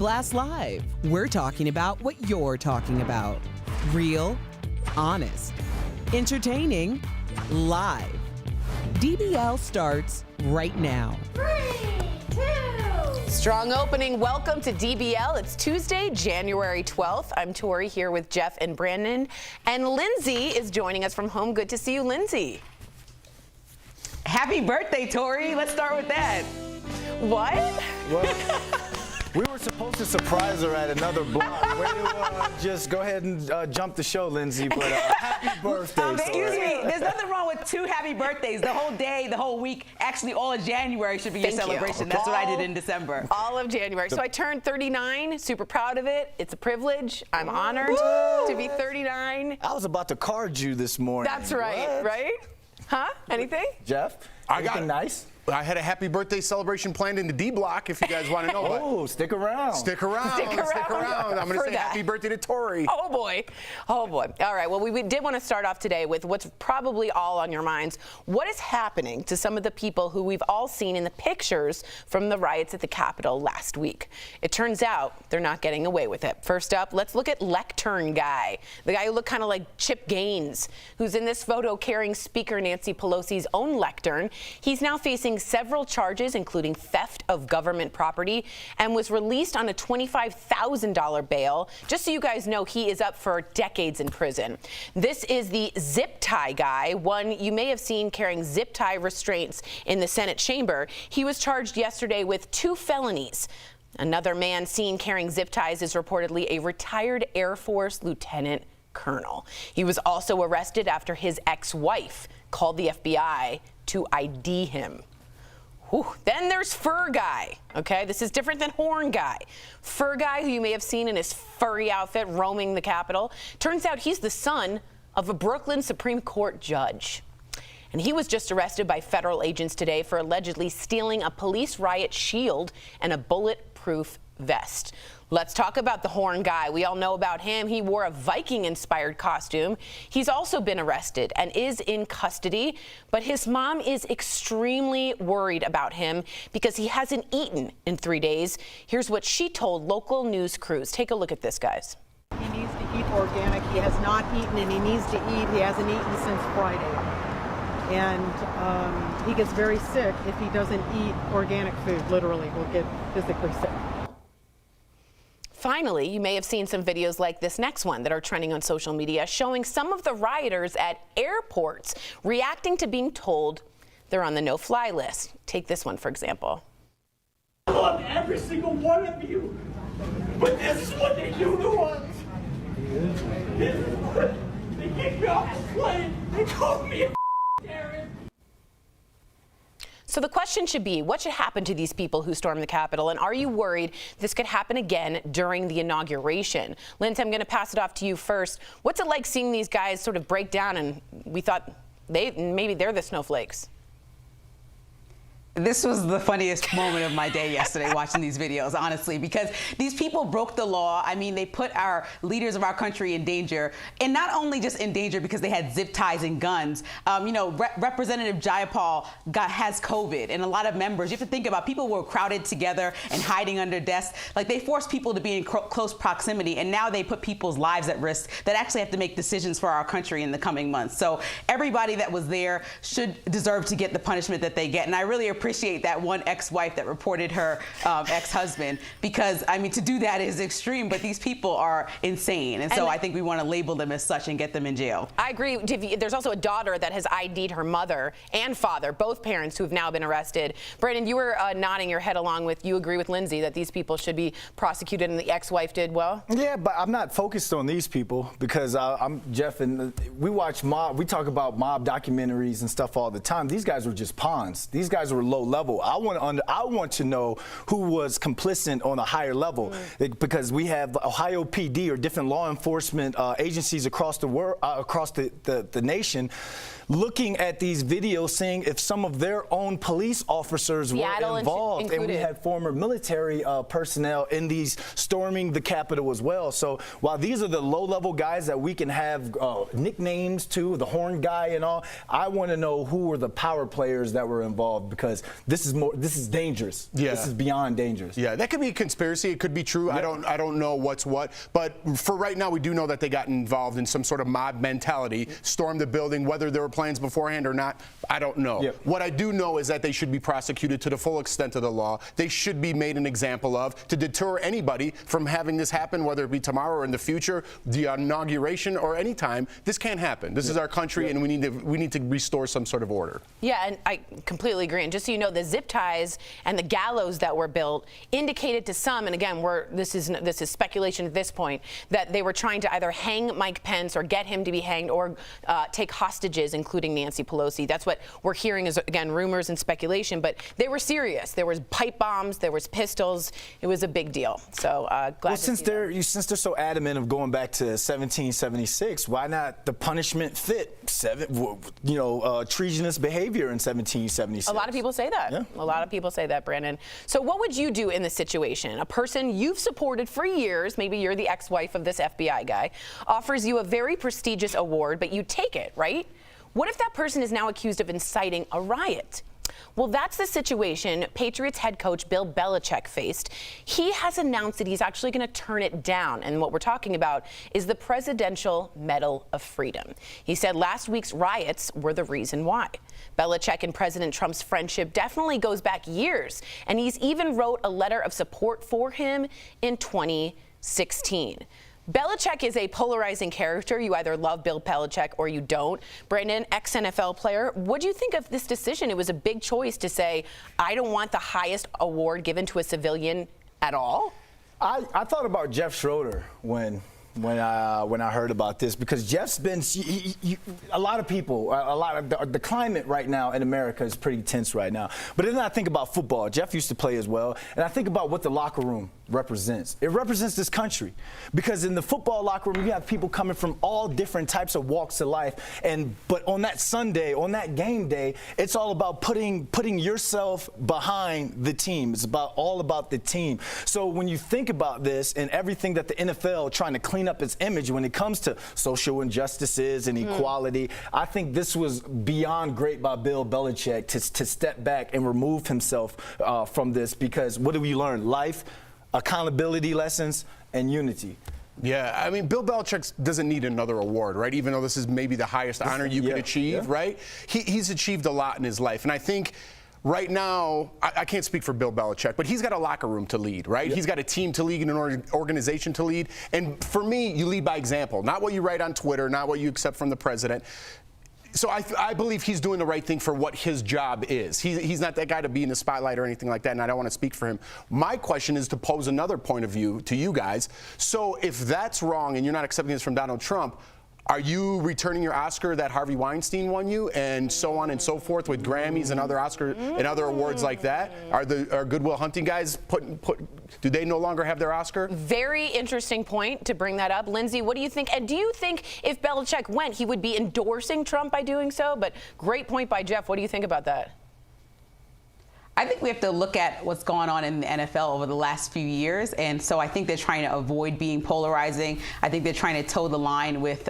Blast Live. We're talking about what you're talking about. Real, honest, entertaining, live. DBL starts right now. 3, 2. Strong opening. Welcome to DBL. It's Tuesday, January 12th. I'm Tori here with Jeff and Brandon. And Lindsay is joining us from home. Good to see you, Lindsay. Happy birthday, Tori. Let's start with that. What? Well, we were supposed to surprise her at another block. Way to just go ahead and jump the show, Lindsay. But happy birthday, excuse me. There's nothing wrong with 2 happy birthdays. The whole day, the whole week, actually all of January should be your celebration. That's what I did in December. All of January. So I turned 39. Super proud of it. It's a privilege. I'm honored to be 39. I was about to card you this morning. That's right, What? right? Huh? Anything? Jeff? I got anything nice? I had a happy birthday celebration planned in the D block, if you guys want to know. Oh, stick around. Stick around. Stick around. I'm going to say happy birthday to Tori. Oh, boy. Oh, boy. All right. Well, we did want to start off today with what's probably all on your minds. What is happening to some of the people who we've all seen in the pictures from the riots at the Capitol last week? It turns out they're not getting away with it. First up, let's look at Lectern Guy, the guy who looked kind of like Chip Gaines, who's in this photo carrying Speaker Nancy Pelosi's own lectern. He's now facing several charges, including theft of government property, and was released on a $25,000 bail. Just so you guys know, he is up for decades in prison. This is the zip tie guy, one you may have seen carrying zip tie restraints in the Senate chamber. He was charged yesterday with 2 felonies. Another man seen carrying zip ties is reportedly a retired Air Force lieutenant colonel. He was also arrested after his ex-wife called the FBI to ID him. Whew. Then there's Fur Guy, okay? This is different than Horn Guy. Fur Guy, who you may have seen in his furry outfit roaming the Capitol. Turns out he's the son of a Brooklyn Supreme Court judge. And he was just arrested by federal agents today for allegedly stealing a police riot shield and a bulletproof vest. Let's talk about the Horn Guy. We all know about him. He wore a Viking-inspired costume. He's also been arrested and is in custody, but his mom is extremely worried about him because he hasn't eaten in 3 days. Here's what she told local news crews. Take a look at this, guys. He needs to eat organic. He has not eaten, and he needs to eat. He hasn't eaten since Friday. And he gets very sick if he doesn't eat organic food. Literally, will get physically sick. Finally, you may have seen some videos like this next one that are trending on social media showing some of the rioters at airports reacting to being told they're on the no-fly list. Take this one, for example. I love every single one of you, but this is what they do to us. They kicked me off the plane. They called me a terrorist. So the question should be, what should happen to these people who stormed the Capitol? And are you worried this could happen again during the inauguration? Lindsay, I'm going to pass it off to you first. What's it like seeing these guys sort of break down and we thought maybe they're the snowflakes? This was the funniest moment of my day yesterday watching these videos, honestly, because these people broke the law. I mean, they put our leaders of our country in danger, and not only just in danger because they had zip ties and guns. Representative Jayapal has COVID, and a lot of members, you have to think about, people were crowded together and hiding under desks. Like, they forced people to be in close proximity, and now they put people's lives at risk that actually have to make decisions for our country in the coming months. So everybody that was there should deserve to get the punishment that they get, and I really appreciate that one ex-wife that reported her ex-husband, because I mean, to do that is extreme, but these people are insane, and so I think we want to label them as such and get them in jail. I agree. There's also a daughter that has ID'd her mother and father, both parents who have now been arrested. Brandon, you were nodding your head along with, you agree with Lindsay that these people should be prosecuted, and the ex-wife did well? Yeah, but I'm not focused on these people because I'm Jeff, and we watch mob. We talk about mob documentaries and stuff all the time. These guys were just pawns. These guys were low level. I want to know who was complicit on a higher level, because we have Ohio PD or different law enforcement agencies across the world, across the nation, looking at these videos, saying if some of their own police officers were involved, and we had former military personnel in these storming the Capitol as well. So while these are the low-level guys that we can have nicknames to, the Horn Guy and all, I want to know who were the power players that were involved, because this is dangerous. Yeah. This is beyond dangerous. Yeah, that could be a conspiracy. It could be true. Yeah. I don't know what's what. But for right now, we do know that they got involved in some sort of mob mentality, stormed the building. Whether there were plans beforehand or not, I don't know. Yeah. What I do know is that they should be prosecuted to the full extent of the law. They should be made an example of to deter anybody from having this happen, whether it be tomorrow or in the future, the inauguration or any time. This can't happen. This is our country, and we need to restore some sort of order. Yeah, and I completely agree. And just so you know, the zip ties and the gallows that were built indicated to some, and again, this is speculation at this point, that they were trying to either hang Mike Pence or get him to be hanged or take hostages, including Nancy Pelosi. That's what we're hearing is, again, rumors and speculation, but they were serious. There was pipe bombs, there was pistols. It was a big deal. So glad well, to since see they're that. since they're so adamant of going back to 1776, why not the punishment fit treasonous behavior in 1776? A lot of people say that. Yeah. A lot of people say that, Brandon. So what would you do in this situation? A person you've supported for years, maybe you're the ex-wife of this FBI guy, offers you a very prestigious award, but you take it, right? What if that person is now accused of inciting a riot? Well, that's the situation Patriots head coach Bill Belichick faced. He has announced that he's actually going to turn it down. And what we're talking about is the Presidential Medal of Freedom. He said last week's riots were the reason why. Belichick and President Trump's friendship definitely goes back years. And he's even wrote a letter of support for him in 2016. Belichick is a polarizing character. You either love Bill Belichick or you don't. Brandon, ex-NFL player, what do you think of this decision? It was a big choice to say, I don't want the highest award given to a civilian at all. I thought about Jeff Schroeder when I heard about this, because Jeff's been a lot of people, the climate right now in America is pretty tense right now. But then I think about football. Jeff used to play as well, and I think about what the locker room represents. It represents this country, because in the football locker room you have people coming from all different types of walks of life, but on that Sunday, on that game day, it's all about putting yourself behind the team. It's all about the team. So when you think about this and everything that the NFL trying to clean up its image when it comes to social injustices and equality, I think this was beyond great by Bill Belichick to step back and remove himself from this, because what do we learn? Life, accountability lessons, and unity. Yeah, I mean, Bill Belichick doesn't need another award, right? Even though this is maybe the highest honor you could achieve, right? He's achieved a lot in his life. And I think right now, I can't speak for Bill Belichick, but he's got a locker room to lead, right? He's got a team to lead and an organization to lead. And for me, you lead by example, not what you write on Twitter, not what you accept from the president. So I believe he's doing the right thing for what his job is. He's not that guy to be in the spotlight or anything like that, and I don't want to speak for him. My question is to pose another point of view to you guys. So if that's wrong and you're not accepting this from Donald Trump, are you returning your Oscar that Harvey Weinstein won you, and so on and so forth with Grammys and other Oscar and other awards like that? Are Goodwill Hunting guys do they no longer have their Oscar? Very interesting point to bring that up. Lindsay, what do you think? And do you think if Belichick went, he would be endorsing Trump by doing so? But great point by Jeff. What do you think about that? I think we have to look at what's gone on in the NFL over the last few years. And so I think they're trying to avoid being polarizing. I think they're trying to toe the line with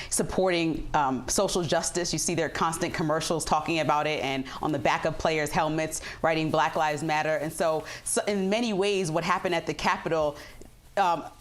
supporting social justice. You see their constant commercials talking about it, and on the back of players' helmets, writing Black Lives Matter. And so in many ways, what happened at the Capitol,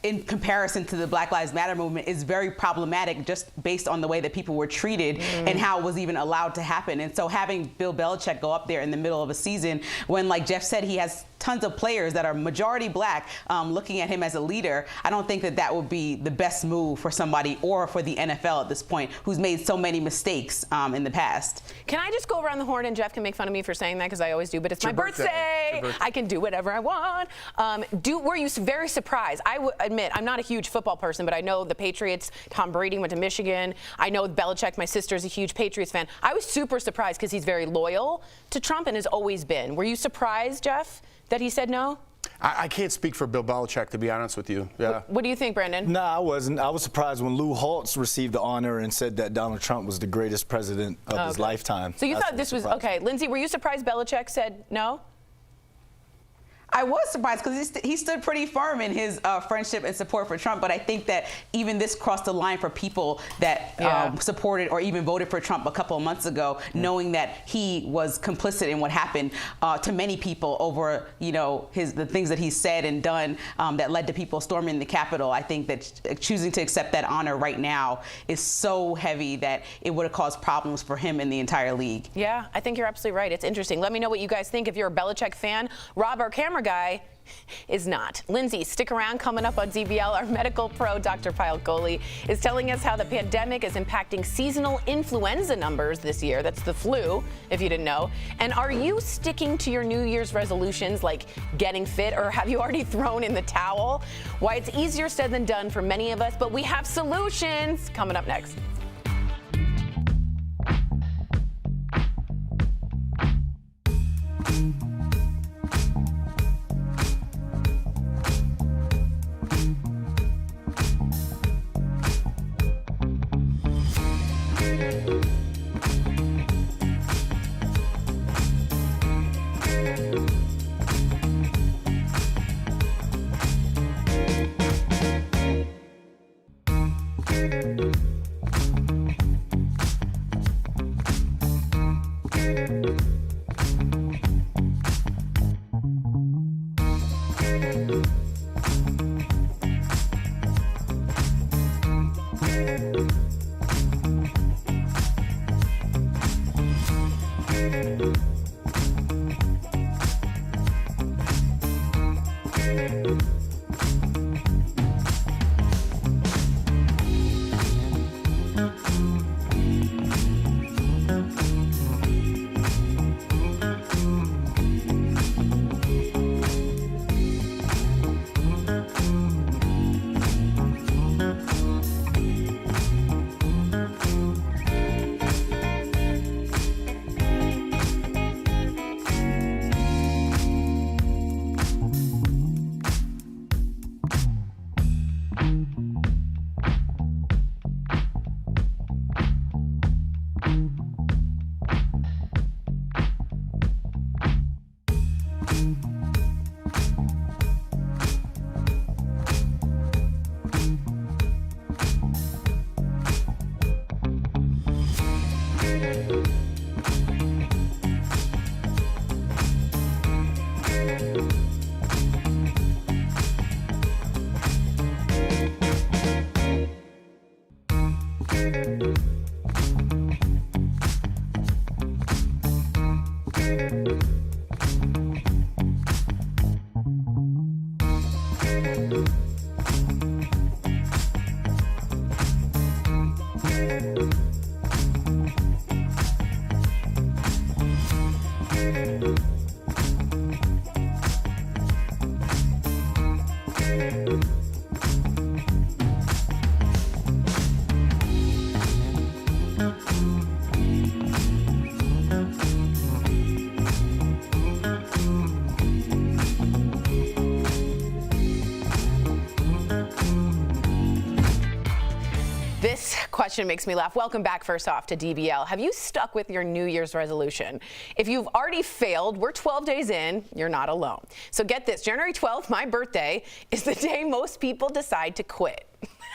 in comparison to the Black Lives Matter movement, is very problematic just based on the way that people were treated and how it was even allowed to happen. And so having Bill Belichick go up there in the middle of a season when, like Jeff said, he has tons of players that are majority black looking at him as a leader, I don't think that that would be the best move for somebody or for the NFL at this point, who's made so many mistakes in the past. Can I just go around the horn, and Jeff can make fun of me for saying that because I always do, but it's my birthday. I can do whatever I want. Were you very surprised? I would admit I'm not a huge football person, but I know the Patriots, Tom Brady went to Michigan. I know Belichick, my sister's a huge Patriots fan. I was super surprised because he's very loyal to Trump and has always been. Were you surprised, Jeff, that he said no? I can't speak for Bill Belichick, to be honest with you. Yeah. What do you think, Brandon? No, I wasn't. I was surprised when Lou Holtz received the honor and said that Donald Trump was the greatest president of his lifetime. So you thought this was okay. Lindsay, were you surprised Belichick said no? I was surprised because he stood pretty firm in his friendship and support for Trump, but I think that even this crossed the line for people that supported or even voted for Trump a couple of months ago, knowing that he was complicit in what happened to many people over, the things that he said and done that led to people storming the Capitol. I think that choosing to accept that honor right now is so heavy that it would have caused problems for him and the entire league. Yeah, I think you're absolutely right. It's interesting. Let me know what you guys think if you're a Belichick fan. Rob, our camera guy, is not. Lindsay, stick around. Coming up on DBL, our medical pro, Dr. Payal Kohli, is telling us how the pandemic is impacting seasonal influenza numbers this year. That's the flu, if you didn't know. And are you sticking to your New Year's resolutions, like getting fit, or have you already thrown in the towel? Why it's easier said than done for many of us, but we have solutions. Coming up next. This question makes me laugh. Welcome back, first off, to DBL. Have you stuck with your New Year's resolution? If you've already failed, we're 12 days in, you're not alone. So get this, January 12th, my birthday, is the day most people decide to quit.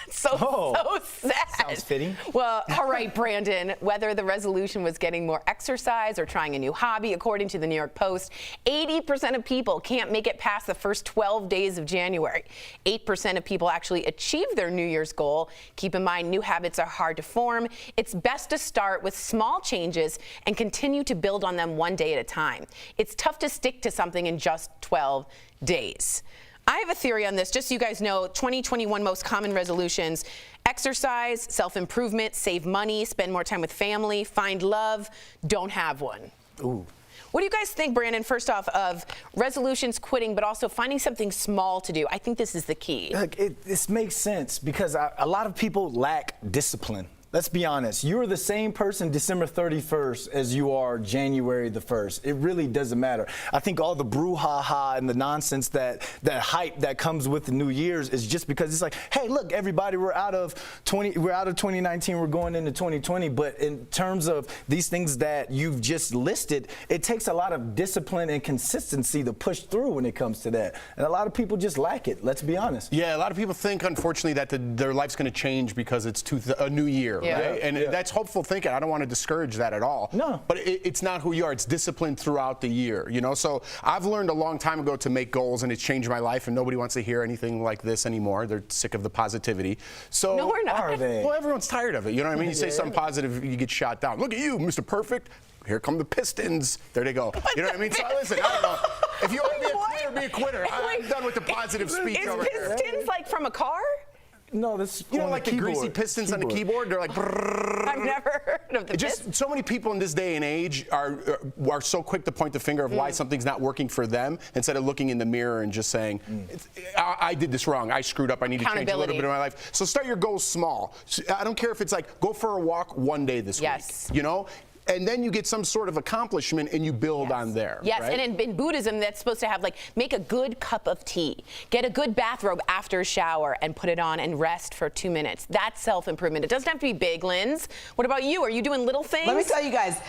So sad. Sounds fitting. Well, all right, Brandon, whether the resolution was getting more exercise or trying a new hobby, according to the New York Post, 80% of people can't make it past the first 12 days of January. 8% of people actually achieve their New Year's goal. Keep in mind, new habits are hard to form. It's best to start with small changes and continue to build on them one day at a time. It's tough to stick to something in just 12 days. I have a theory on this, just so you guys know. 2021 most common resolutions: exercise, self-improvement, save money, spend more time with family, find love, don't have one. Ooh. What do you guys think, Brandon, first off, of resolutions, quitting, but also finding something small to do? I think this is the key. Look, this makes sense because a lot of people lack discipline. Let's be honest. You're the same person December 31st as you are January the 1st. It really doesn't matter. I think all the brouhaha and the nonsense, that hype that comes with the New Year's, is just because it's like, hey, look, everybody, we're out of 2019, we're going into 2020. But in terms of these things that you've just listed, it takes a lot of discipline and consistency to push through when it comes to that. And a lot of people just lack it. Let's be honest. Yeah, a lot of people think, unfortunately, that their life's going to change because it's a new year. Yeah. Right? And that's hopeful thinking. I don't want to discourage that at all. No. But it's not who you are. It's discipline throughout the year. You know. So I've learned a long time ago to make goals, and it's changed my life. And nobody wants to hear anything like this anymore. They're sick of the positivity. So No, we're not. Are they? Well, everyone's tired of it. You know what I mean? You say something positive, you get shot down. Look at you, Mr. Perfect. Here come the Pistons. There they go. You know what I mean? So listen, I don't know. If you want to be a quitter, be a quitter. I'm done with the positive speech over here. Is Pistons like from a car? No, this. You know, like the greasy pistons on the keyboard? They're like, brrrr. I've never heard of the Just so many people in this day and age are so quick to point the finger of why something's not working for them, instead of looking in the mirror and just saying, I did this wrong. I screwed up. I need to change a little bit of my life. So start your goals small. I don't care if it's like, go for a walk one day this week. You know? And then you get some sort of accomplishment and you build on there. Yes, right? and in Buddhism, that's supposed to have, like, make a good cup of tea, get a good bathrobe after a shower, and put it on and rest for 2 minutes. That's self-improvement. It doesn't have to be big, Linz. What about you? Are you doing little things? Let me tell you guys,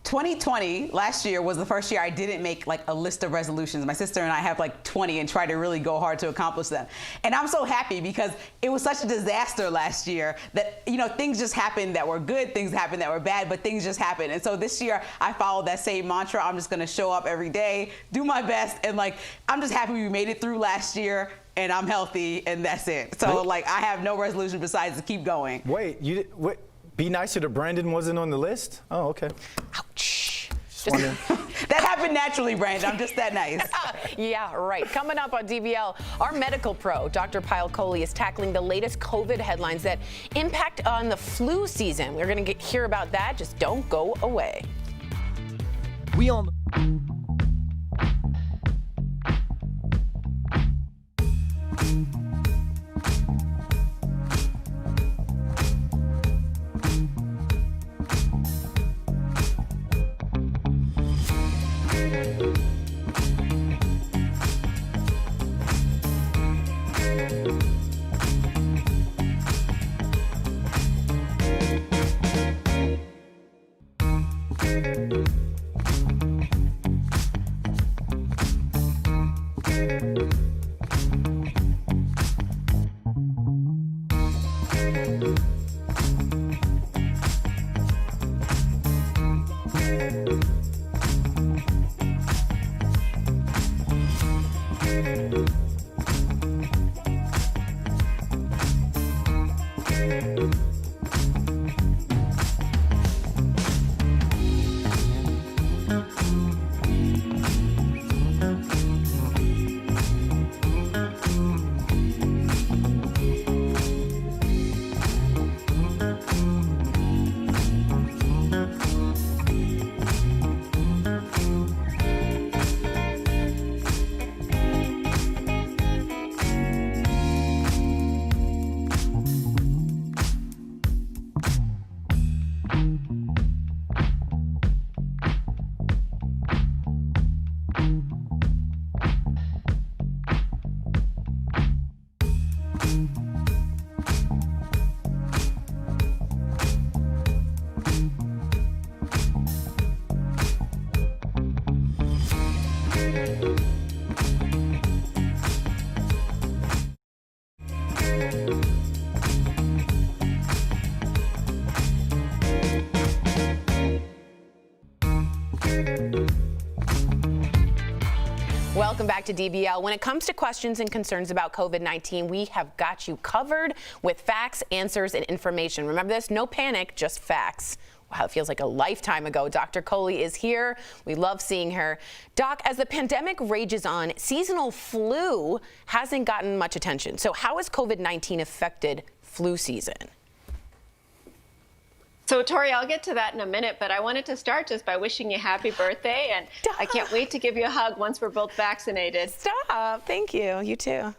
2020, last year, was the first year I didn't make like a list of resolutions. My sister and I have like 20 and try to really go hard to accomplish them. And I'm so happy because it was such a disaster last year that, you know, things just happened that were good, things happened that were bad, but things just happened. And so this year I followed that same mantra. I'm just gonna show up every day, do my best, and like, I'm just happy we made it through last year and I'm healthy and that's it. So like, I have no resolution besides to keep going. Wait, wait. Be nicer to Brandon wasn't on the list? Oh, okay. Ouch. That happened naturally, Brandon. I'm just that nice. Yeah, right. Coming up on DBL, our medical pro, Dr. Pyle Coley, is tackling the latest COVID headlines that impact on the flu season. We're going to hear about that. Just don't go away. We on. Welcome back to DBL. When it comes to questions and concerns about COVID-19, we have got you covered with facts, answers, and information. Remember this, no panic, just facts. Wow, it feels like a lifetime ago. Dr. Coley is here. We love seeing her. Doc, as the pandemic rages on, seasonal flu hasn't gotten much attention. So how has COVID-19 affected flu season? So, Tori, I'll get to that in a minute, but I wanted to start just by wishing you happy birthday, and Stop. I can't wait to give you a hug once we're both vaccinated. Stop. Thank you. You too.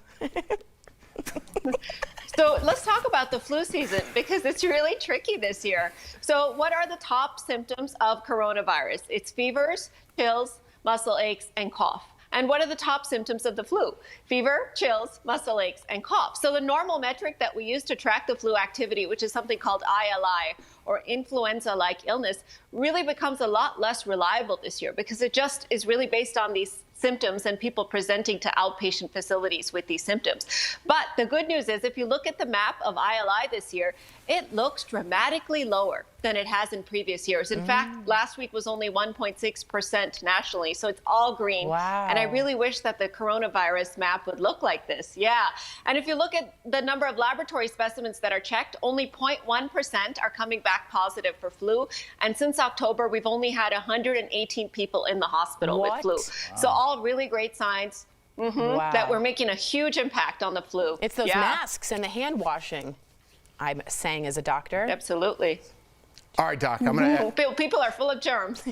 So let's talk about the flu season because it's really tricky this year. So what are the top symptoms of coronavirus? It's fevers, chills, muscle aches, and cough. And what are the top symptoms of the flu? Fever, chills, muscle aches, and cough. So the normal metric that we use to track the flu activity, which is something called ILI, or influenza-like illness, really becomes a lot less reliable this year because it just is really based on these symptoms and people presenting to outpatient facilities with these symptoms. But the good news is if you look at the map of ILI this year, it looks dramatically lower than it has in previous years. In fact, last week was only 1.6% nationally, so it's all green. Wow. And I really wish that the coronavirus map would look like this. Yeah. And if you look at the number of laboratory specimens that are checked, only 0.1% are coming back positive for flu. And since October, we've only had 118 people in the hospital with flu. Wow. So all really great signs that we're making a huge impact on the flu. It's those masks and the hand washing, I'm saying as a doctor. Absolutely. All right, Doc, I'm going to... People are full of germs.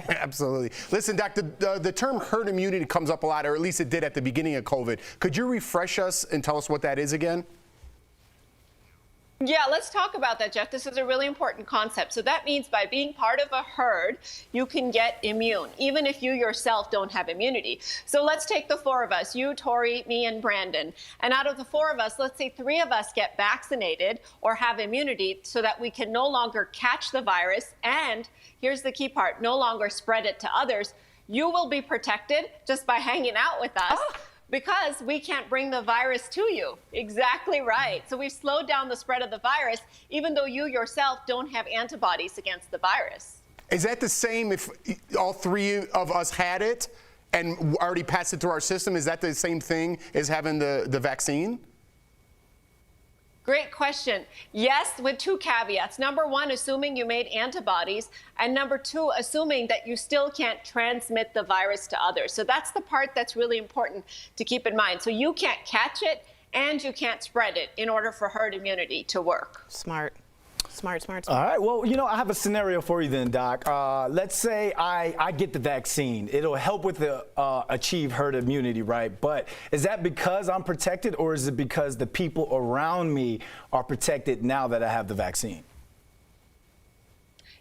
Absolutely. Listen, Doc, the term herd immunity comes up a lot, or at least it did at the beginning of COVID. Could you refresh us and tell us what that is again? Yeah, let's talk about that, Jeff. This is a really important concept. So that means by being part of a herd, you can get immune, even if you yourself don't have immunity. So let's take the 4 of us, you, Tori, me, and Brandon. And out of the 4 of us, let's say 3 of us get vaccinated or have immunity so that we can no longer catch the virus. And here's the key part, no longer spread it to others. You will be protected just by hanging out with us. Because we can't bring the virus to you. Exactly right. So we've slowed down the spread of the virus, even though you yourself don't have antibodies against the virus. Is that the same if all 3 of us had it and already passed it through our system? Is that the same thing as having the vaccine? Great question. Yes, with 2 caveats. Number 1, assuming you made antibodies, and number 2, assuming that you still can't transmit the virus to others. So that's the part that's really important to keep in mind. So you can't catch it and you can't spread it in order for herd immunity to work. Smart. Smart. All right. Well, I have a scenario for you then, Doc. Let's say I get the vaccine. It'll help with the achieve herd immunity, right? But is that because I'm protected, or is it because the people around me are protected now that I have the vaccine?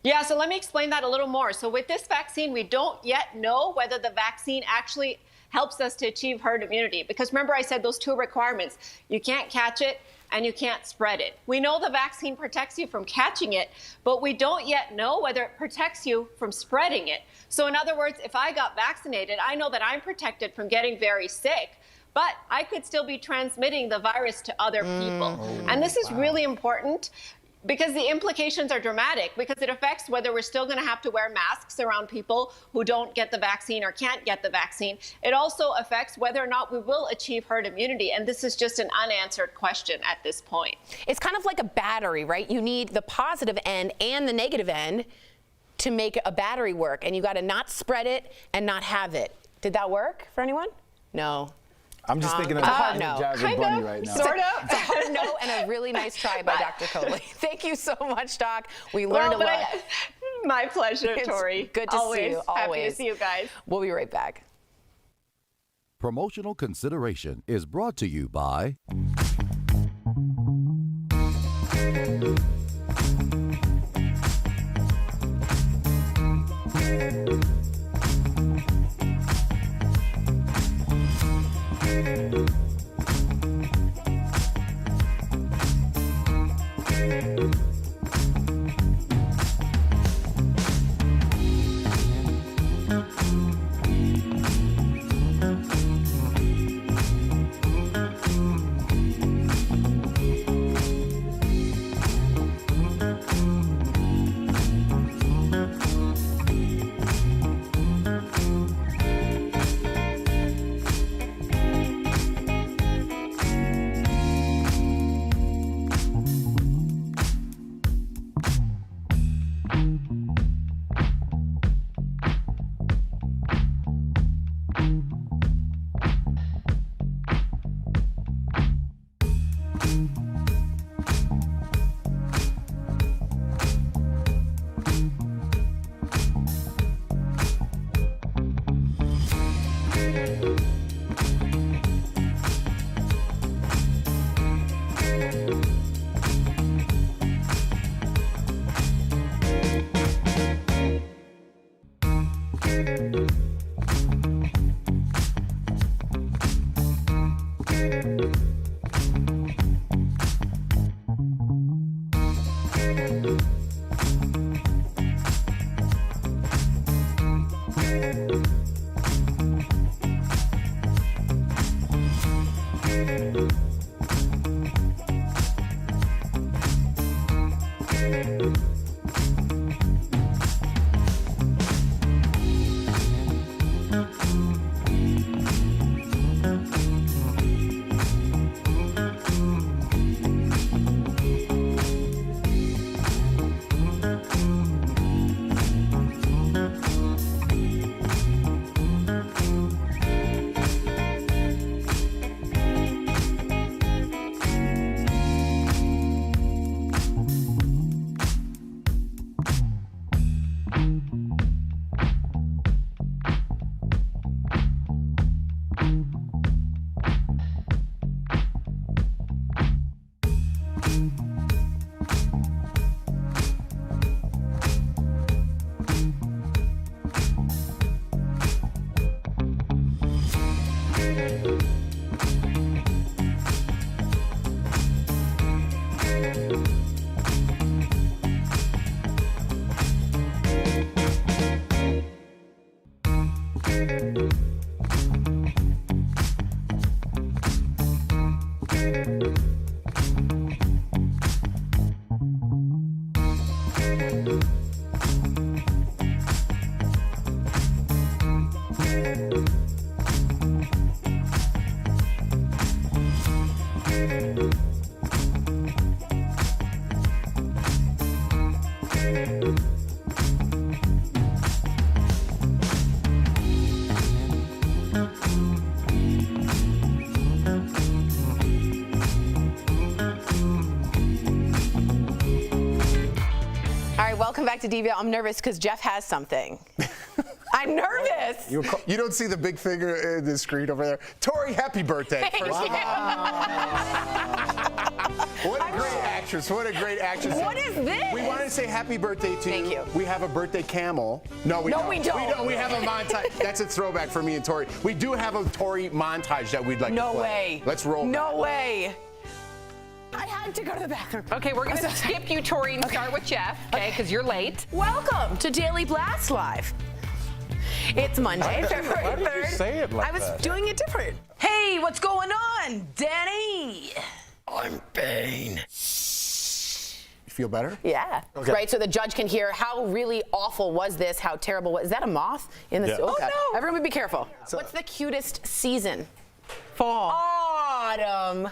Yeah, so let me explain that a little more. So with this vaccine, we don't yet know whether the vaccine actually helps us to achieve herd immunity. Because remember, I said those 2 requirements. You can't catch it and you can't spread it. We know the vaccine protects you from catching it, but we don't yet know whether it protects you from spreading it. So in other words, if I got vaccinated, I know that I'm protected from getting very sick, but I could still be transmitting the virus to other people. And this is really important because the implications are dramatic, because it affects whether we're still going to have to wear masks around people who don't get the vaccine or can't get the vaccine. It also affects whether or not we will achieve herd immunity. And this is just an unanswered question at this point. It's kind of like a battery, right? You need the positive end and the negative end to make a battery work. And you got to not spread it and not have it. Did that work for anyone? No. I'm just thinking of no. Jazzy Bunny right now. Sort of. It's a hard no and a really nice try by Dr. Coley. Thank you so much, Doc. We learned a lot. My pleasure, It's Tori. good to see you. Happy Always. to see you guys. We'll be right back. Promotional consideration is brought to you by Welcome back to DBL. I'm nervous because Jeff has something. I'm nervous. You don't see the big finger in the screen over there. Tori, happy birthday. Thank First you. What a great actress. What a great actress. What is this? We want to say happy birthday to Thank you. We have a birthday camel. No, we don't. We don't. We have a montage. That's a throwback for me and Tori. We do have a Tori montage that we'd like to play. No way. Let's roll. No way. I had to go to the bathroom. Okay, we're going to skip you, Tori, and start with Jeff, okay, because you're late. Welcome to Daily Blast Live. It's Monday, February 3rd. Why did you say it like I was that? doing it different. Hey, what's going on, Danny? I'm Bane. You feel better? Yeah. Okay. Right, so the judge can hear how really awful was this, how terrible was. Is that a moth in the? Yeah. Oh, God. no. Everyone be careful. What's the cutest season? Fall. Autumn.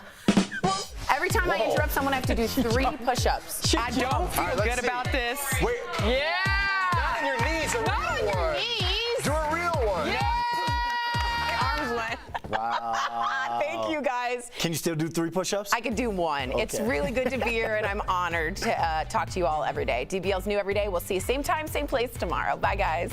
Every time I interrupt someone, I have to do 3 push-ups. I don't feel right, let's good see. about this. Wait. Yeah. Not on your knees. Not on your knees. Do a real one. Yeah. Arms went. Wow. Thank you, guys. Can you still do 3 push-ups? I could do 1. It's Okay. really good to be here, and I'm honored to talk to you all every day. DBL's new every day. We'll see you same time, same place tomorrow. Bye, guys.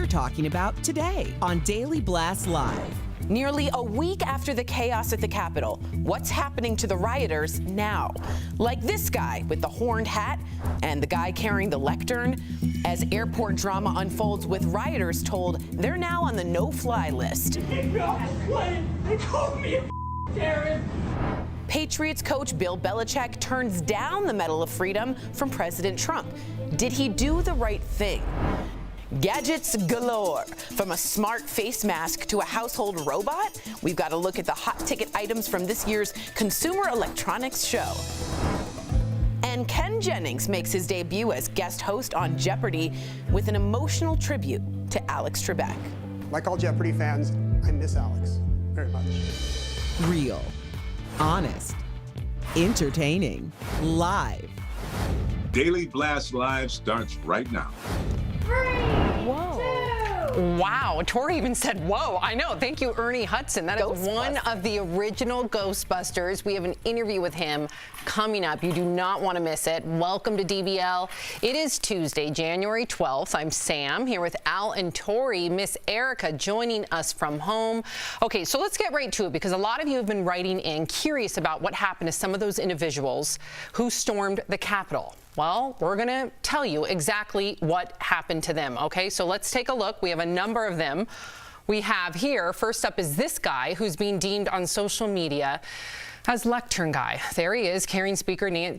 Talking about today on Daily Blast Live. Nearly a week after the chaos at the Capitol, what's happening to the rioters now? Like this guy with the horned hat and the guy carrying the lectern. As airport drama unfolds with rioters told they're now on the no-fly list. They called me a terrorist. Patriots coach Bill Belichick turns down the Medal of Freedom from President Trump. Did he do the right thing? Gadgets galore. From a smart face mask to a household robot, we've got to look at the hot ticket items from this year's Consumer Electronics Show. And Ken Jennings makes his debut as guest host on Jeopardy with an emotional tribute to Alex Trebek. Like all Jeopardy fans, I miss Alex very much. Real, honest, entertaining, live. Daily Blast Live starts right now. Wow, Tori even said, whoa. I know. Thank you, Ernie Hudson. That is one of the original Ghostbusters. We have an interview with him coming up. You do not want to miss it. Welcome to DBL. It is Tuesday, January 12th. I'm Sam here with Al and Tori. Miss Erica joining us from home. Okay, so let's get right to it because a lot of you have been writing in curious about what happened to some of those individuals who stormed the Capitol. Well, we're going to tell you exactly what happened to them, okay? So let's take a look. We have a number of them. We have here, first up is this guy who's being deemed on social media As lectern guy, there he is carrying Speaker Nancy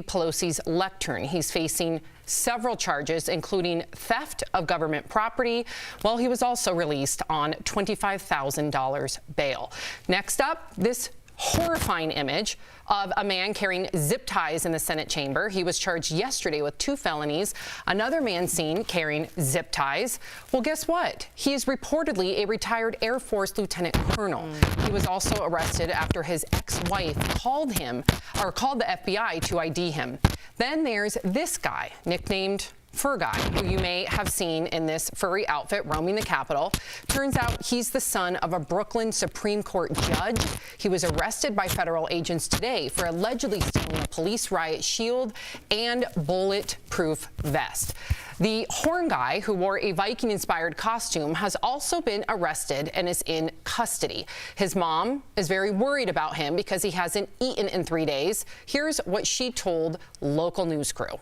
Pelosi's lectern. He's facing several charges, including theft of government property, while he was also released on $25,000 bail. Next up, this horrifying image of a man carrying zip ties in the Senate chamber. He was charged yesterday with 2 felonies. Another man seen carrying zip ties. Well, guess what? He is reportedly a retired Air Force lieutenant colonel. He was also arrested after his ex-wife called the FBI to ID him. Then there's this guy, nicknamed Fur Guy, who you may have seen in this furry outfit roaming the Capitol. Turns out he's the son of a Brooklyn Supreme Court judge. He was arrested by federal agents today for allegedly stealing a police riot shield and bulletproof vest. The horn guy, who wore a Viking-inspired costume, has also been arrested and is in custody. His mom is very worried about him because he hasn't eaten in 3 days. Here's what she told local news crew.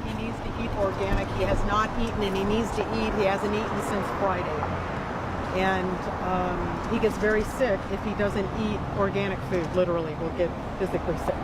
He needs to eat organic. He has not eaten, and he needs to eat. He hasn't eaten since Friday. And he gets very sick if he doesn't eat organic food. Literally, will get physically sick.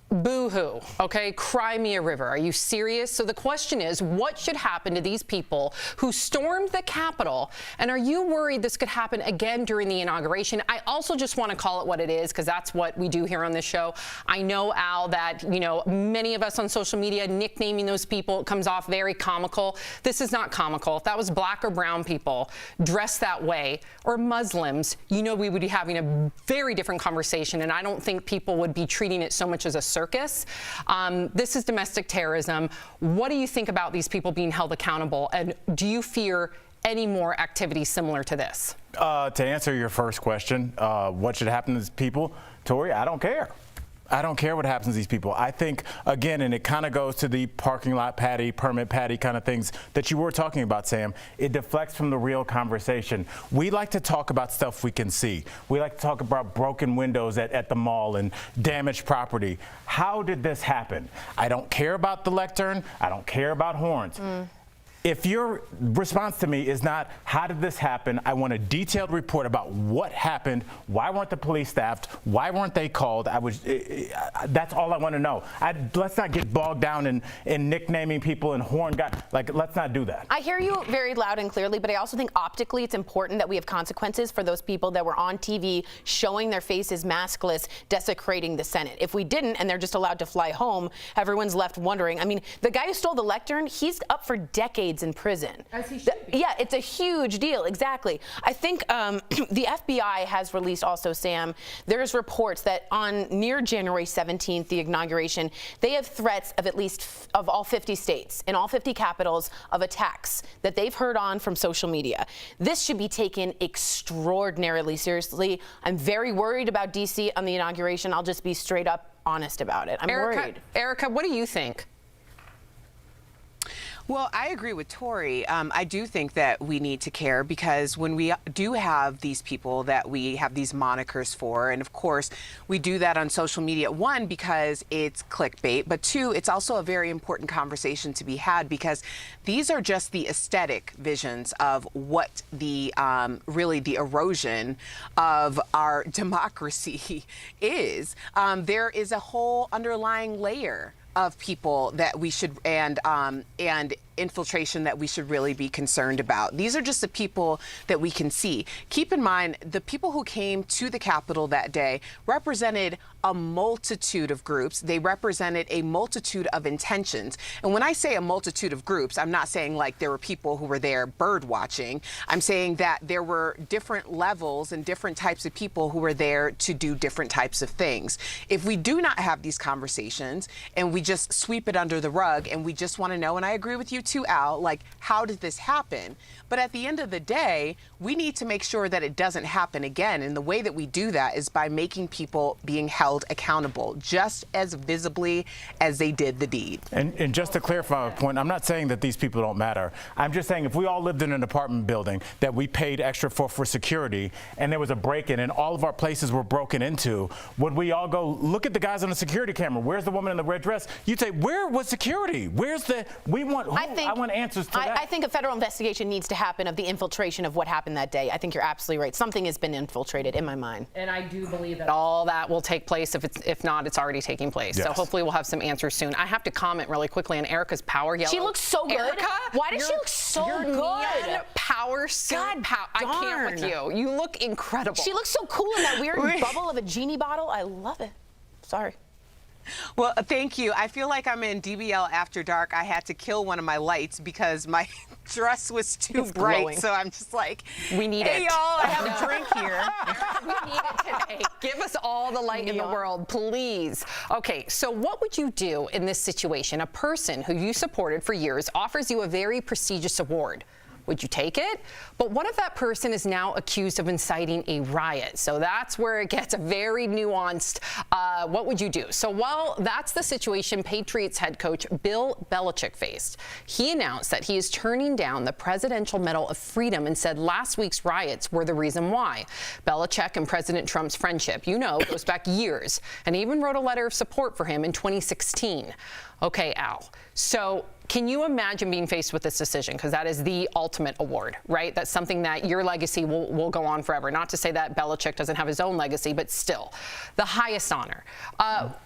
Boo-hoo, okay? Cry me a river. Are you serious? So the question is, what should happen to these people who stormed the Capitol? And are you worried this could happen again during the inauguration? I also just want to call it what it is, because that's what we do here on this show. I know, Al, that, many of us on social media nicknaming those people comes off very comical. This is not comical. If that was black or brown people dressed that way, or Muslims, we would be having a very different conversation, and I don't think people would be treating it so much as a circus. This is domestic terrorism. What do you think about these people being held accountable? And do you fear any more activity similar to this? To answer your first question, what should happen to these people? Tori, I don't care. I don't care what happens to these people. I think, again, and it kind of goes to the parking lot patty, permit patty kind of things that you were talking about, Sam. It deflects from the real conversation. We like to talk about stuff we can see. We like to talk about broken windows at the mall and damaged property. How did this happen? I don't care about the lectern. I don't care about horns. If your response to me is not, how did this happen? I want a detailed report about what happened. Why weren't the police staffed? Why weren't they called? That's all I want to know. Let's not get bogged down in nicknaming people and horn guys. Let's not do that. I hear you very loud and clearly, but I also think optically it's important that we have consequences for those people that were on TV showing their faces maskless, desecrating the Senate. If we didn't, and they're just allowed to fly home, everyone's left wondering. I mean, the guy who stole the lectern, he's up for decades in prison. As he should be. Yeah, it's a huge deal. Exactly. I think the FBI has released also, Sam, there's reports that on near January 17th, the inauguration, they have threats of at least of all 50 states, in all 50 capitals, of attacks that they've heard on from social media. This should be taken extraordinarily seriously. I'm very worried about D.C. on the inauguration. I'll just be straight up honest about it. I'm worried. Erica, what do you think? Well, I agree with Tori. I do think that we need to care, because when we do have these people that we have these monikers for, and of course we do that on social media, one, because it's clickbait, but two, it's also a very important conversation to be had, because these are just the aesthetic visions of what the really the erosion of our democracy is. There is a whole underlying layer of people that we should, and infiltration that we should really be concerned about. These are just the people that we can see. Keep in mind, the people who came to the Capitol that day represented a multitude of groups. They represented a multitude of intentions. And when I say a multitude of groups, I'm not saying like there were people who were there bird watching. I'm saying that there were different levels and different types of people who were there to do different types of things. If we do not have these conversations and we just sweep it under the rug and we just want to know, and I agree with you too, Al, like, how did this happen? But at the end of the day, we need to make sure that it doesn't happen again. And the way that we do that is by making people being held accountable just as visibly as they did the deed. And just to clarify a point, I'm not saying that these people don't matter. I'm just saying if we all lived in an apartment building that we paid extra for security, and there was a break-in and all of our places were broken into, would we all go, look at the guys on the security camera, where's the woman in the red dress? You'd say, where was security? Where's the, we want, who? I want answers to that. I think a federal investigation needs to happen of the infiltration of what happened that day. I think you're absolutely right. Something has been infiltrated in my mind. And I do believe that all that will take place. If not, it's already taking place. Yes. So hopefully we'll have some answers soon. I have to comment really quickly on Erica's power yellow. She looks so good. Erica, why does she look so good? Neon power suit. I can't with you. You look incredible. She looks so cool in that weird bubble of a genie bottle. I love it. Sorry. Well, thank you. I feel like I'm in DBL After Dark. I had to kill one of my lights because my dress was too bright. Glowing. So I'm just like, we need hey, it. y'all, I have a drink here. We need it today. Give us all the light in the world, please. Okay, so what would you do in this situation? A person who you supported for years offers you a very prestigious award. Would you take it? But what if that person is now accused of inciting a riot? So that's where it gets very nuanced. What would you do? So while that's the situation Patriots head coach Bill Belichick faced, he announced that he is turning down the Presidential Medal of Freedom and said last week's riots were the reason why. Belichick and President Trump's friendship, goes back years, and even wrote a letter of support for him in 2016. Okay, Al. So can you imagine being faced with this decision? Because that is the ultimate award, right? That's something that your legacy will go on forever. Not to say that Belichick doesn't have his own legacy, but still, the highest honor.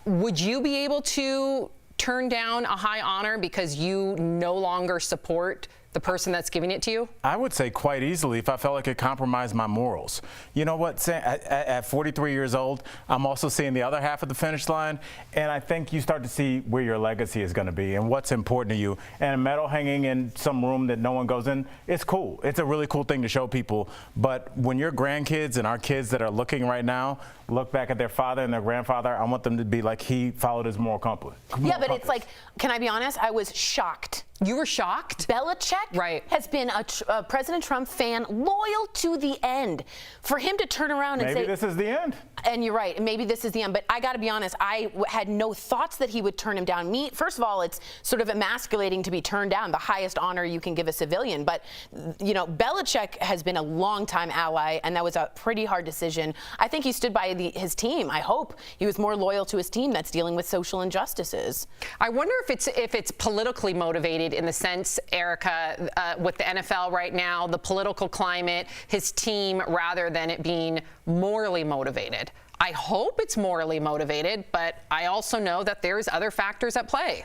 Would you be able to turn down a high honor because you no longer support the person that's giving it to you? I would say quite easily if I felt like it compromised my morals. You know what, at 43 years old, I'm also seeing the other half of the finish line, and I think you start to see where your legacy is going to be and what's important to you. And a medal hanging in some room that no one goes in, it's cool. It's a really cool thing to show people. But when your grandkids and our kids that are looking right now look back at their father and their grandfather, I want them to be like he followed his moral compass. Yeah, but it's like, can I be honest? I was shocked. You were shocked? Belichick has been a President Trump fan, loyal to the end. For him to turn around and say— Maybe this is the end. And you're right, maybe this is the end. But I got to be honest, I had no thoughts that he would turn him down. First of all, it's sort of emasculating to be turned down, the highest honor you can give a civilian. But, Belichick has been a longtime ally, and that was a pretty hard decision. I think he stood by his team. I hope he was more loyal to his team that's dealing with social injustices. I wonder if it's politically motivated in the sense, Erica, with the NFL right now, the political climate, his team, rather than it being morally motivated. I hope it's morally motivated, but I also know that there's other factors at play.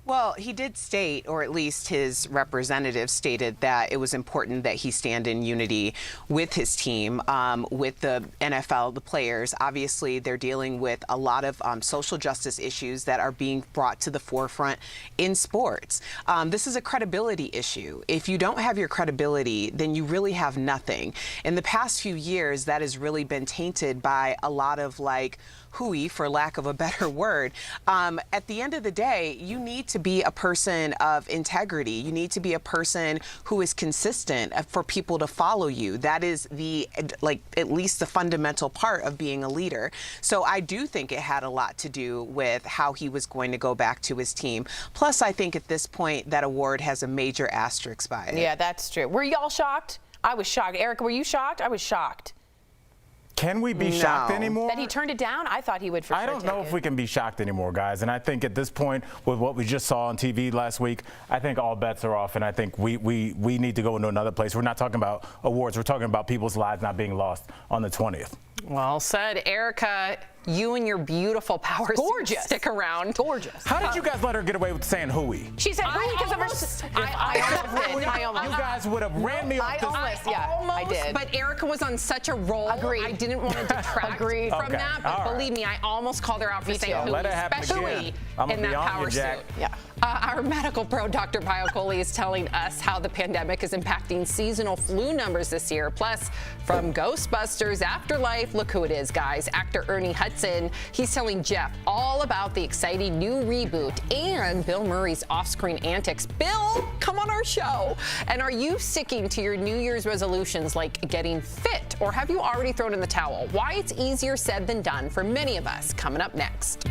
Well, he did state, or at least his representative stated, that it was important that he stand in unity with his team, with the NFL, the players. Obviously, they're dealing with a lot of social justice issues that are being brought to the forefront in sports. This is a credibility issue. If you don't have your credibility, then you really have nothing. In the past few years, that has really been tainted by a lot of hooey, for lack of a better word. At the end of the day, you need to be a person of integrity. You need to be a person who is consistent for people to follow you. That is at least the fundamental part of being a leader. So I do think it had a lot to do with how he was going to go back to his team. Plus, I think at this point, that award has a major asterisk by it. Yeah, that's true. Were y'all shocked? I was shocked. Erica, were you shocked? I was shocked. Can we be shocked anymore? That he turned it down? I thought he would for sure. I don't know if we can be shocked anymore, guys. And I think at this point, with what we just saw on TV last week, I think all bets are off. And I think we need to go into another place. We're not talking about awards. We're talking about people's lives not being lost on the 20th. Well said, Erica. You and your beautiful power suit stick around. Gorgeous. How did you guys let her get away with saying hooey? She said hooey because of her. I almost. You guys would have ran me off this. I did. But Erica was on such a roll. Agreed. I didn't want to detract from that. But believe me, I almost called her out for saying hooey, especially in that power suit. Yeah. Our medical pro, Dr. Biocoli, is telling us how the pandemic is impacting seasonal flu numbers this year. Plus, from Ghostbusters Afterlife, look who it is, guys. Actor Ernie Hudson. He's telling Jeff all about the exciting new reboot and Bill Murray's off-screen antics. Bill, come on our show. And are you sticking to your New Year's resolutions like getting fit? Or have you already thrown in the towel? Why it's easier said than done for many of us. Coming up next.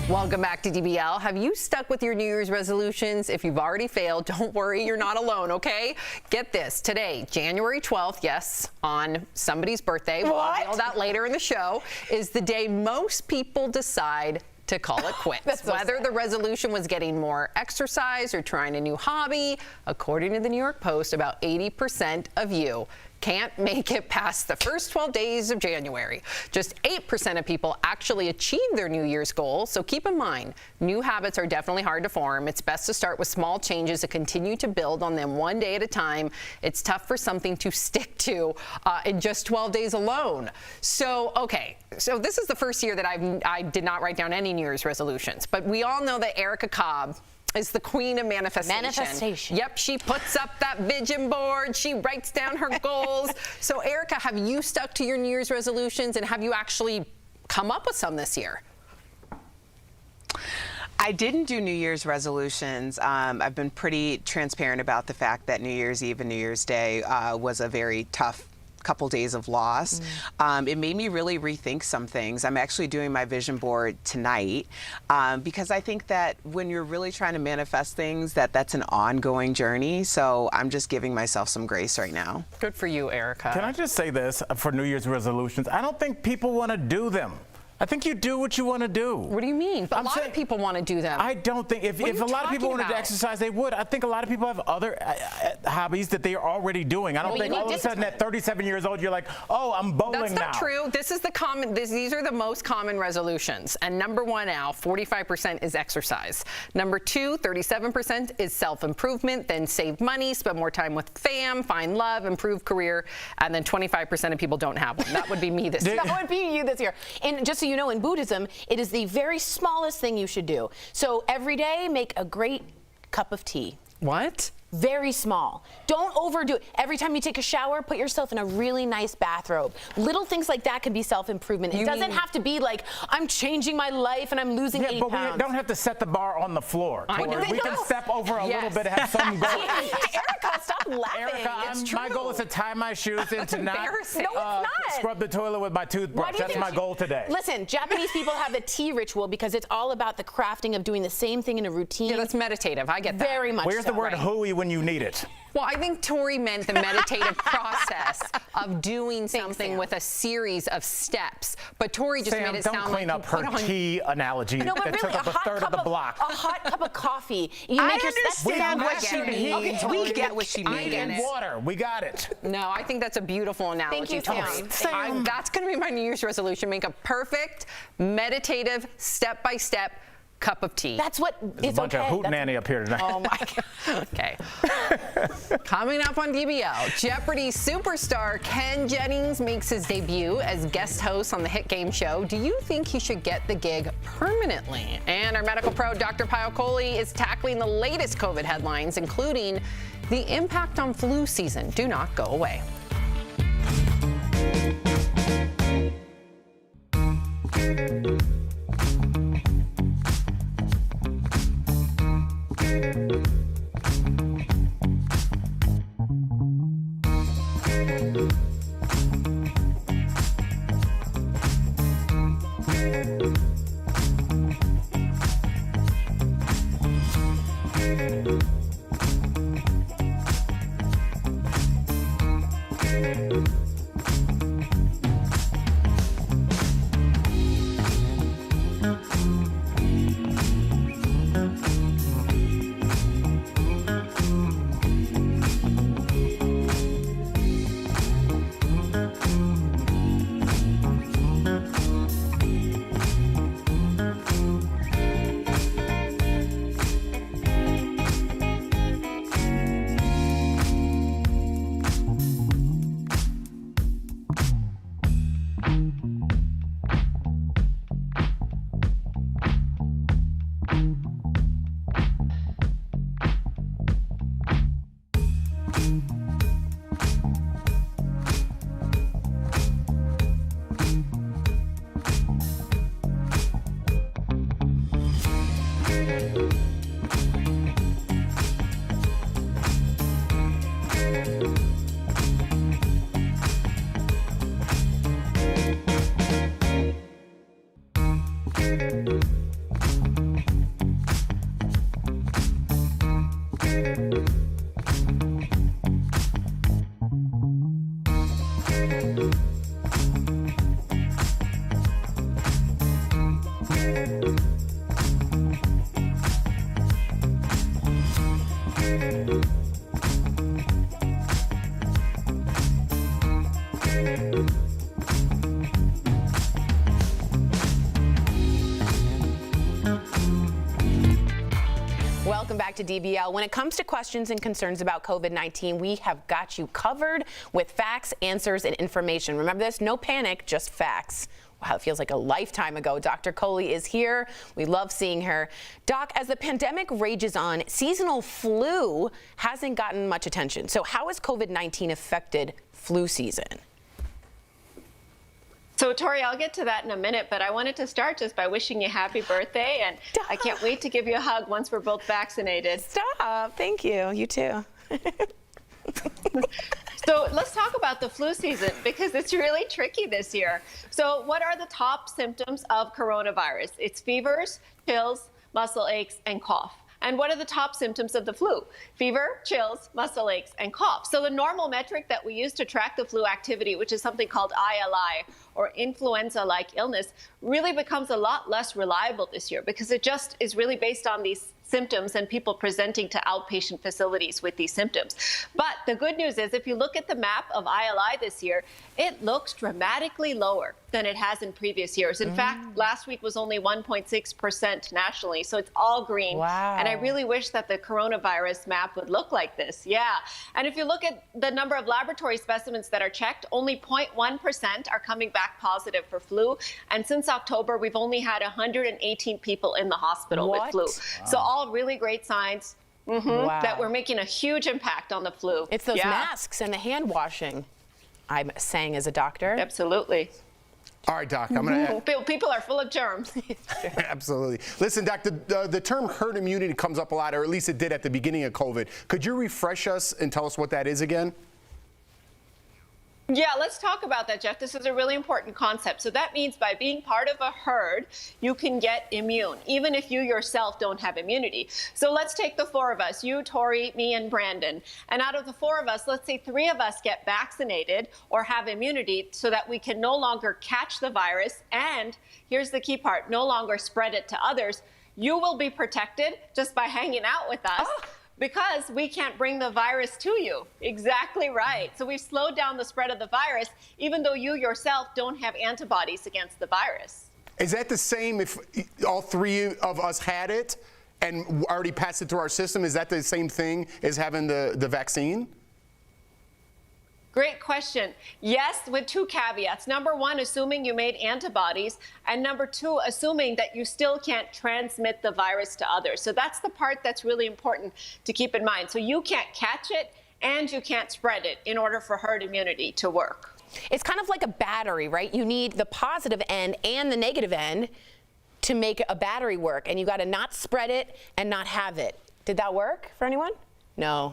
Welcome back to DBL. Have you stuck with your New Year's resolutions? If you've already failed, don't worry, you're not alone, okay? Get this, today, January 12th, yes, on somebody's birthday, we'll reveal that later in the show, is the day most people decide to call it quits. Whether the resolution was getting more exercise or trying a new hobby, according to the New York Post, about 80% of you can't make it past the first 12 days of January. Just 8% of people actually achieve their New Year's goal, so keep in mind, new habits are definitely hard to form. It's best to start with small changes and continue to build on them one day at a time. It's tough for something to stick to in just 12 days alone. So, okay, so this is the first year that I did not write down any New Year's resolutions, but we all know that Erica Cobb is the queen of manifestation. Yep, she puts up that vision board. She writes down her goals. So, Erica, have you stuck to your New Year's resolutions, and have you actually come up with some this year? I didn't do New Year's resolutions. I've been pretty transparent about the fact that New Year's Eve and New Year's Day was a very tough couple days of loss. It made me really rethink some things. I'm actually doing my vision board tonight because I think that when you're really trying to manifest things, that's an ongoing journey. So I'm just giving myself some grace right now. Good for you, Erica. Can I just say this for New Year's resolutions? I don't think people want to do them. I think you do what you want to do. What do you mean? A lot of people want to do them. I don't think, if a lot of people wanted to exercise, they would. I think a lot of people have other hobbies that they are already doing. I don't think all of a sudden at 37 years old, you're like, oh, I'm bowling now. That's not true. This is the common, these are the most common resolutions. And number one, Al, 45% is exercise. Number two, 37% is self-improvement, then save money, spend more time with fam, find love, improve career, and then 25% of people don't have one. That would be me this year. That would be you this year. And just so you know, in Buddhism, it is the very smallest thing you should do. So every day, make a great cup of tea. What? Very small. Don't overdo it. Every time you take a shower, put yourself in a really nice bathrobe. Little things like that can be self-improvement. It doesn't have to be like, I'm changing my life and I'm losing 8 but pounds. We don't have to set the bar on the floor. We can step over a little bit and have some goals. Erica, stop laughing. Erica, my goal is to tie my shoes and to not No, it's not. scrub the toilet with my toothbrush. That's my goal today. Listen, Japanese people have the tea ritual because it's all about the crafting of doing the same thing in a routine. Yeah, that's meditative. I get that. Very much Where's the word hui when you need it. Well, I think Tori meant the meditative process of doing something with a series of steps. But Tori just made it sound like don't clean up her tea analogy No, but that really, took up a third of the block. A hot cup of coffee. You make your understand what she means. Okay, We get what she means. And water. We got it. No, I think that's a beautiful analogy. Thank you, Sam. That's going to be my New Year's resolution. Make a perfect, meditative, step-by-step cup of tea. That's what There's a bunch of hootenanny up here tonight. Oh my God. Okay. Coming up on DBL, Jeopardy superstar Ken Jennings makes his debut as guest host on the hit game show. Do you think he should get the gig permanently? And our medical pro, Dr. Piocoli, is tackling the latest COVID headlines, including the impact on flu season. Do not go away. Welcome back to DBL. When it comes to questions and concerns about COVID-19, we have got you covered with facts, answers, and information. Remember this? No panic, just facts. Wow, it feels like a lifetime ago. Dr. Coley is here. We love seeing her. Doc, as the pandemic rages on, seasonal flu hasn't gotten much attention. So how has COVID-19 affected flu season? So, Tori, I'll get to that in a minute, but I wanted to start just by wishing you happy birthday, and I can't wait to give you a hug once we're both vaccinated. Stop. Thank you. You too. So let's talk about the flu season because it's really tricky this year. So what are the top symptoms of coronavirus? It's fevers, chills, muscle aches, and cough. And what are the top symptoms of the flu? Fever, chills, muscle aches, and cough. So the normal metric that we use to track the flu activity, which is something called ILI, or influenza-like illness, really becomes a lot less reliable this year because it just is really based on these symptoms and people presenting to outpatient facilities with these symptoms. But the good news is if you look at the map of ILI this year, it looks dramatically lower than it has in previous years. In fact, last week was only 1.6% nationally, so it's all green. Wow. And I really wish that the coronavirus map would look like this. Yeah. And if you look at the number of laboratory specimens that are checked, only 0.1% are coming back positive for flu. And since October, we've only had 118 people in the hospital with flu. Wow. So all really great signs that we're making a huge impact on the flu. It's those masks and the hand washing, I'm saying as a doctor. Absolutely. All right, Doc, I'm going to... People are full of germs. Absolutely. Listen, Doc, the term herd immunity comes up a lot, or at least it did at the beginning of COVID. Could you refresh us and tell us what that is again? Yeah, let's talk about that, Jeff. This is a really important concept. So that means by being part of a herd, you can get immune, even if you yourself don't have immunity. So let's take the four of us, you, Tori, me, and Brandon. And out of the four of us, let's say three of us get vaccinated or have immunity so that we can no longer catch the virus. And here's the key part, no longer spread it to others. You will be protected just by hanging out with us. Oh. Because we can't bring the virus to you. Exactly right. So we've slowed down the spread of the virus, even though you yourself don't have antibodies against the virus. Is that the same if all three of us had it and already passed it through our system? Is that the same thing as having the vaccine? Great question. Yes, with two caveats. Number one, assuming you made antibodies. And number two, assuming that you still can't transmit the virus to others. So that's the part that's really important to keep in mind. So you can't catch it and you can't spread it in order for herd immunity to work. It's kind of like a battery, right? You need the positive end and the negative end to make a battery work. And you got to not spread it and not have it. Did that work for anyone? No.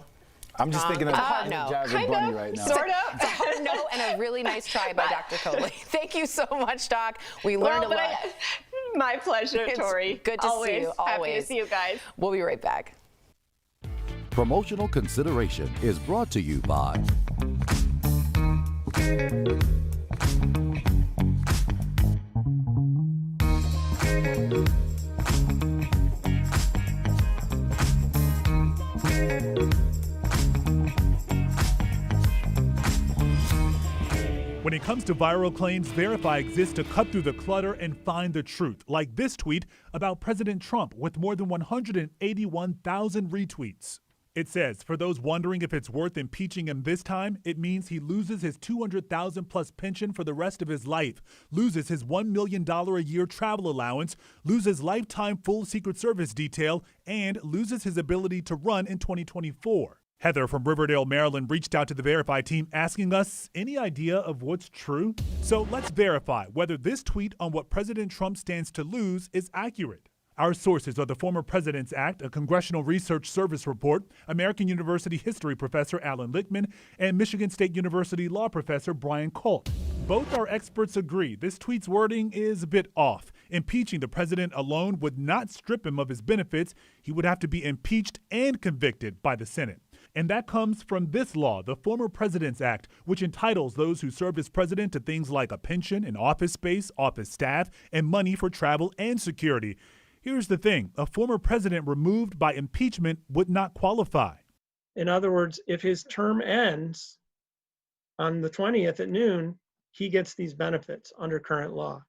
I'm just thinking of hard no. Jazzy Bunny right now. Sort of. It's a hard no and a really nice try by Dr. Coley. Thank you so much, Doc. We learned a lot. My pleasure, Tori. Good to see you. Always. Happy to see you guys. We'll be right back. Promotional consideration is brought to you by When it comes to viral claims, Verify exists to cut through the clutter and find the truth, like this tweet about President Trump with more than 181,000 retweets. It says, for those wondering if it's worth impeaching him this time, it means he loses his $200,000 plus pension for the rest of his life, loses his $1 million a year travel allowance, loses lifetime full Secret Service detail, and loses his ability to run in 2024. Heather from Riverdale, Maryland reached out to the Verify team asking us any idea of what's true. So let's verify whether this tweet on what President Trump stands to lose is accurate. Our sources are the Former President's Act, a Congressional Research Service report, American University history professor Alan Lichtman, and Michigan State University law professor Brian Colt. Both our experts agree this tweet's wording is a bit off. Impeaching the president alone would not strip him of his benefits. He would have to be impeached and convicted by the Senate. And that comes from this law, the Former President's Act, which entitles those who served as president to things like a pension, an office space, office staff, and money for travel and security. Here's the thing, a former president removed by impeachment would not qualify. In other words, if his term ends on the 20th at noon, he gets these benefits under current law.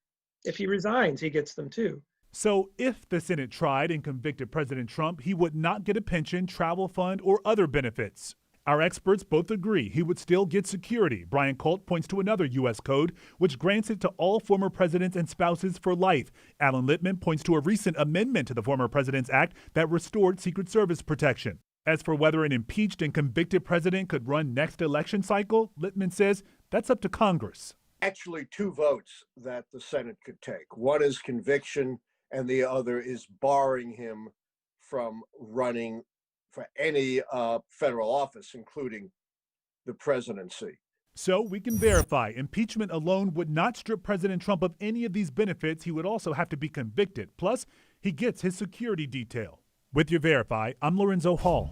If he resigns, he gets them too. So if the Senate tried and convicted President Trump, he would not get a pension, travel fund, or other benefits. Our experts both agree he would still get security. Brian Colt points to another U.S. code, which grants it to all former presidents and spouses for life. Alan Lichtman points to a recent amendment to the Former President's Act that restored Secret Service protection. As for whether an impeached and convicted president could run next election cycle, Lichtman says that's up to Congress. Actually, two votes that the Senate could take. One is conviction, and the other is barring him from running for any federal office, including the presidency. So we can verify impeachment alone would not strip President Trump of any of these benefits. He would also have to be convicted. Plus, he gets his security detail. With your Verify, I'm Lorenzo Hall.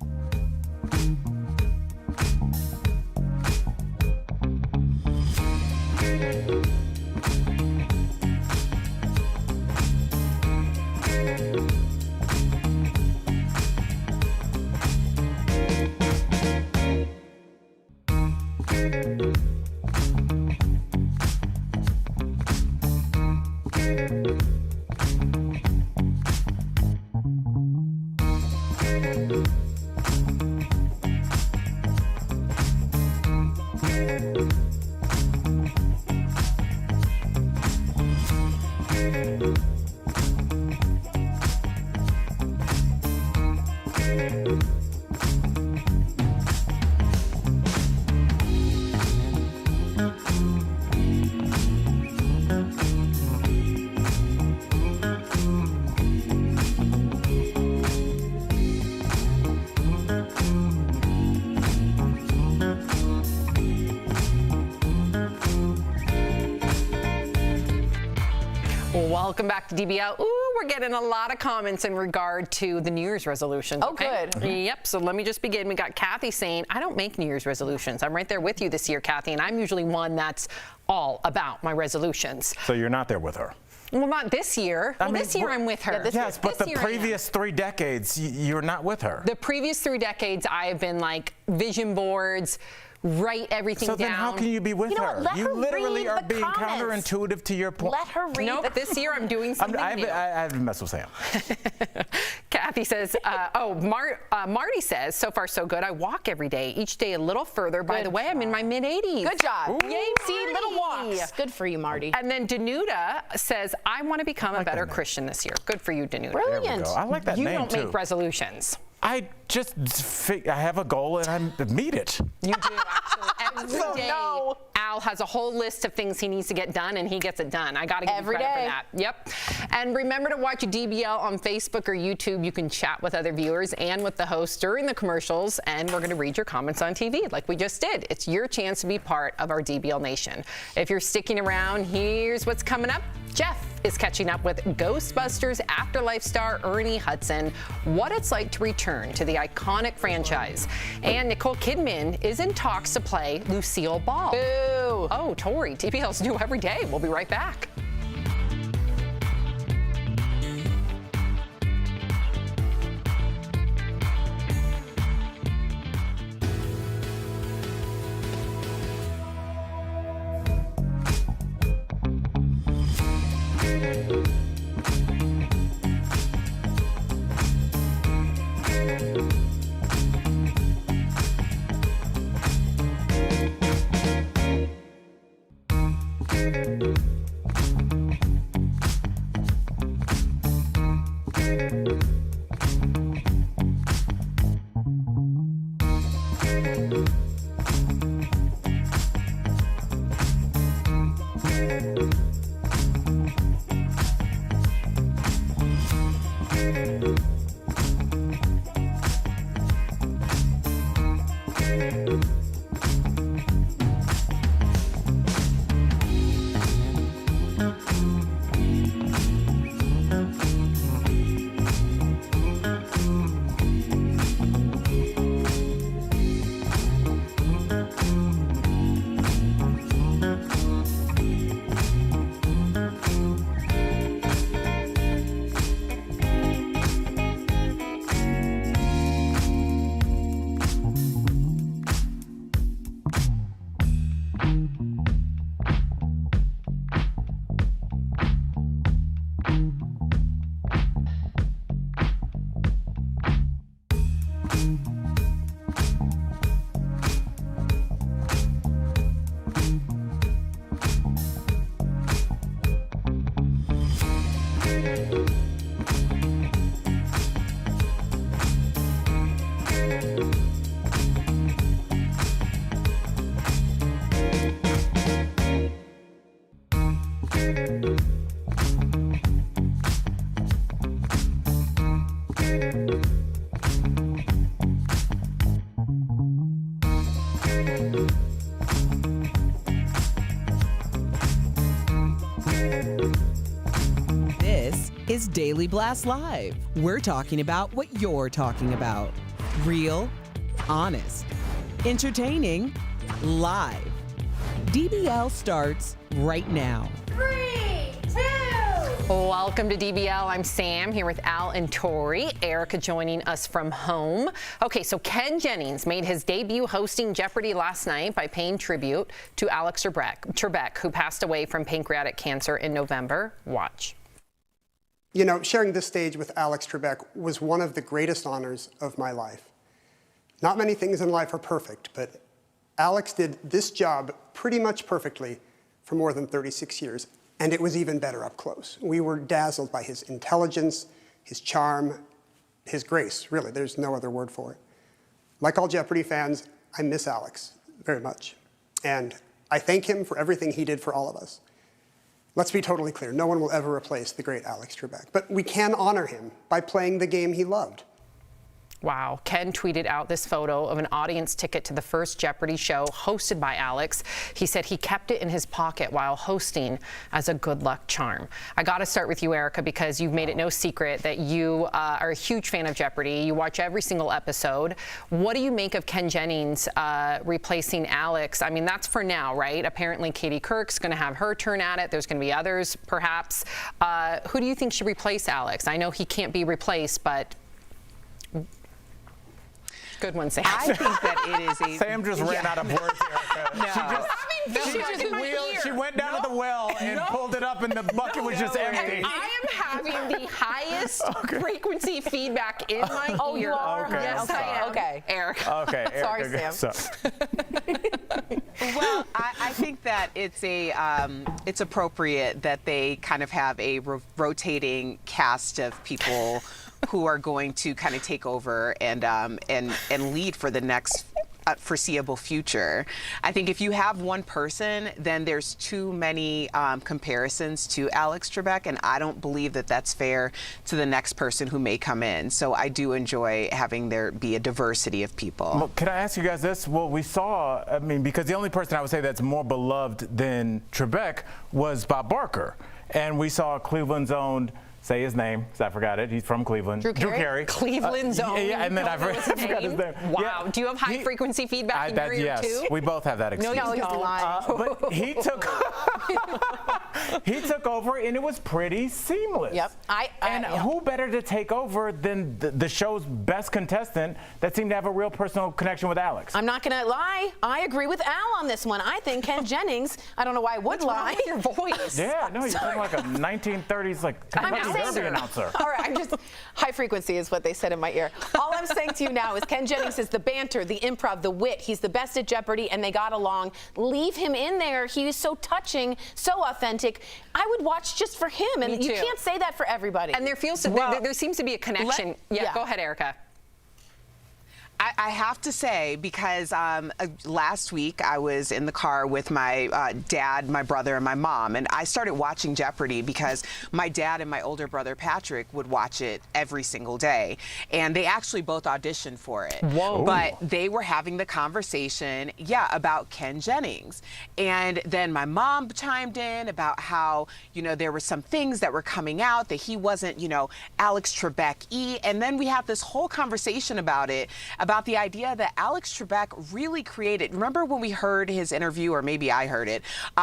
Welcome back to DBL. Ooh, we're getting a lot of comments in regard to the New Year's resolutions. Oh, okay? good. Yep, so let me just begin. We got Kathy saying, I don't make New Year's resolutions. I'm right there with you this year, Kathy, and I'm usually one that's all about my resolutions. So you're not there with her? Well, not this year. Well, this year I'm with her. Yes, but the previous 3 decades, you're not with her. The previous 3 decades, I have been like vision boards, write everything down. So then how can you be with her? You literally are being counterintuitive to your point. Let her read. Nope, this year I'm doing something new. I haven't messed with Sam. Kathy says, Marty says, so far so good. I walk every day, each day a little further. By the way, I'm in my mid-80s. Good job. Ooh. Yay, See, little walks. Good for you, Marty. And then Danuta says, I want to become a better Christian this year. Good for you, Danuta. Brilliant. I like that you name, too. You don't make resolutions. I have a goal and I meet it. You do, actually. Every day, Al has a whole list of things he needs to get done, and he gets it done. I got to give you credit for that. Yep. And remember to watch DBL on Facebook or YouTube. You can chat with other viewers and with the host during the commercials, and we're going to read your comments on TV like we just did. It's your chance to be part of our DBL Nation. If you're sticking around, here's what's coming up. Jeff is catching up with Ghostbusters Afterlife star Ernie Hudson, what it's like to return to the iconic franchise. And Nicole Kidman is in talks to play Lucille Ball. Boo! Oh, Tori, DBL's new every day. We'll be right back. is Daily Blast Live. We're talking about what you're talking about. Real, honest, entertaining, live. DBL starts right now. 3, 2. Welcome to DBL. I'm Sam here with Al and Tori. Erica joining us from home. Okay, so Ken Jennings made his debut hosting Jeopardy last night by paying tribute to Alex Trebek, who passed away from pancreatic cancer in November. Watch. You know, sharing this stage with Alex Trebek was one of the greatest honors of my life. Not many things in life are perfect, but Alex did this job pretty much perfectly for more than 36 years, and it was even better up close. We were dazzled by his intelligence, his charm, his grace, really, there's no other word for it. Like all Jeopardy fans, I miss Alex very much, and I thank him for everything he did for all of us. Let's be totally clear, no one will ever replace the great Alex Trebek, but we can honor him by playing the game he loved. Wow. Ken tweeted out this photo of an audience ticket to the first Jeopardy show hosted by Alex. He said he kept it in his pocket while hosting as a good luck charm. I got to start with you, Erica, because you've made it no secret that you are a huge fan of Jeopardy. You watch every single episode. What do you make of Ken Jennings replacing Alex? I mean, that's for now, right? Apparently, Katie Couric's going to have her turn at it. There's going to be others, perhaps. Who do you think should replace Alex? I know he can't be replaced, but... Good one, Sam. I think that it is a... Sam just ran out of words, Erica. No. She went down to the well and pulled it up, and the bucket was just empty. I am having the highest frequency feedback in my ear. Oh, you are? Okay, Yes, I'm I am. Okay. Erica. Okay, Sorry, Erica, Sam. Well, I think that it's appropriate that they kind of have a rotating cast of people who are going to kind of take over and lead for the next foreseeable future. I think if you have one person, then there's too many comparisons to Alex Trebek, and I don't believe that that's fair to the next person who may come in. So I do enjoy having there be a diversity of people. Well, can I ask you guys this? Well, we saw, I mean, because the only person I would say that's more beloved than Trebek was Bob Barker. And we saw Cleveland's own, say his name, because I forgot it. He's from Cleveland. Drew Carey. Cleveland's own. Yeah, and then I forgot his name. Wow. Yeah. Do you have high frequency feedback in your ear yes, too? we both have that excuse. No, you don't. But he took he took over, and it was pretty seamless. Yep. Who better to take over than the show's best contestant that seemed to have a real personal connection with Alex? I'm not going to lie. I agree with Al on this one. I think Ken Jennings, I don't know why I would lie. Your voice. Yeah, no, you're talking like a 1930s, like, Derby announcer. All right, I'm just, high frequency is what they said in my ear. All I'm saying to you now is Ken Jennings is the banter, the improv, the wit. He's the best at Jeopardy, and they got along. Leave him in there. He is so touching, so authentic. I would watch just for him, and you can't say that for everybody. And there seems to be a connection. Go ahead, Erica. I have to say, because last week I was in the car with my dad, my brother, and my mom, and I started watching Jeopardy because my dad and my older brother Patrick would watch it every single day, and they actually both auditioned for it. Whoa. But they were having the conversation, about Ken Jennings, and then my mom chimed in about how, there were some things that were coming out that he wasn't, Alex Trebek-y, and then we had this whole conversation about it, about the idea that Alex Trebek really created. Remember when we heard his interview, or maybe I heard it,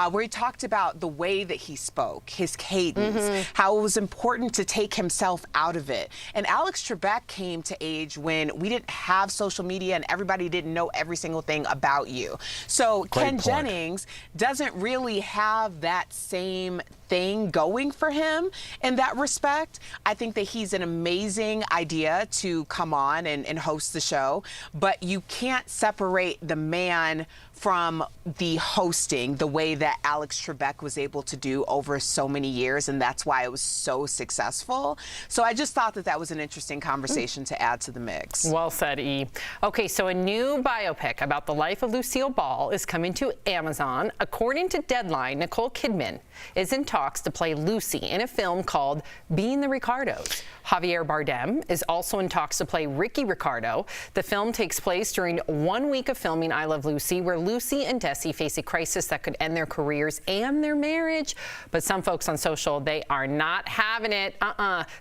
where he talked about the way that he spoke, his cadence, how it was important to take himself out of it. And Alex Trebek came to age when we didn't have social media and everybody didn't know every single thing about you. So Ken Jennings doesn't really have that same thing going for him in that respect. I think that he's an amazing idea to come on and host the show, but you can't separate the man from the hosting the way that Alex Trebek was able to do over so many years, and that's why it was so successful. So I just thought that that was an interesting conversation to add to the mix. Well said, E. Okay, so a new biopic about the life of Lucille Ball is coming to Amazon. According to Deadline, Nicole Kidman is in talks to play Lucy in a film called Being the Ricardos. Javier Bardem is also in talks to play Ricky Ricardo. The film takes place during 1 week of filming I Love Lucy, where Lucy and Desi face a crisis that could end their careers and their marriage. But some folks on social, they are not having it.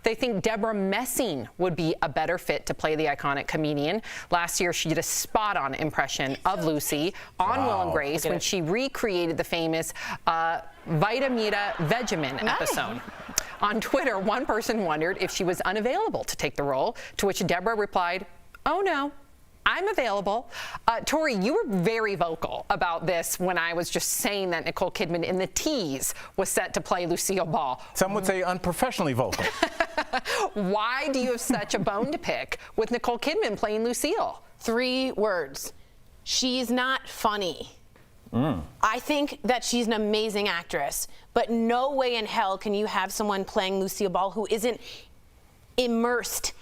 They think Deborah Messing would be a better fit to play the iconic comedian. Last year, she did a spot-on impression of Lucy on Will and Grace when she recreated the famous Vitamita Vegemin episode. On Twitter, one person wondered if she was unavailable to take the role, to which Deborah replied, "Oh no, I'm available." Tori, you were very vocal about this when I was just saying that Nicole Kidman in the tease was set to play Lucille Ball. Some would say unprofessionally vocal. Why do you have such a bone to pick with Nicole Kidman playing Lucille? 3 words. She's not funny. I think that she's an amazing actress, but no way in hell can you have someone playing Lucille Ball who isn't immersed,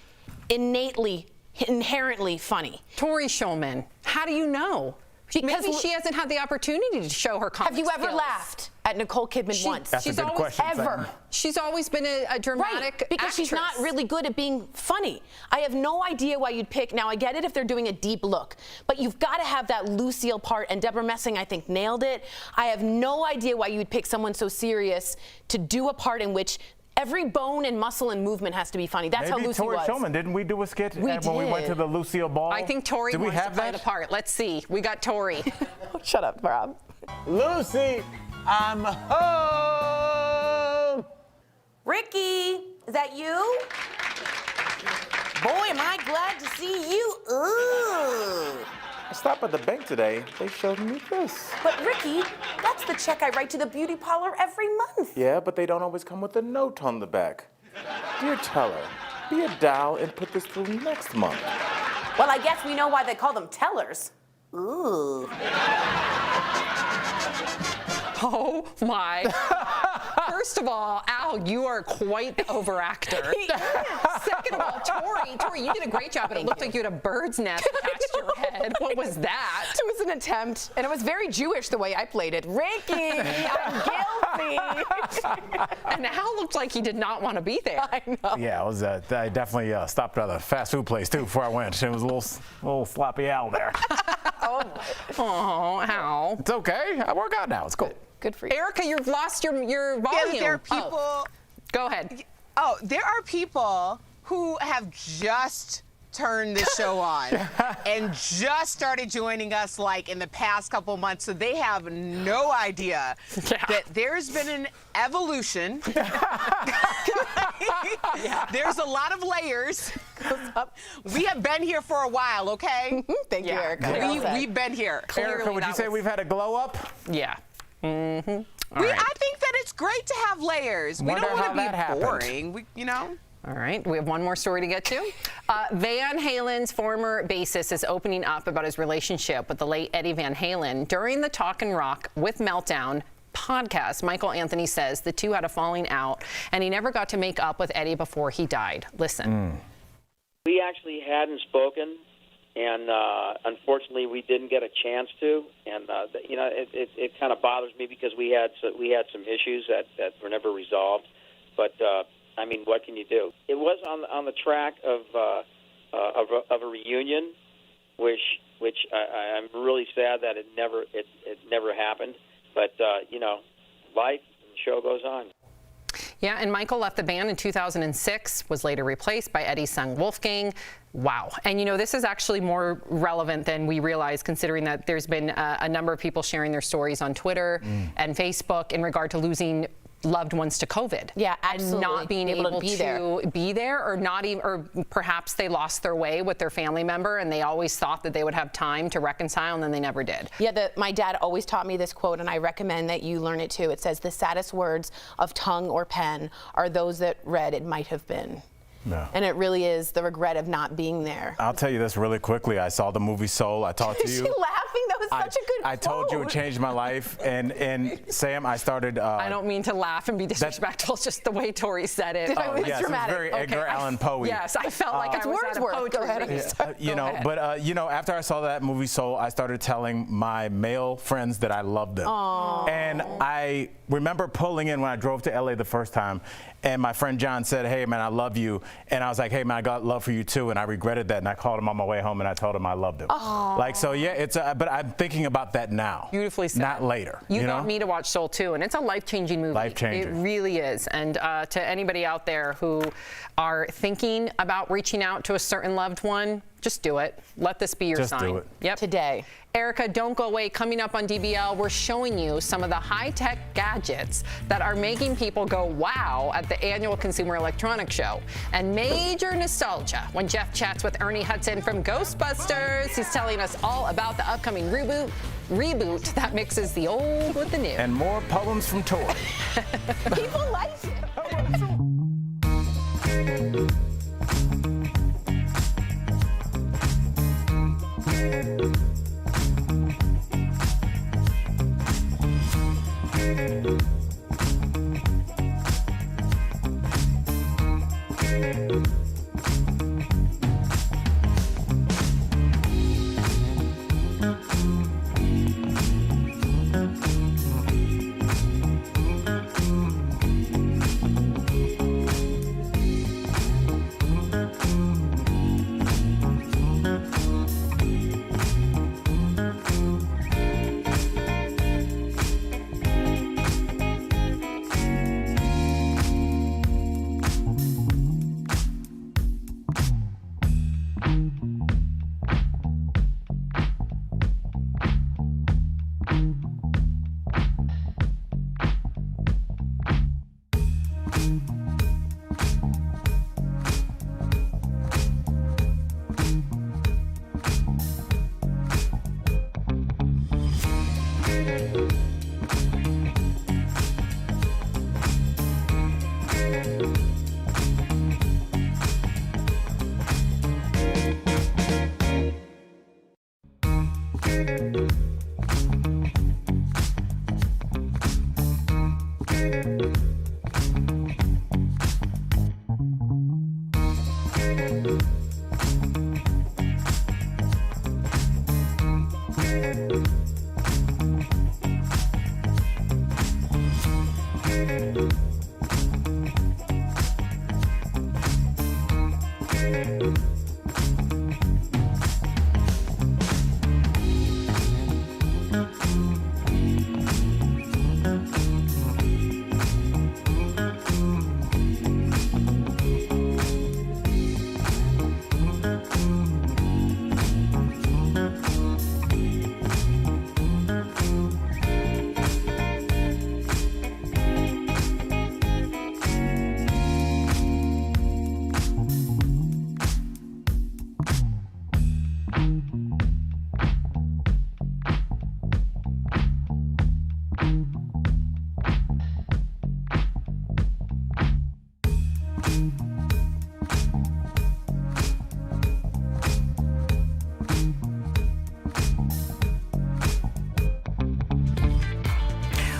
inherently funny. Tori Shulman, how do you know? Maybe she hasn't had the opportunity to show her comic Have you ever skills. laughed at Nicole Kidman once? That's a good question, Sam. She's always been a dramatic because actress. she's not really good at being funny. I have no idea why you'd pick. Now I get it if they're doing a deep look, but you've got to have that Lucille part. And Deborah Messing, I think, nailed it. I have no idea why you'd pick someone so serious to do a part in which every bone and muscle and movement has to be funny. That's how Lucy Tori was. Shulman, didn't we do a skit when we went to the Lucille Ball? I think Tori Did we wants have to play that? the part. Let's see. We got Tori. Shut up, Rob. Lucy, I'm home. Ricky, is that you? Boy, am I glad to see you. Ooh. I stopped at the bank today. They showed me this. But Ricky, that's the check I write to the beauty parlor every month. Yeah, but they don't always come with a note on the back. Dear teller, be a doll and put this through next month. Well, I guess we know why they call them tellers. Ooh. Oh my. First of all, Al, you are quite the overactor. Second of all, Tori, you did a great job, but it looked like you had a bird's nest attached to your head. What was that? It was an attempt, and it was very Jewish the way I played it. Ricky, I'm guilty. And Al looked like he did not want to be there. I know. Yeah, it was. I definitely stopped at a fast food place too before I went. It was a little sloppy Al there. Oh, Al. It's okay. I work out now. It's cool. Good for you. Erica, you've lost your volume. Yeah, there are people. Oh. Go ahead. Oh, there are people who have just turned the show on and just started joining us like in the past couple months, so they have no idea that there's been an evolution. There's a lot of layers. We have been here for a while, okay? Thank you, Erica. We've been here. Erica, would you say we've had a glow up? Yeah. Mm-hmm. I think that it's great to have layers. We don't want to be boring. All right, we have one more story to get to. Van Halen's former bassist is opening up about his relationship with the late Eddie Van Halen. During the Talkin' Rock with Meltdown podcast, Michael Anthony says the two had a falling out, and he never got to make up with Eddie before he died. Listen. We actually hadn't spoken, and unfortunately, we didn't get a chance to. And it kind of bothers me because we had some issues that were never resolved. But I mean, what can you do? It was on the track of a reunion, which I'm really sad that it never happened. But life and the show goes on. Yeah, and Michael left the band in 2006, was later replaced by Eddie's son Wolfgang. Wow. And this is actually more relevant than we realize, considering that there's been a number of people sharing their stories on Twitter and Facebook in regard to losing loved ones to COVID. Yeah, absolutely. And not being able to be there, or not even, or perhaps they lost their way with their family member and they always thought that they would have time to reconcile, and then they never did. Yeah, my dad always taught me this quote, and I recommend that you learn it too. It says, the saddest words of tongue or pen are those that read it might have been. No. And it really is the regret of not being there. I'll tell you this really quickly. I saw the movie Soul. I talked to you. Is she laughing? That was such a good I told you it changed my life. And Sam, I started. I don't mean to laugh and be disrespectful. It's just the way Tori said it. Yes, it was very Edgar Allan Poe. Yes, I felt like I was at a poetry reading. But after I saw that movie Soul, I started telling my male friends that I loved them. Aww. And I remember pulling in when I drove to LA the first time, and my friend John said, "Hey man, I love you." And I was like, "Hey man, I got love for you too." And I regretted that, and I called him on my way home and I told him I loved him. Aww. Like, so yeah, it's but I'm thinking about that now. Beautifully said. Not later. You got me to watch Soul too, and it's a life-changing movie. Life-changing. It really is. And to anybody out there who are thinking about reaching out to a certain loved one, just do it. Let this be your sign. Just do it. Yep. Today. Erica, don't go away. Coming up on DBL, we're showing you some of the high-tech gadgets that are making people go wow at the annual Consumer Electronics Show. And major nostalgia when Jeff chats with Ernie Hudson from Ghostbusters. He's telling us all about the upcoming reboot that mixes the old with the new. And more poems from Tori. People like it.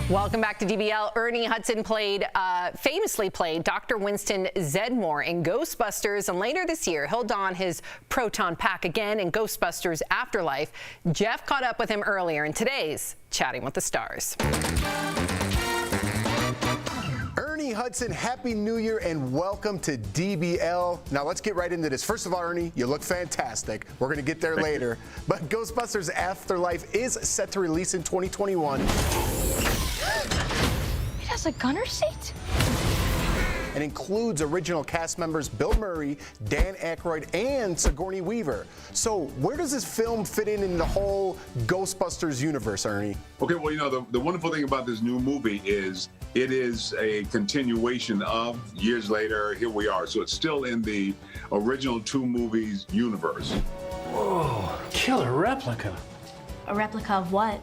Welcome back to DBL. Ernie Hudson famously played Dr. Winston Zeddemore in Ghostbusters, and later this year he'll don his proton pack again in Ghostbusters Afterlife. Jeff caught up with him earlier in today's Chatting with the Stars. Ernie Hudson, Happy New Year and welcome to DBL. Now let's get right into this. First of all, Ernie, you look fantastic. We're going to get there later. But Ghostbusters Afterlife is set to release in 2021. It has a gunner seat? And includes original cast members Bill Murray, Dan Aykroyd, and Sigourney Weaver. So where does this film fit in the whole Ghostbusters universe, Ernie? Okay, well, you know, the wonderful thing about this new movie is it is a continuation of years later, here we are. So it's still in the original two movies universe. Whoa, killer replica. A replica of what?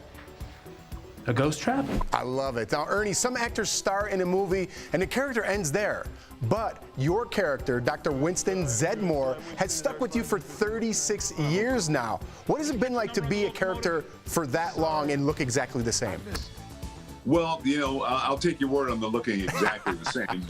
A ghost trap? I love it. Now, Ernie, some actors star in a movie and the character ends there. But your character, Dr. Winston Zeddemore, has stuck with you for 36 years now. What has it been like to be a character for that long and look exactly the same? Well, you know, I'll take your word on the looking exactly the same.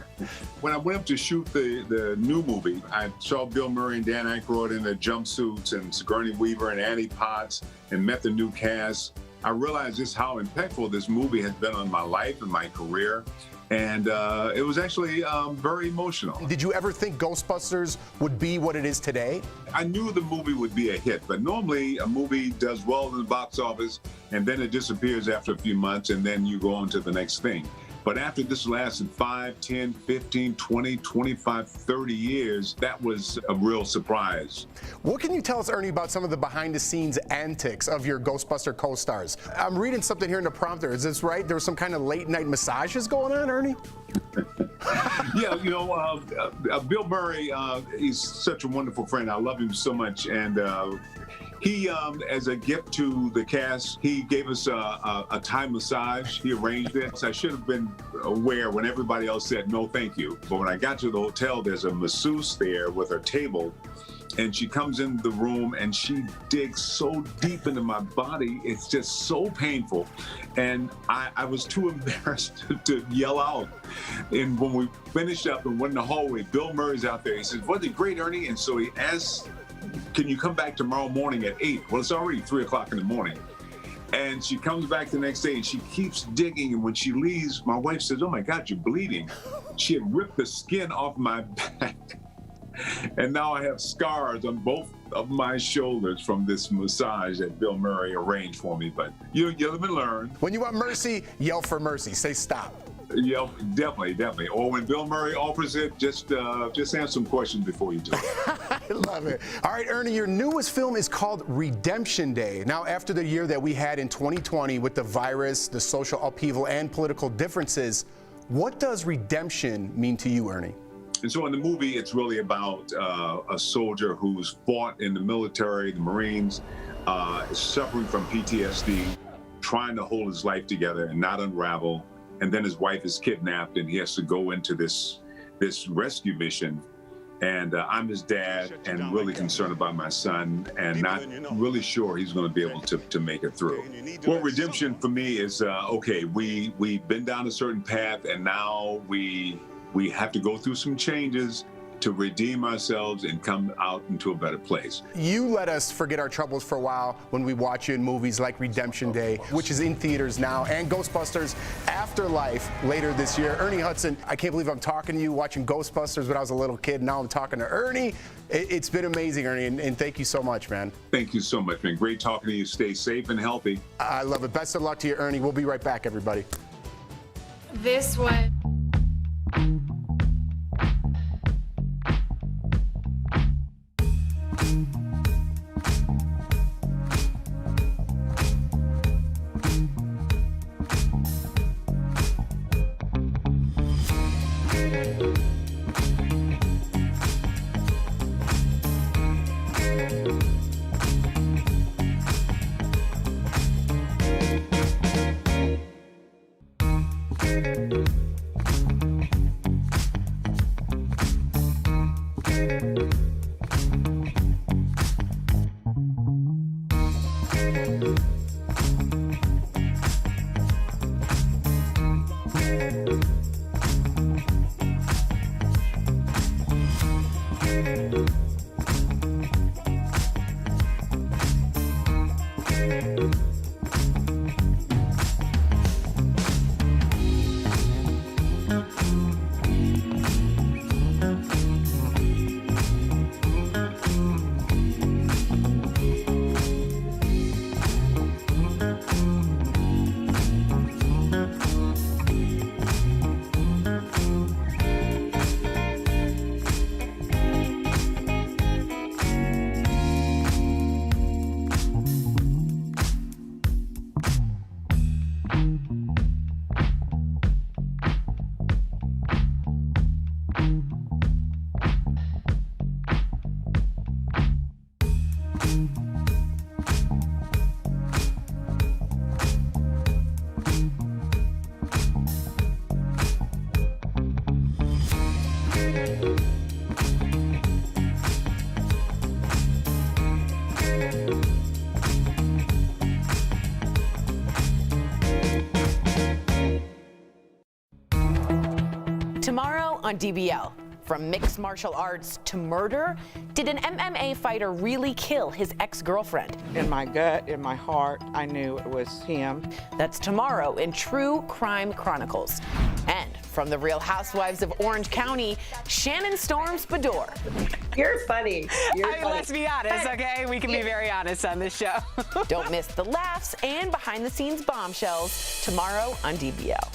When I went up to shoot the new movie, I saw Bill Murray and Dan Aykroyd in their jumpsuits and Sigourney Weaver and Annie Potts and met the new cast. I realized just how impactful this movie has been on my life and my career. And it was actually very emotional. Did you ever think Ghostbusters would be what it is today? I knew the movie would be a hit, but normally a movie does well in the box office and then it disappears after a few months and then you go on to the next thing. But after this lasted 5, 10, 15, 20, 25, 30 years, that was a real surprise. What can you tell us, Ernie, about some of the behind-the-scenes antics of your Ghostbuster co-stars? I'm reading something here in the prompter. Is this right? There was some kind of late-night massages going on, Ernie? Yeah, you know, Bill Murray, he's such a wonderful friend. I love him so much. And he, as a gift to the cast, he gave us a Thai massage. He arranged it. So I should have been aware when everybody else said no, thank you. But when I got to the hotel, there's a masseuse there with her table. And she comes in the room and she digs so deep into my body. It's just so painful. And I was too embarrassed to yell out. And when we finished up and went in the hallway, Bill Murray's out there. He says, "Wasn't it great, Ernie?" And so he asked, "Can you come back tomorrow morning at 8? Well, it's already 3 o'clock in the morning. And she comes back the next day and she keeps digging. And when she leaves, my wife says, "Oh my God, you're bleeding." She had ripped the skin off my back. And now I have scars on both of my shoulders from this massage that Bill Murray arranged for me. But you live and learn. When you want mercy, yell for mercy. Say stop. Yeah, definitely. Or when Bill Murray offers it, just answer some questions before you do it. I love it. All right, Ernie, your newest film is called Redemption Day. Now, after the year that we had in 2020 with the virus, the social upheaval, and political differences, what does redemption mean to you, Ernie? And so in the movie, it's really about a soldier who's fought in the military, the Marines, suffering from PTSD, trying to hold his life together and not unravel. And then his wife is kidnapped and he has to go into this rescue mission. And I'm his dad and really concerned about my son and not really sure he's going to be able to make it through. Well, redemption for me is, okay, we've been down a certain path and now we have to go through some changes to redeem ourselves and come out into a better place. You let us forget our troubles for a while when we watch you in movies like Redemption Day, which is in theaters now, and Ghostbusters Afterlife later this year. Ernie Hudson, I can't believe I'm talking to you watching Ghostbusters when I was a little kid. Now I'm talking to Ernie. It's been amazing, Ernie, and thank you so much, man. Thank you so much, man. Great talking to you. Stay safe and healthy. I love it. Best of luck to you, Ernie. We'll be right back, everybody. This one. Tomorrow on DBL, from mixed martial arts to murder, did an MMA fighter really kill his ex-girlfriend? In my gut, in my heart, I knew it was him. That's tomorrow in True Crime Chronicles. And from the Real Housewives of Orange County, Shannon storms Bador. You're funny. Let's be honest, okay? We can be very honest on this show. Don't miss the laughs and behind-the-scenes bombshells tomorrow on DBL.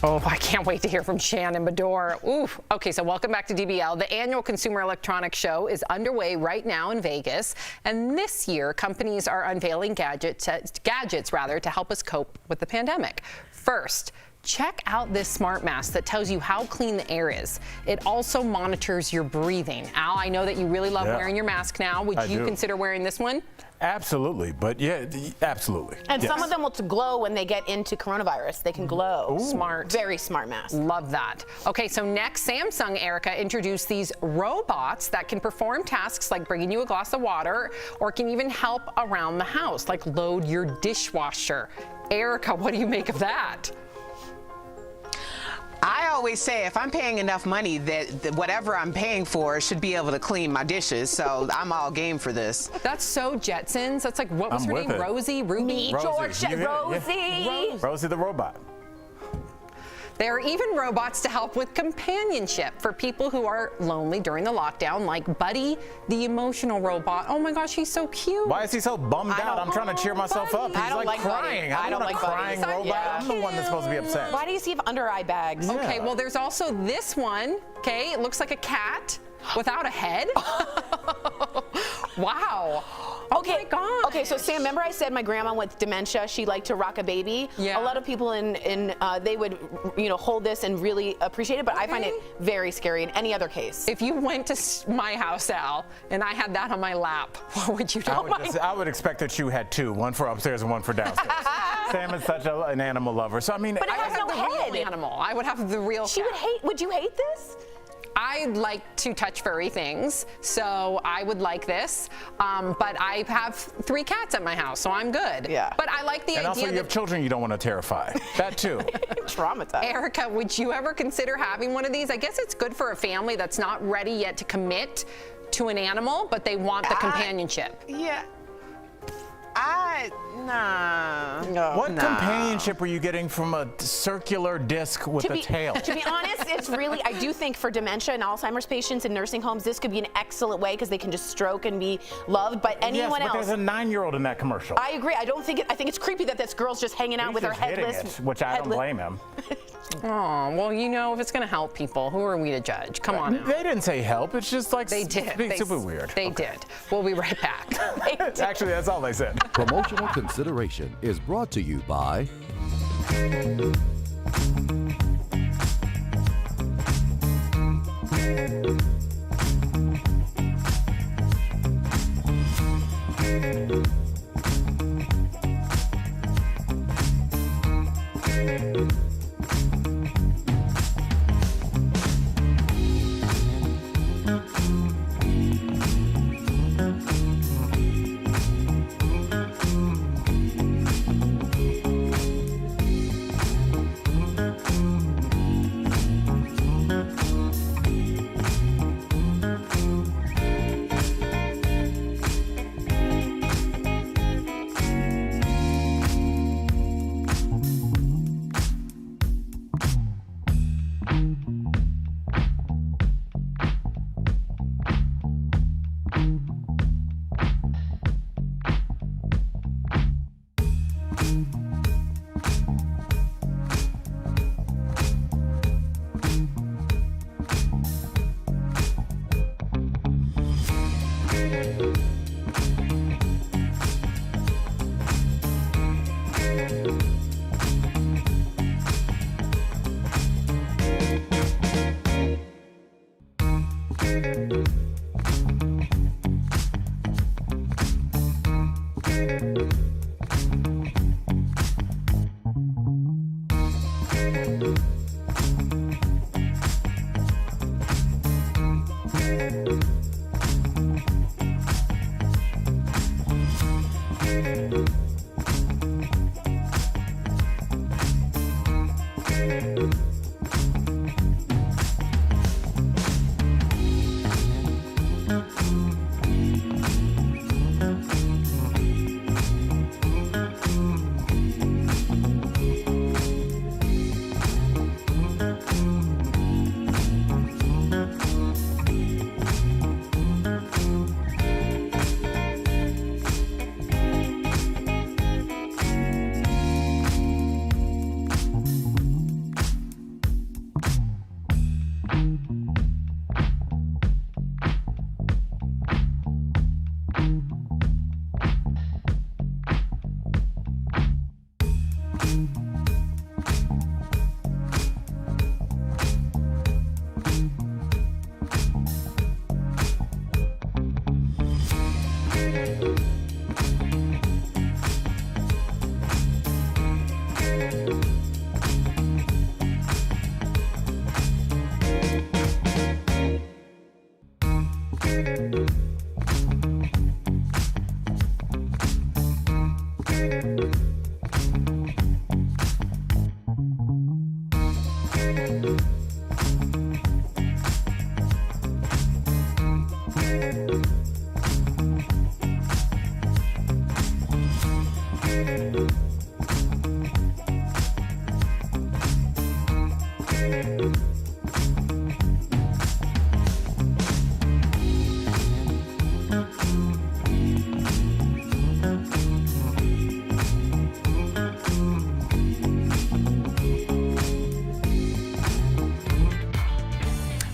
Oh, I can't wait to hear from Shannon Bador. Oof. Okay, so welcome back to DBL. The annual Consumer Electronics Show is underway right now in Vegas. And this year, companies are unveiling gadgets to help us cope with the pandemic. First, check out this smart mask that tells you how clean the air is. It also monitors your breathing. Al, I know that you really love wearing your mask now. Would you consider wearing this one? Absolutely, but yeah, absolutely. And some of them will glow when they get into coronavirus. They can glow. Ooh. Smart. Very smart mask. Love that. Okay, so next, Samsung, Erica, introduced these robots that can perform tasks like bringing you a glass of water or can even help around the house, like load your dishwasher. Erica, what do you make of that? I always say if I'm paying enough money that whatever I'm paying for should be able to clean my dishes, so I'm all game for this. That's so Jetsons. That's like, what was her name? Rosie? Ruby? Rosie. Rosie the robot. There are even robots to help with companionship for people who are lonely during the lockdown, like Buddy, the emotional robot. Oh my gosh, he's so cute. Why is he so bummed out? I'm trying to cheer myself up. He's like crying. I don't like a crying robot. I'm the one that's supposed to be upset. Why does he have under eye bags? Okay, well, there's also this one. Okay, it looks like a cat without a head. Wow. Okay. Oh my God. Okay, so Sam, remember I said my grandma with dementia, she liked to rock a baby? Yeah. A lot of people they would, hold this and really appreciate it, but I find it very scary in any other case. If you went to my house, Al, and I had that on my lap, what would you do? I would expect that you had two, one for upstairs and one for downstairs. Sam is such an animal lover, so I mean. But it has no head. Real animal. I would have the real cat. Would you hate this? I like to touch furry things, so I would like this. But I have 3 cats at my house, so I'm good. Yeah. But I like the idea. And also, you have children you don't want to terrify. That too. Traumatized. Erica, would you ever consider having one of these? I guess it's good for a family that's not ready yet to commit to an animal, but they want the companionship. Yeah. What companionship were you getting from a circular disc with a tail? To be honest, it's really, I do think for dementia and Alzheimer's patients in nursing homes, this could be an excellent way because they can just stroke and be loved. But anyone yes, but else. there's a 9-year-old in that commercial. I agree. I think it's creepy that this girl's just hanging out with her headless. Which I don't blame him. Oh, well, you know, if it's going to help people, who are we to judge? Come on. They didn't say help. It's just like they did. Super weird. They did. We'll be right back. Actually, that's all they said. Promotional consideration is brought to you by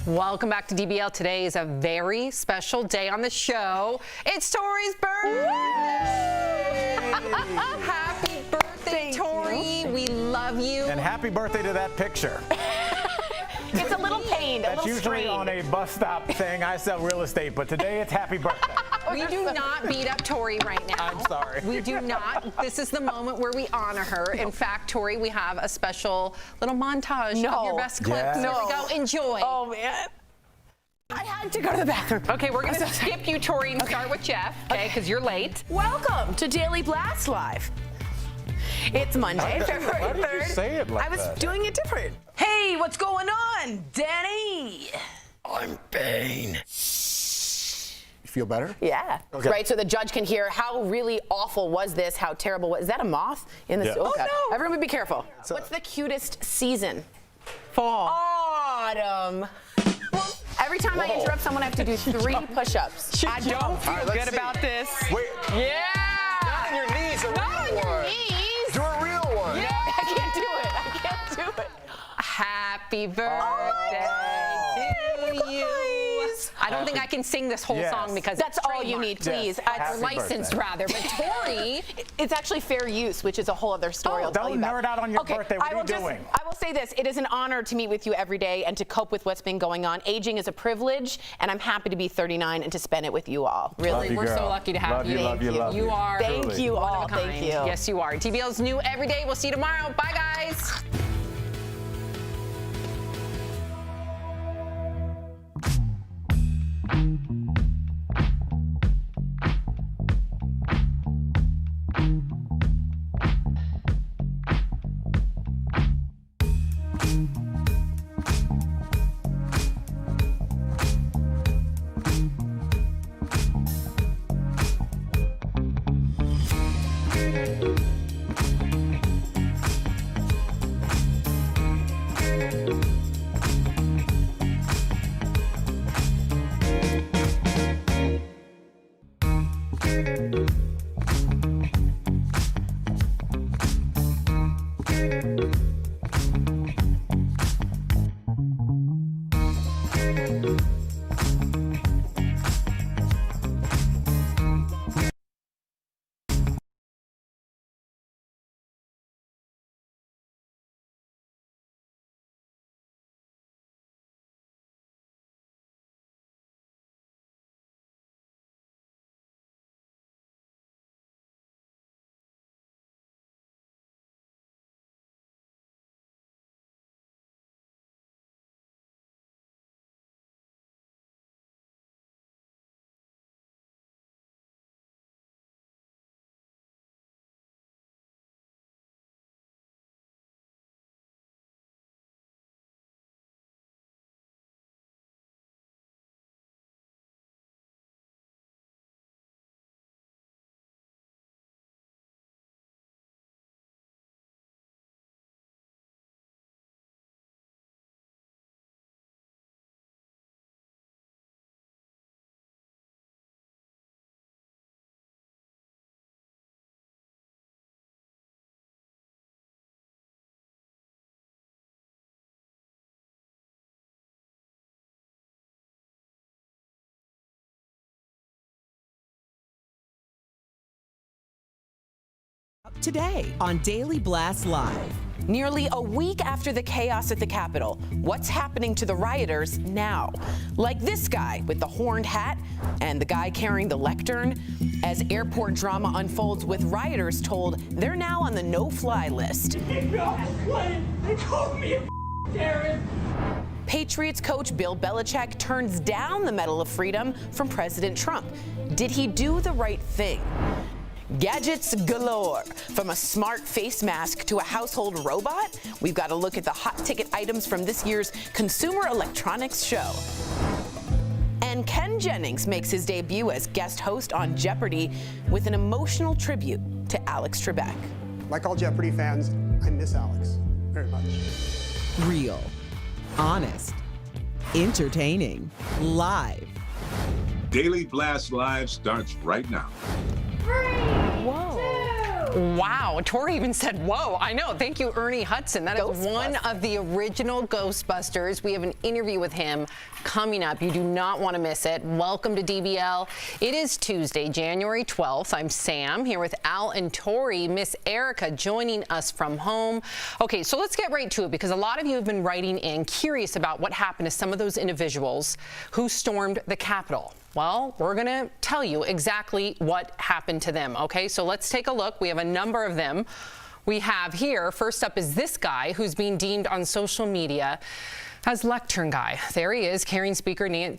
Welcome back to DBL. Today is a very special day on the show. It's Tori's birthday! Happy birthday, Tori. We love you. And happy birthday to that picture. It's a little pained, That's usually on a bus stop thing. I sell real estate, but today it's happy birthday. We do not beat up Tori right now. I'm sorry. We do not. This is the moment where we honor her. In fact, Tori, we have a special little montage of your best clips. Yes. Here we go. Enjoy. Oh, man. I had to go to the bathroom. Okay, we're going to skip you, Tori, and start with Jeff, okay, because you're late. Welcome to Daily Blast Live. It's Monday, February 3rd. Why did you say it like I was that? doing it different. Hey, what's going on, Danny? I'm Bane. You feel better? Yeah. Okay. Right, so the judge can hear how really awful was this, how terrible was. Is that a moth in the? Yeah. Oh, no. Everyone be careful. What's the cutest season? Fall. Autumn. Every time I interrupt someone, I have to do 3 push-ups. I don't feel good about this. Wait. Yeah. Not on your knees. A Not real on your one. knees. Do a real one. Yeah. I can't do it. I can't do it. Happy birthday to you. I don't think I can sing this whole song because that's it's all you trademarked. need, please. It's licensed rather, but Tori. It's actually fair use, which is a whole other story. I'll tell you Don't about. nerd out on your birthday. What are you doing? I will say this. It is an honor to meet with you every day and to cope with what's been going on. Aging is a privilege, and I'm happy to be 39 and to spend it with you all. Really. We're so lucky to have you. Love you. You are. Thank you all. One of a kind. Thank you. Yes, you are. DBL's new every day. We'll see you tomorrow. Bye, guys. Today on Daily Blast Live. Nearly a week after the chaos at the Capitol, what's happening to the rioters now? Like this guy with the horned hat and the guy carrying the lectern, as airport drama unfolds with rioters told they're now on the no-fly list. They called me a terrorist. Patriots coach Bill Belichick turns down the Medal of Freedom from President Trump. Did he do the right thing? Gadgets galore. From a smart face mask to a household robot, we've got to look at the hot ticket items from this year's Consumer Electronics Show. And Ken Jennings makes his debut as guest host on Jeopardy with an emotional tribute to Alex Trebek. Like all Jeopardy fans, I miss Alex very much. Real, honest, entertaining, live. Daily Blast Live starts right now. Wow, Tori even said, whoa. I know. Thank you, Ernie Hudson. That is one of the original Ghostbusters. We have an interview with him coming up. You do not want to miss it. Welcome to DBL. It is Tuesday, January 12th. I'm Sam here with Al and Tori. Miss Erica joining us from home. Okay, so let's get right to it because a lot of you have been writing in curious about what happened to some of those individuals who stormed the Capitol. Well, we're going to tell you exactly what happened to them, okay? So let's take a look. We have a number of them. we have here. First up is this guy who's being deemed on social media as lectern guy. There he is, carrying Speaker Nancy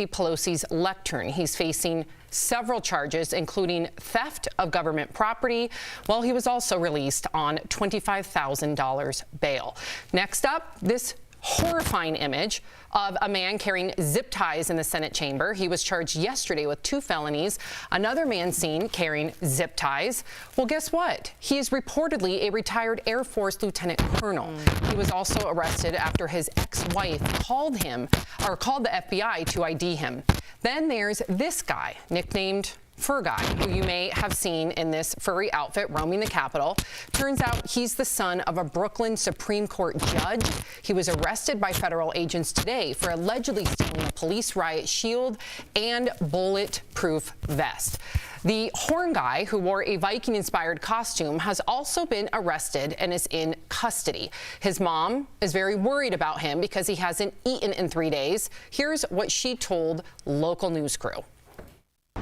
Pelosi's lectern. He's facing several charges, including theft of government property, while he was also released on $25,000 bail. Next up, this horrifying image of a man carrying zip ties in the Senate chamber. He was charged yesterday with 2 felonies. Another man seen carrying zip ties. Well, guess what? He is reportedly a retired Air Force lieutenant colonel. He was also arrested after his ex-wife called the FBI to ID him. Then there's this guy, nicknamed Fur Guy, who you may have seen in this furry outfit roaming the Capitol. Turns out he's the son of a Brooklyn Supreme Court judge. He was arrested by federal agents today for allegedly stealing a police riot shield and bulletproof vest. The horn guy, who wore a Viking-inspired costume, has also been arrested and is in custody. His mom is very worried about him because he hasn't eaten in 3 days. Here's what she told local news crew.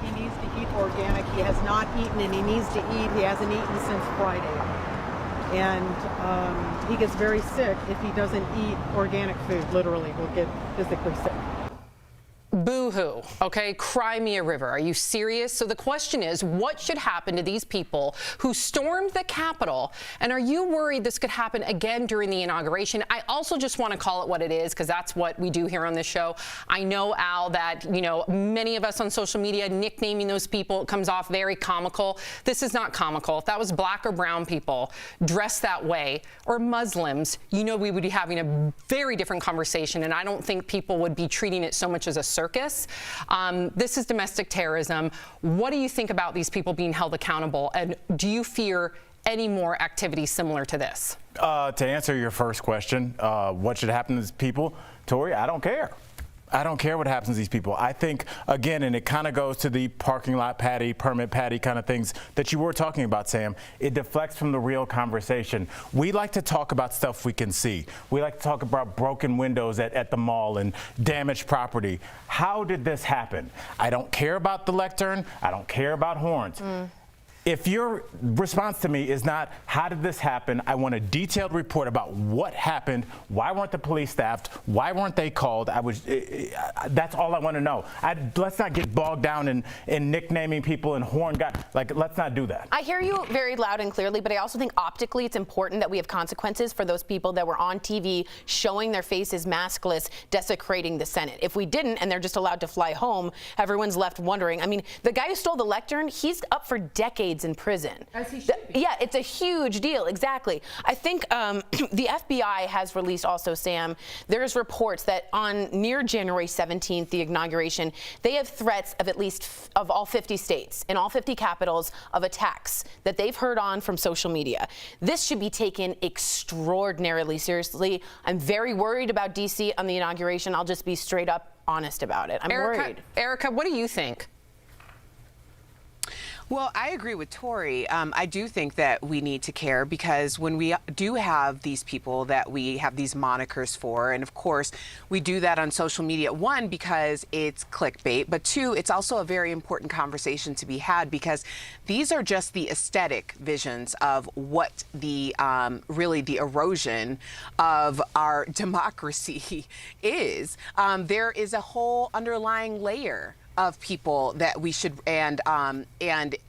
He needs to eat organic. He has not eaten, and he needs to eat. He hasn't eaten since Friday. And he gets very sick if he doesn't eat organic food. Literally, will get physically sick. Boo-hoo, okay? Cry me a river. Are you serious? So the question is, what should happen to these people who stormed the Capitol? And are you worried this could happen again during the inauguration? I also just want to call it what it is, because that's what we do here on this show. I know, Al, that, many of us on social media nicknaming those people comes off very comical. This is not comical. If that was black or brown people dressed that way, or Muslims, we would be having a very different conversation, and I don't think people would be treating it so much as a circus. This is domestic terrorism. What do you think about these people being held accountable? And do you fear any more activity similar to this? To answer your first question, what should happen to these people? Tori, I don't care. I don't care what happens to these people. I think, again, and it kind of goes to the parking lot patty, permit patty kind of things that you were talking about, Sam. It deflects from the real conversation. We like to talk about stuff we can see. We like to talk about broken windows at the mall and damaged property. How did this happen? I don't care about the lectern. I don't care about horns. If your response to me is not, how did this happen? I want a detailed report about what happened. Why weren't the police staffed? Why weren't they called? That's all I want to know. Let's not get bogged down in nicknaming people and horn guys. Let's not do that. I hear you very loud and clearly, but I also think optically it's important that we have consequences for those people that were on TV showing their faces maskless, desecrating the Senate. If we didn't, and they're just allowed to fly home, everyone's left wondering. I mean, the guy who stole the lectern, he's up for decades in prison. As he should be. Yeah, it's a huge deal, exactly. I think the FBI has released also, Sam, there's reports that on near January 17th, the inauguration, they have threats of at least of all 50 states, in all 50 capitals, of attacks that they've heard on from social media. This should be taken extraordinarily seriously. I'm very worried about DC on the inauguration. I'll just be straight up honest about it. I'm worried. Erica, what do you think? Well, I agree with Tori. I do think that we need to care because when we do have these people that we have these monikers for, and of course, we do that on social media, one, because it's clickbait, but two, it's also a very important conversation to be had because these are just the aesthetic visions of what the really the erosion of our democracy is. There is a whole underlying layer of people that we should and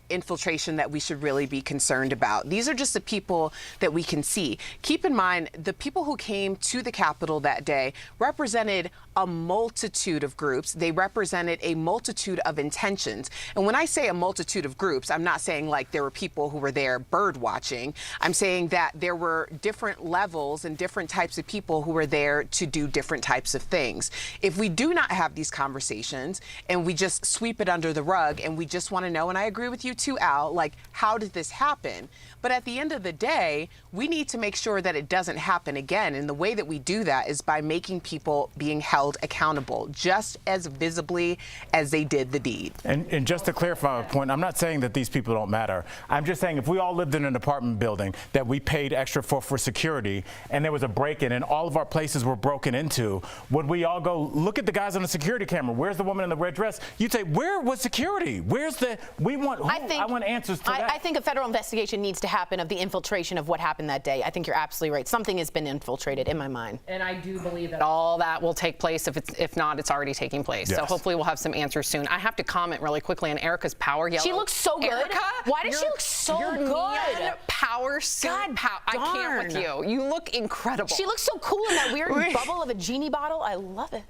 infiltration that we should really be concerned about. These are just the people that we can see. Keep in mind, the people who came to the Capitol that day represented a multitude of groups. They represented a multitude of intentions. And when I say a multitude of groups, I'm not saying like there were people who were there bird watching. I'm saying that there were different levels and different types of people who were there to do different types of things. If we do not have these conversations and we just sweep it under the rug and we just want to know, and I agree with you too, Al, like, how did this happen? But at the end of the day, we need to make sure that it doesn't happen again. And the way that we do that is by making people being held held accountable just as visibly as they did the deed. And just to clarify my point, I'm not saying that these people don't matter. I'm just saying if we all lived in an apartment building that we paid extra for security and there was a break-in and all of our places were broken into, would we all go, look at the guys on the security camera, where's the woman in the red dress? You'd say, where was security? Where's the, we want, who? I want answers to that. I think a federal investigation needs to happen of the infiltration of what happened that day. I think you're absolutely right. Something has been infiltrated in my mind. And I do believe that all that will take place. If not, it's already taking place. Yes. So hopefully we'll have some answers soon. I have to comment really quickly on Erica's power yellow. She looks so good. Erica, why does she look so good? Neon power suit. I can't with you. You look incredible. She looks so cool in that weird bubble of a genie bottle. I love it.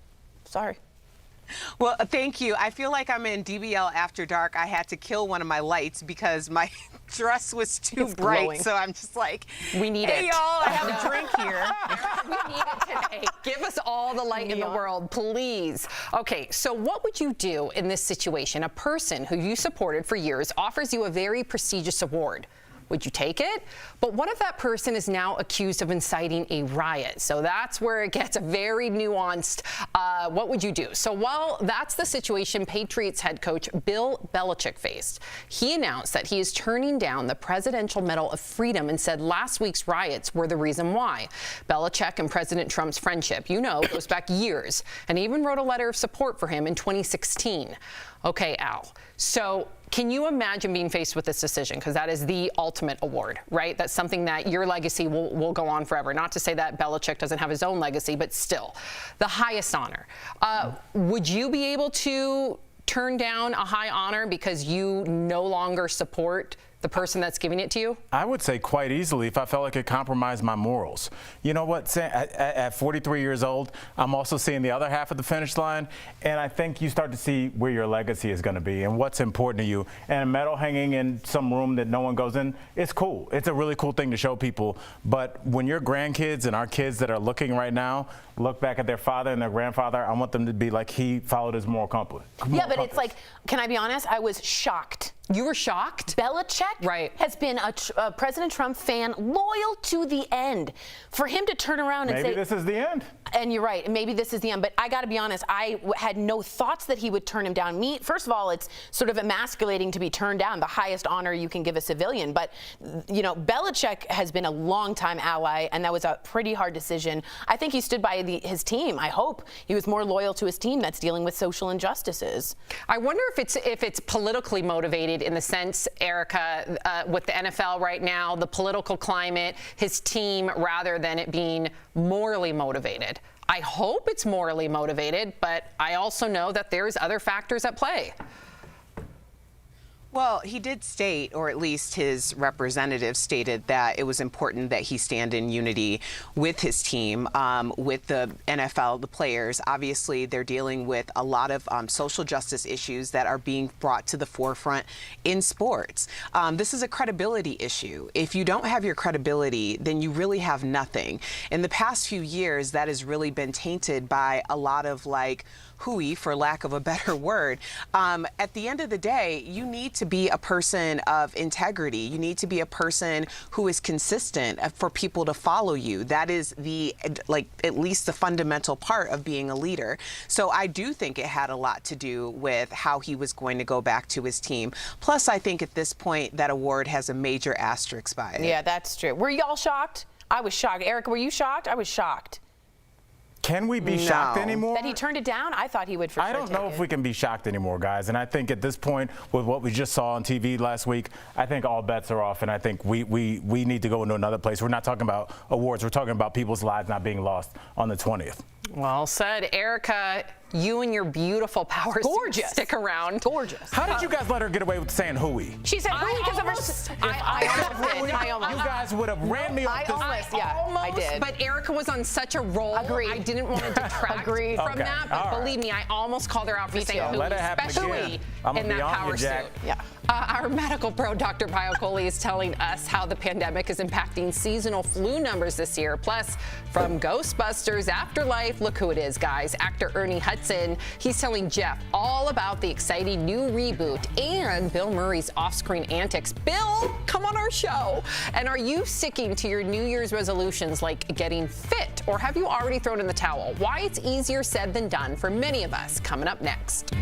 Sorry. Well, thank you. I feel like I'm in DBL After Dark. I had to kill one of my lights because my dress was too bright. Glowing. So I'm just like, we need hey, it. y'all, I have a drink here. We need it today. Give us all the light in the world, please. Okay, so what would you do in this situation? A person who you supported for years offers you a very prestigious award. Would you take it? But what if that person is now accused of inciting a riot? So that's where it gets very nuanced. What would you do? So while that's the situation Patriots head coach Bill Belichick faced, he announced that he is turning down the Presidential Medal of Freedom and said last week's riots were the reason why. Belichick and President Trump's friendship, goes back years, and even wrote a letter of support for him in 2016. Okay, Al. So can you imagine being faced with this decision? Because that is the ultimate award, right? That's something that your legacy will go on forever. Not to say that Belichick doesn't have his own legacy, but still, the highest honor. Would you be able to turn down a high honor because you no longer support the person that's giving it to you? I would say quite easily if I felt like it compromised my morals. You know what, at 43 years old, I'm also seeing the other half of the finish line, and I think you start to see where your legacy is going to be and what's important to you. And a medal hanging in some room that no one goes in, it's cool. It's a really cool thing to show people. But when your grandkids and our kids that are looking right now look back at their father and their grandfather, I want them to be like he followed his moral compass. Yeah, but it's like, can I be honest? I was shocked. You were shocked? Belichick has been a President Trump fan loyal to the end. For him to turn around and say... Maybe this is the end. And you're right. Maybe this is the end. But I got to be honest, I had no thoughts that he would turn him down. First of all, it's sort of emasculating to be turned down, the highest honor you can give a civilian. But, Belichick has been a longtime ally, and that was a pretty hard decision. I think he stood by his team. I hope he was more loyal to his team that's dealing with social injustices. I wonder if it's politically motivated in the sense, Erica, with the NFL right now, the political climate, his team, rather than it being morally motivated. I hope it's morally motivated, but I also know that there's other factors at play. Well, he did state, or at least his representative stated, that it was important that he stand in unity with his team, with the NFL, the players. Obviously, they're dealing with a lot of social justice issues that are being brought to the forefront in sports. This is a credibility issue. If you don't have your credibility, then you really have nothing. In the past few years, that has really been tainted by a lot of hooey, for lack of a better word. At the end of the day, you need to be a person of integrity. You need to be a person who is consistent for people to follow you. That is at least the fundamental part of being a leader. So I do think it had a lot to do with how he was going to go back to his team. Plus, I think at this point, that award has a major asterisk by it. Yeah, that's true. Were y'all shocked? I was shocked. Erica, were you shocked? I was shocked. Can we be shocked anymore? That he turned it down? I thought he would for sure. I don't know if we can be shocked anymore, guys. And I think at this point, with what we just saw on TV last week, I think all bets are off. And I think we need to go into another place. We're not talking about awards. We're talking about people's lives not being lost on the 20th. Well said, Erica. You and your beautiful power suit stick around. Gorgeous. How did you guys let her get away with saying hooey? She said hooey because of her... I almost. You guys would have ran me off this. I did. But Erica was on such a roll. Agreed. I didn't want to detract from that. But believe me, I almost called her out for saying hooey, especially in that power suit. Yeah. Our medical pro, Dr. Biocoli, is telling us how the pandemic is impacting seasonal flu numbers this year. Plus, from Ghostbusters Afterlife, look who it is, guys. Actor Ernie Hudson. He's telling Jeff all about the exciting new reboot and Bill Murray's off-screen antics. Bill, come on our show. And are you sticking to your New Year's resolutions like getting fit? Or have you already thrown in the towel? Why it's easier said than done for many of us. Coming up next.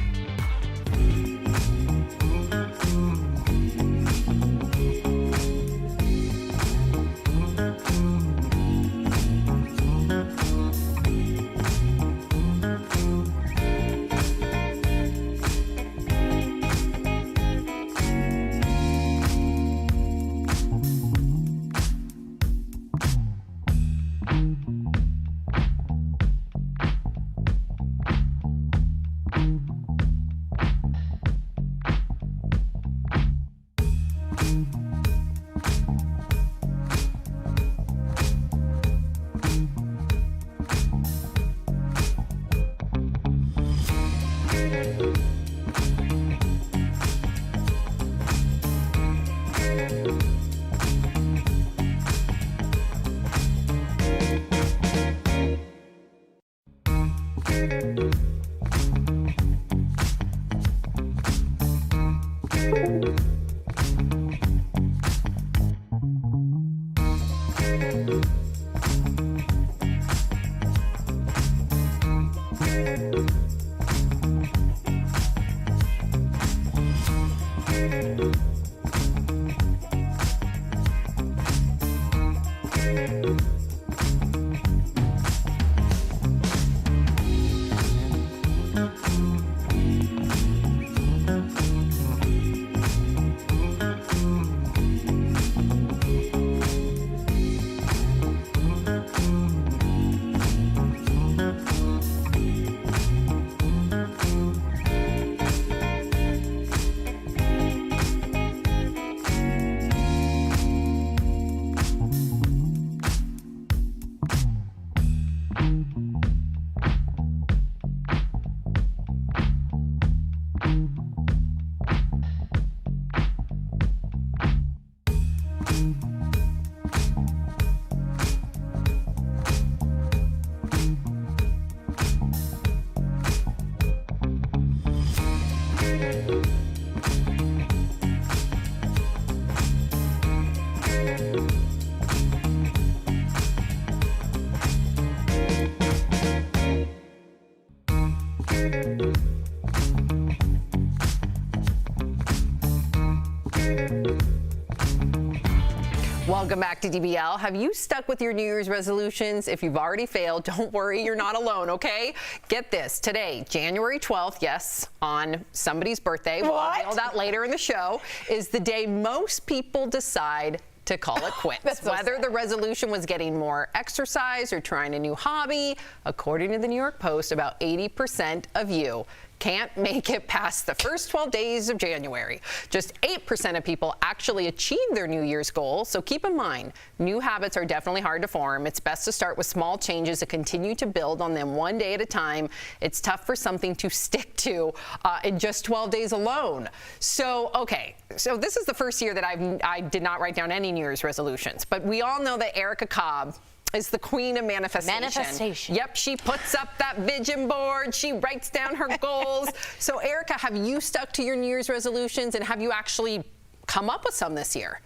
Welcome back to DBL. Have you stuck with your New Year's resolutions? If you've already failed, don't worry, you're not alone, okay? Get this, today, January 12th, yes, on somebody's birthday, we'll reveal that later in the show, is the day most people decide to call it quits. Whether the resolution was getting more exercise or trying a new hobby, according to the New York Post, about 80% of you can't make it past the first 12 days of January. Just 8% of people actually achieve their New Year's goal, so keep in mind, new habits are definitely hard to form. It's best to start with small changes and continue to build on them one day at a time. It's tough for something to stick to in just 12 days alone. So, okay, so this is the first year that I did not write down any New Year's resolutions, but we all know that Erica Cobb is the queen of manifestation. Yep, she puts up that vision board. She writes down her goals. So, Erica, have you stuck to your New Year's resolutions, and have you actually come up with some this year?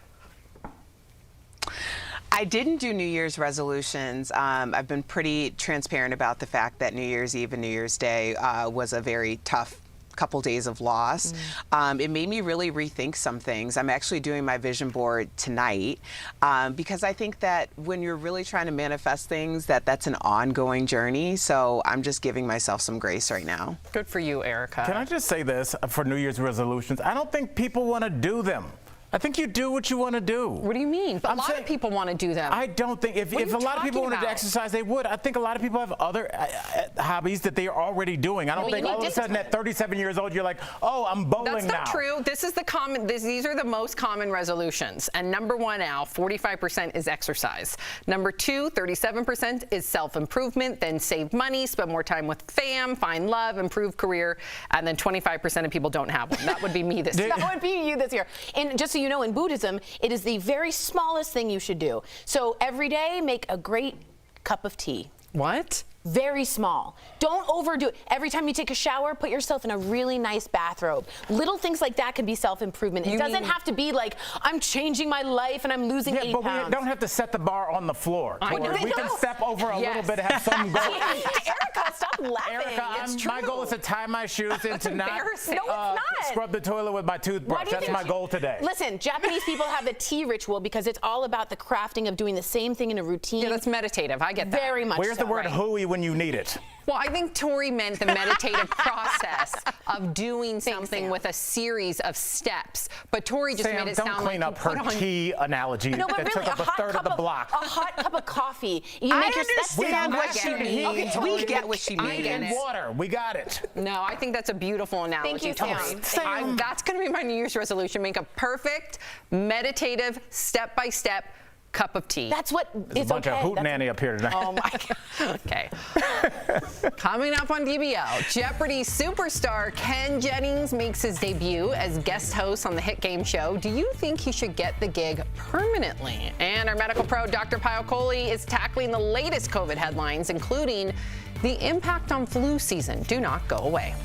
I didn't do New Year's resolutions. I've been pretty transparent about the fact that New Year's Eve and New Year's Day was a very tough couple days of loss. It made me really rethink some things. I'm actually doing my vision board tonight because I think that when you're really trying to manifest things, that's an ongoing journey. So I'm just giving myself some grace right now. Good for you, Erica. Can I just say this for New Year's resolutions? I don't think people want to do them. I think you do what you want to do. What do you mean? A lot of people want to do them. I don't think, if a lot of people wanted to exercise, they would. I think a lot of people have other hobbies that they are already doing. I don't think all of a sudden at 37 years old, you're like, oh, I'm bowling now. That's not true. This is the common, these are the most common resolutions. And number one, Al, 45% is exercise. Number two, 37% is self-improvement, then save money, spend more time with fam, find love, improve career, and then 25% of people don't have one. That would be me this year. That would be you this year. And just so you know, in Buddhism, it is the very smallest thing you should do. So every day, make a great cup of tea. What? Very small. Don't overdo it. Every time you take a shower, put yourself in a really nice bathrobe. Little things like that can be self-improvement. It doesn't have to be like, I'm changing my life and I'm losing 8 but pounds. we don't have to set the bar on the floor. I know. We can step over a little bit and have some goal. Erica, stop laughing. Erica, my goal is to tie my shoes and to not, No, it's not. scrub the toilet with my toothbrush. That's my goal today. Listen, Japanese people have the tea ritual because it's all about the crafting of doing the same thing in a routine. Yeah, that's meditative. I get that. Very much Where's so. the word hooey when you need it? Well, I think Tori meant the meditative process of doing something with a series of steps. But Tori just made it sound like don't clean up her tea analogy No, but that really, took up a third of the block. A hot cup of coffee. You make your steps. what she means. Okay, We get what she Tea means. and water. We got it. No, I think that's a beautiful analogy, Thank you, Tori. Sam. That's going to be my New Year's resolution. Make a perfect, meditative, step-by-step cup of tea. That's what There's a bunch of hootenanny up here tonight. Oh my God. Okay. Coming up on DBL, Jeopardy superstar Ken Jennings makes his debut as guest host on the hit game show. Do you think he should get the gig permanently? And our medical pro, Dr. Coley, is tackling the latest COVID headlines, including the impact on flu season. Do not go away.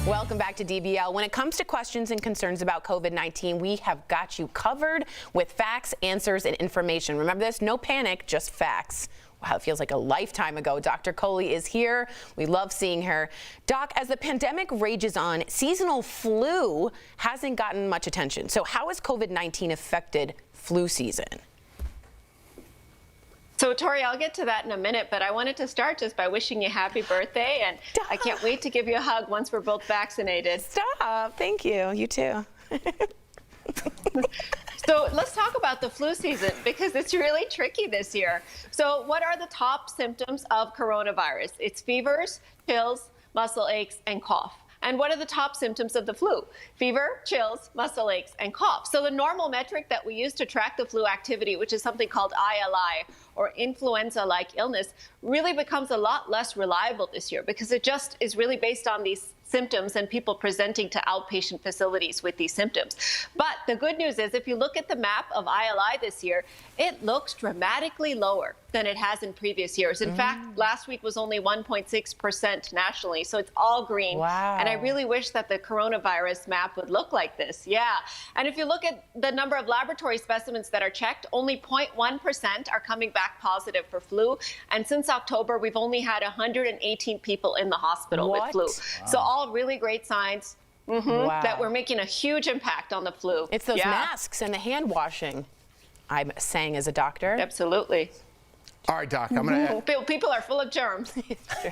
Welcome back to DBL. When it comes to questions and concerns about COVID-19, we have got you covered with facts, answers, and information. Remember this, no panic, just facts. Wow, it feels like a lifetime ago. Dr. Coley is here. We love seeing her. Doc, as the pandemic rages on, seasonal flu hasn't gotten much attention. So how has COVID-19 affected flu season? So, Tori, I'll get to that in a minute, but I wanted to start just by wishing you happy birthday, and I can't wait to give you a hug once we're both vaccinated. Stop. Thank you. You too. So let's talk about the flu season because it's really tricky this year. So what are the top symptoms of coronavirus? It's fevers, chills, muscle aches, and cough. And what are the top symptoms of the flu? Fever, chills, muscle aches, and cough. So the normal metric that we use to track the flu activity, which is something called ILI, or influenza-like illness, really becomes a lot less reliable this year because it just is really based on these symptoms and people presenting to outpatient facilities with these symptoms. But the good news is if you look at the map of ILI this year, it looks dramatically lower than it has in previous years. In fact, last week was only 1.6% nationally, so it's all green. Wow. And I really wish that the coronavirus map would look like this. Yeah. And if you look at the number of laboratory specimens that are checked, only 0.1% are coming back positive for flu. And since October, we've only had 118 people in the hospital with flu. So all really great signs. Wow. that we're making a huge impact on the flu. It's those masks and the hand washing. I'm saying as a doctor. Absolutely. All right, Doc, I'm going to... People are full of germs.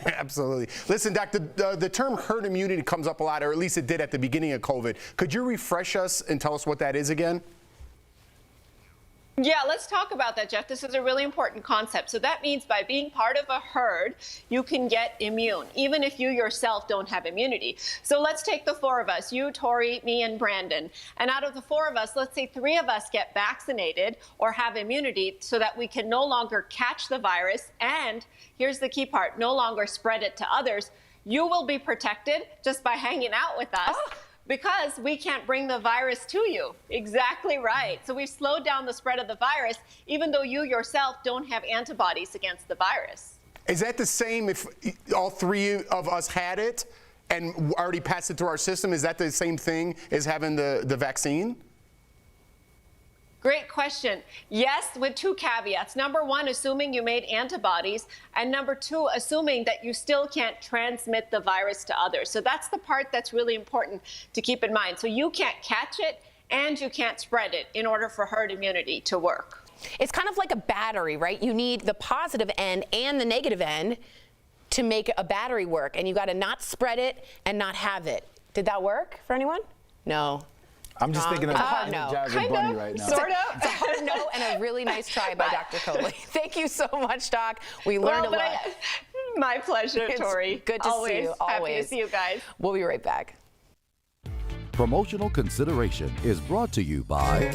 Absolutely. Listen, Doc, the term herd immunity comes up a lot, or at least it did at the beginning of COVID. Could you refresh us and tell us what that is again? Yeah, let's talk about that, Jeff. This is a really important concept. So that means by being part of a herd, you can get immune, even if you yourself don't have immunity. So let's take the four of us, you, Tori, me, and Brandon. And out of the four of us, let's say three of us get vaccinated or have immunity so that we can no longer catch the virus. And here's the key part, no longer spread it to others. You will be protected just by hanging out with us. Because we can't bring the virus to you. Exactly right. So we've slowed down the spread of the virus, even though you yourself don't have antibodies against the virus. Is that the same if all three of us had it and already passed it through our system? Is that the same thing as having the vaccine? Great question. Yes, with two caveats. Number one, assuming you made antibodies. And number two, assuming that you still can't transmit the virus to others. So that's the part that's really important to keep in mind. So you can't catch it and you can't spread it in order for herd immunity to work. It's kind of like a battery, right? You need the positive end and the negative end to make a battery work. And you got to not spread it and not have it. Did that work for anyone? No. I'm just thinking of Jazzy Bunny right now. Sort of. It's a hard no and a really nice try by Dr. Coley. Thank you so much, Doc. We learned a lot. My pleasure, Tori. It's good to see you. Always. Happy to see you guys. We'll be right back. Promotional consideration is brought to you by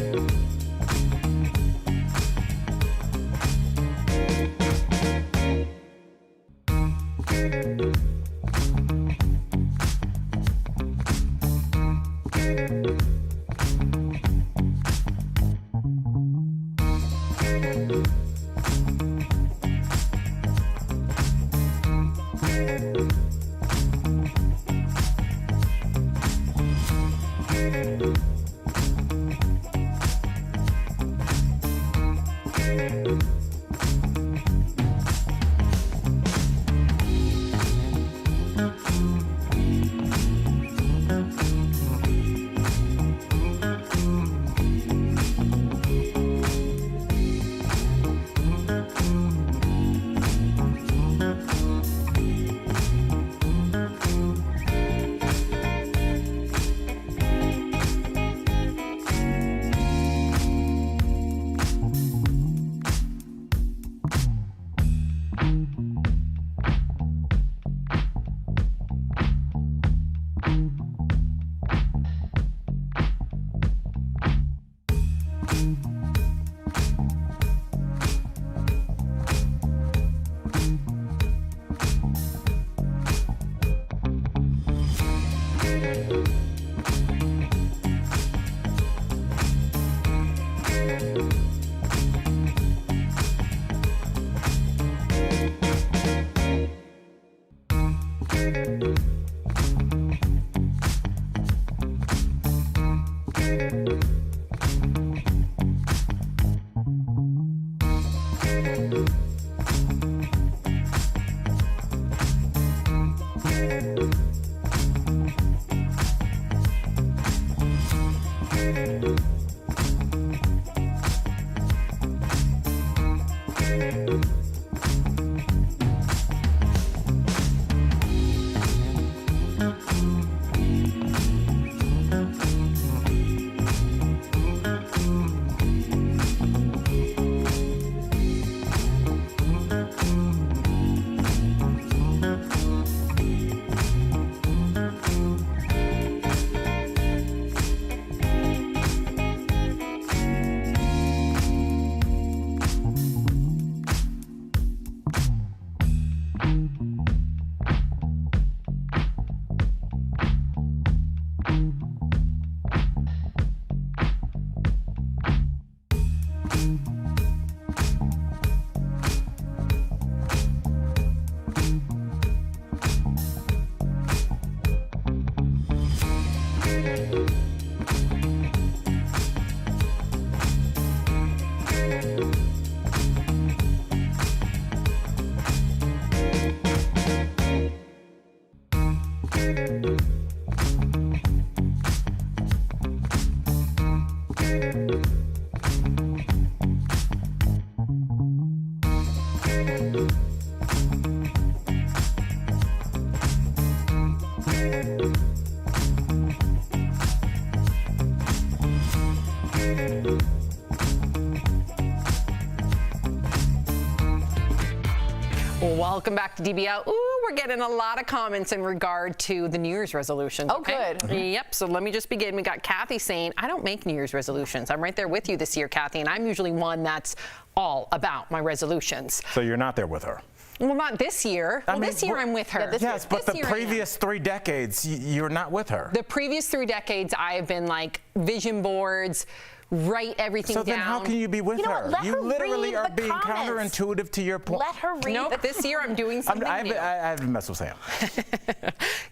Welcome back to DBL. Ooh, we're getting a lot of comments in regard to the New Year's resolutions. Oh, good. Yep, so let me just begin. We got Kathy saying, I don't make New Year's resolutions. I'm right there with you this year, Kathy, and I'm usually one that's all about my resolutions. So you're not there with her? Well, not this year. Well, this year I'm with her. Yes, but the previous 3 decades, you're not with her. The previous 3 decades, I have been like vision boards, write everything down. So then how can you be with her? You literally are being counterintuitive to your point. Let her read. Nope, this year I'm doing something new. I have to mess with Sam.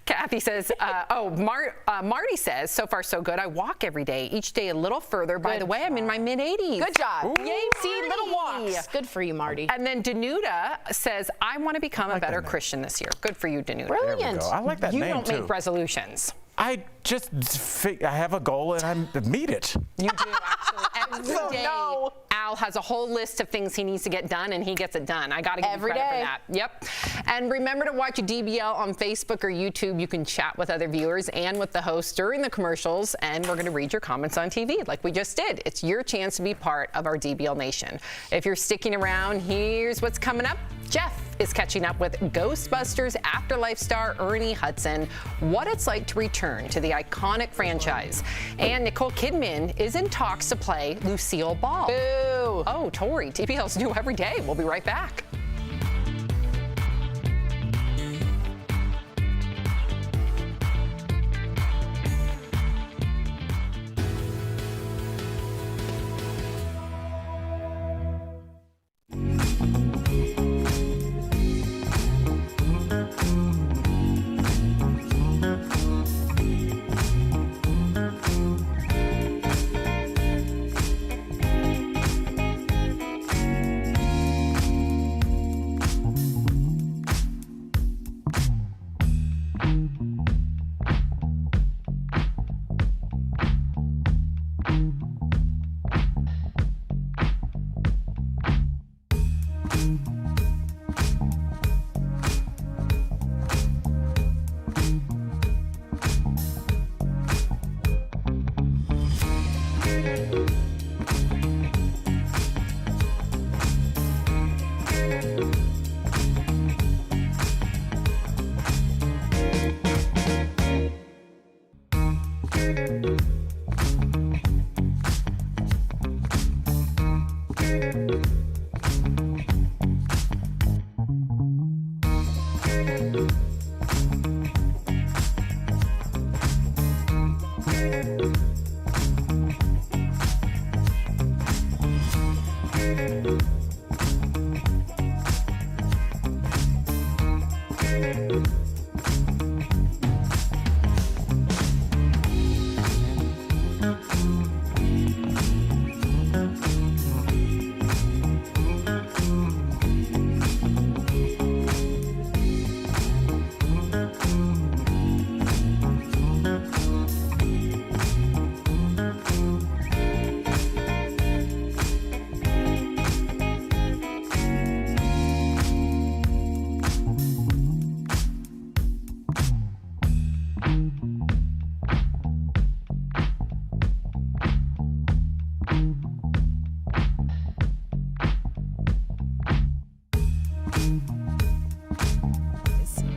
Kathy says, Marty says, so far so good. I walk every day, each day a little further. By the way, I'm in my mid-80s. Good job. Ooh. Yay, see, little walks. Good for you, Marty. And then Danuta says, I want to become a better Christian this year. Good for you, Danuta. Brilliant. There we go. I like that name, too. You don't make resolutions. I just I have a goal and I meet it. You do, actually. Every day, Al has a whole list of things he needs to get done, and he gets it done. I got to give you credit for that. Yep. And remember to watch DBL on Facebook or YouTube. You can chat with other viewers and with the host during the commercials, and we're going to read your comments on TV like we just did. It's your chance to be part of our DBL Nation. If you're sticking around, here's what's coming up. Jeff is catching up with Ghostbusters Afterlife star Ernie Hudson, what it's like to return to the iconic franchise. And Nicole Kidman is in talks to play Lucille Ball. Boo! Oh, Tori, DBL's new every day. We'll be right back.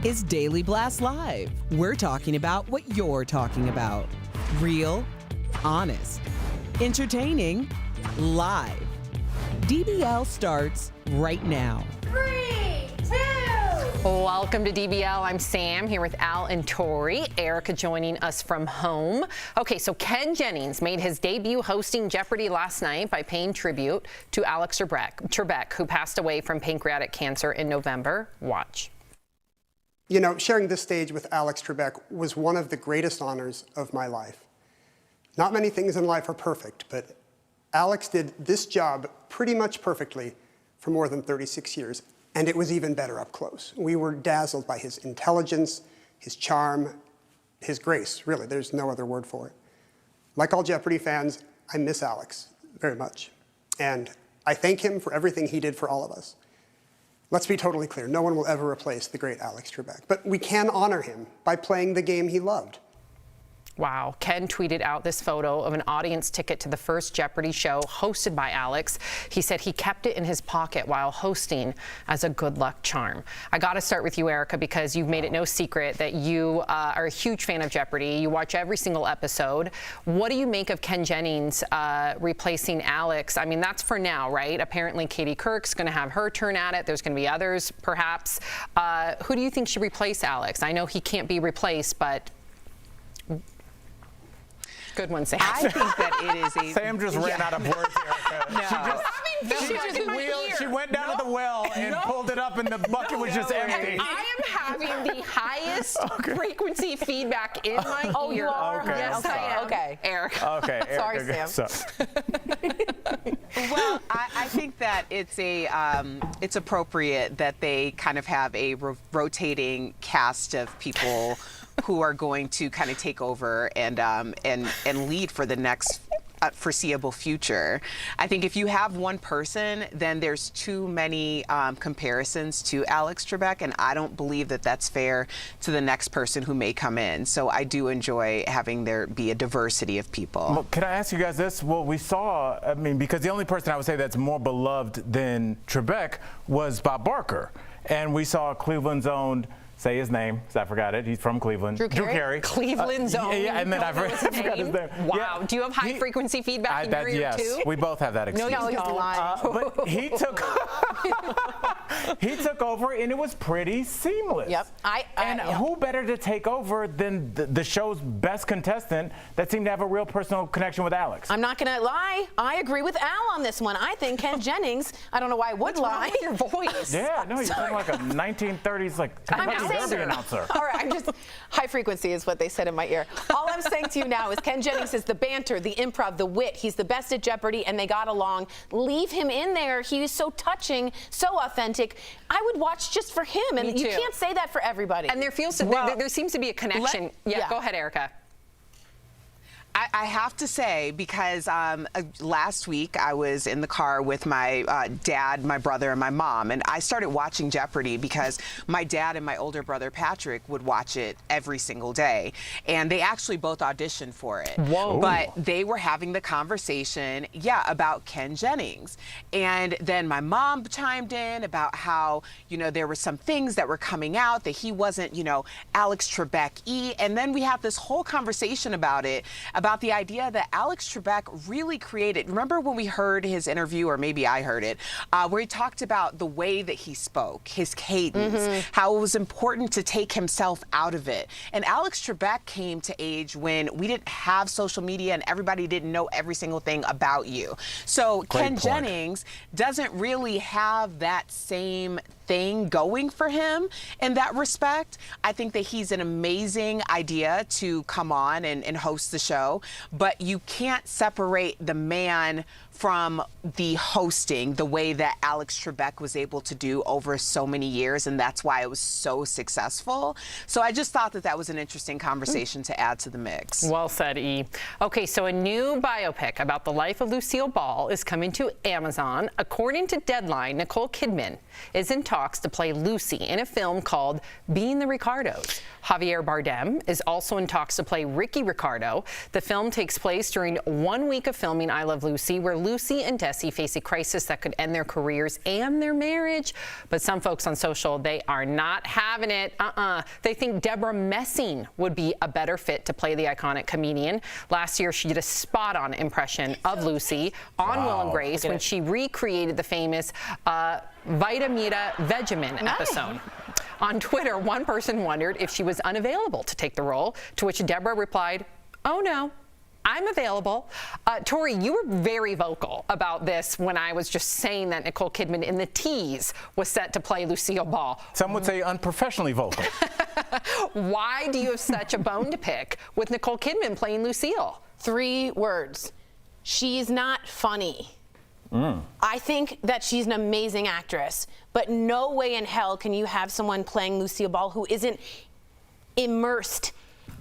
Is Daily Blast Live. We're talking about what you're talking about. Real, honest, entertaining, live. DBL starts right now. 3, 2. Welcome to DBL. I'm Sam here with Al and Tori. Erica joining us from home. Okay, so Ken Jennings made his debut hosting Jeopardy last night by paying tribute to Alex Trebek, who passed away from pancreatic cancer in November. Watch. You know, sharing this stage with Alex Trebek was one of the greatest honors of my life. Not many things in life are perfect, but Alex did this job pretty much perfectly for more than 36 years, and it was even better up close. We were dazzled by his intelligence, his charm, his grace, really, there's no other word for it. Like all Jeopardy fans, I miss Alex very much, and I thank him for everything he did for all of us. Let's be totally clear, no one will ever replace the great Alex Trebek, but we can honor him by playing the game he loved. Wow. Ken tweeted out this photo of an audience ticket to the first Jeopardy show hosted by Alex. He said he kept it in his pocket while hosting as a good luck charm. I got to start with you, Erica, because you've made it no secret that you are a huge fan of Jeopardy. You watch every single episode. What do you make of Ken Jennings replacing Alex? I mean, that's for now, right? Apparently, Katie Couric's going to have her turn at it. There's going to be others, perhaps. Who do you think should replace Alex? I know he can't be replaced, but... Good one, Sam. I think that it is a... Sam just ran out of words, Erica. No. She went down to the well and pulled it up, and the bucket was just empty. I am having the highest frequency feedback in my ear. Oh, you are? Okay, yes, I am. Okay. Erica. Okay, Erica. Sorry, Sam. Well, I think that it's appropriate that they kind of have a rotating cast of people who are going to kind of take over and lead for the next foreseeable future. I think if you have one person, then there's too many comparisons to Alex Trebek, and I don't believe that that's fair to the next person who may come in. So I do enjoy having there be a diversity of people. Well, can I ask you guys this? Well, we saw, I mean, because the only person I would say that's more beloved than Trebek was Bob Barker. And we saw Cleveland's own, say his name, because I forgot it. He's from Cleveland. Drew Carey. Cleveland's own. Yeah, and then I forgot his name. Wow. Yeah. Do you have high frequency feedback in your ear yes, too? we both have that experience. No, he's lying. But he took he took over, and it was pretty seamless. Yep. Who better to take over than the show's best contestant that seemed to have a real personal connection with Alex? I'm not going to lie. I agree with Al on this one. I think Ken Jennings, I don't know why I would lie. What's wrong with your voice? Yeah, no, he's from like a 1930s, like, Derby announcer. All right, I'm just, high frequency is what they said in my ear. All I'm saying to you now is Ken Jennings is the banter, the improv, the wit. He's the best at Jeopardy, and they got along. Leave him in there. He is so touching, so authentic. I would watch just for him, and you can't say that for everybody. And there seems to be a connection. Go ahead, Erica. I have to say, because last week I was in the car with my dad, my brother, and my mom, and I started watching Jeopardy because my dad and my older brother Patrick would watch it every single day, and they actually both auditioned for it. Whoa. But they were having the conversation, about Ken Jennings, and then my mom chimed in about how, there were some things that were coming out that he wasn't, Alex Trebek-y, and then we had this whole conversation about the idea that Alex Trebek really created. Remember when we heard his interview, or maybe I heard it, where he talked about the way that he spoke, his cadence, how it was important to take himself out of it. And Alex Trebek came to age when we didn't have social media and everybody didn't know every single thing about you. So Ken Jennings doesn't really have that same thing going for him in that respect. I think that he's an amazing idea to come on and host the show, but you can't separate the man from the hosting the way that Alex Trebek was able to do over so many years, and that's why it was so successful. So I just thought that that was an interesting conversation to add to the mix. Well said, E. Okay, so a new biopic about the life of Lucille Ball is coming to Amazon. According to Deadline, Nicole Kidman is in talks to play Lucy in a film called Being the Ricardos. Javier Bardem is also in talks to play Ricky Ricardo. The film takes place during 1 week of filming I Love Lucy, where Lucy and Desi face a crisis that could end their careers and their marriage. But some folks on social, they are not having it. They think Deborah Messing would be a better fit to play the iconic comedian. Last year, she did a spot-on impression of Lucy on Will and Grace when she recreated the famous Vitamita Vegemin episode. On Twitter, one person wondered if she was unavailable to take the role, to which Deborah replied, "Oh no, I'm available." Tori, you were very vocal about this when I was just saying that Nicole Kidman in the tease was set to play Lucille Ball. Some would say unprofessionally vocal. Why do you have such a bone to pick with Nicole Kidman playing Lucille? 3 words. She's not funny. I think that she's an amazing actress, but no way in hell can you have someone playing Lucille Ball who isn't immersed,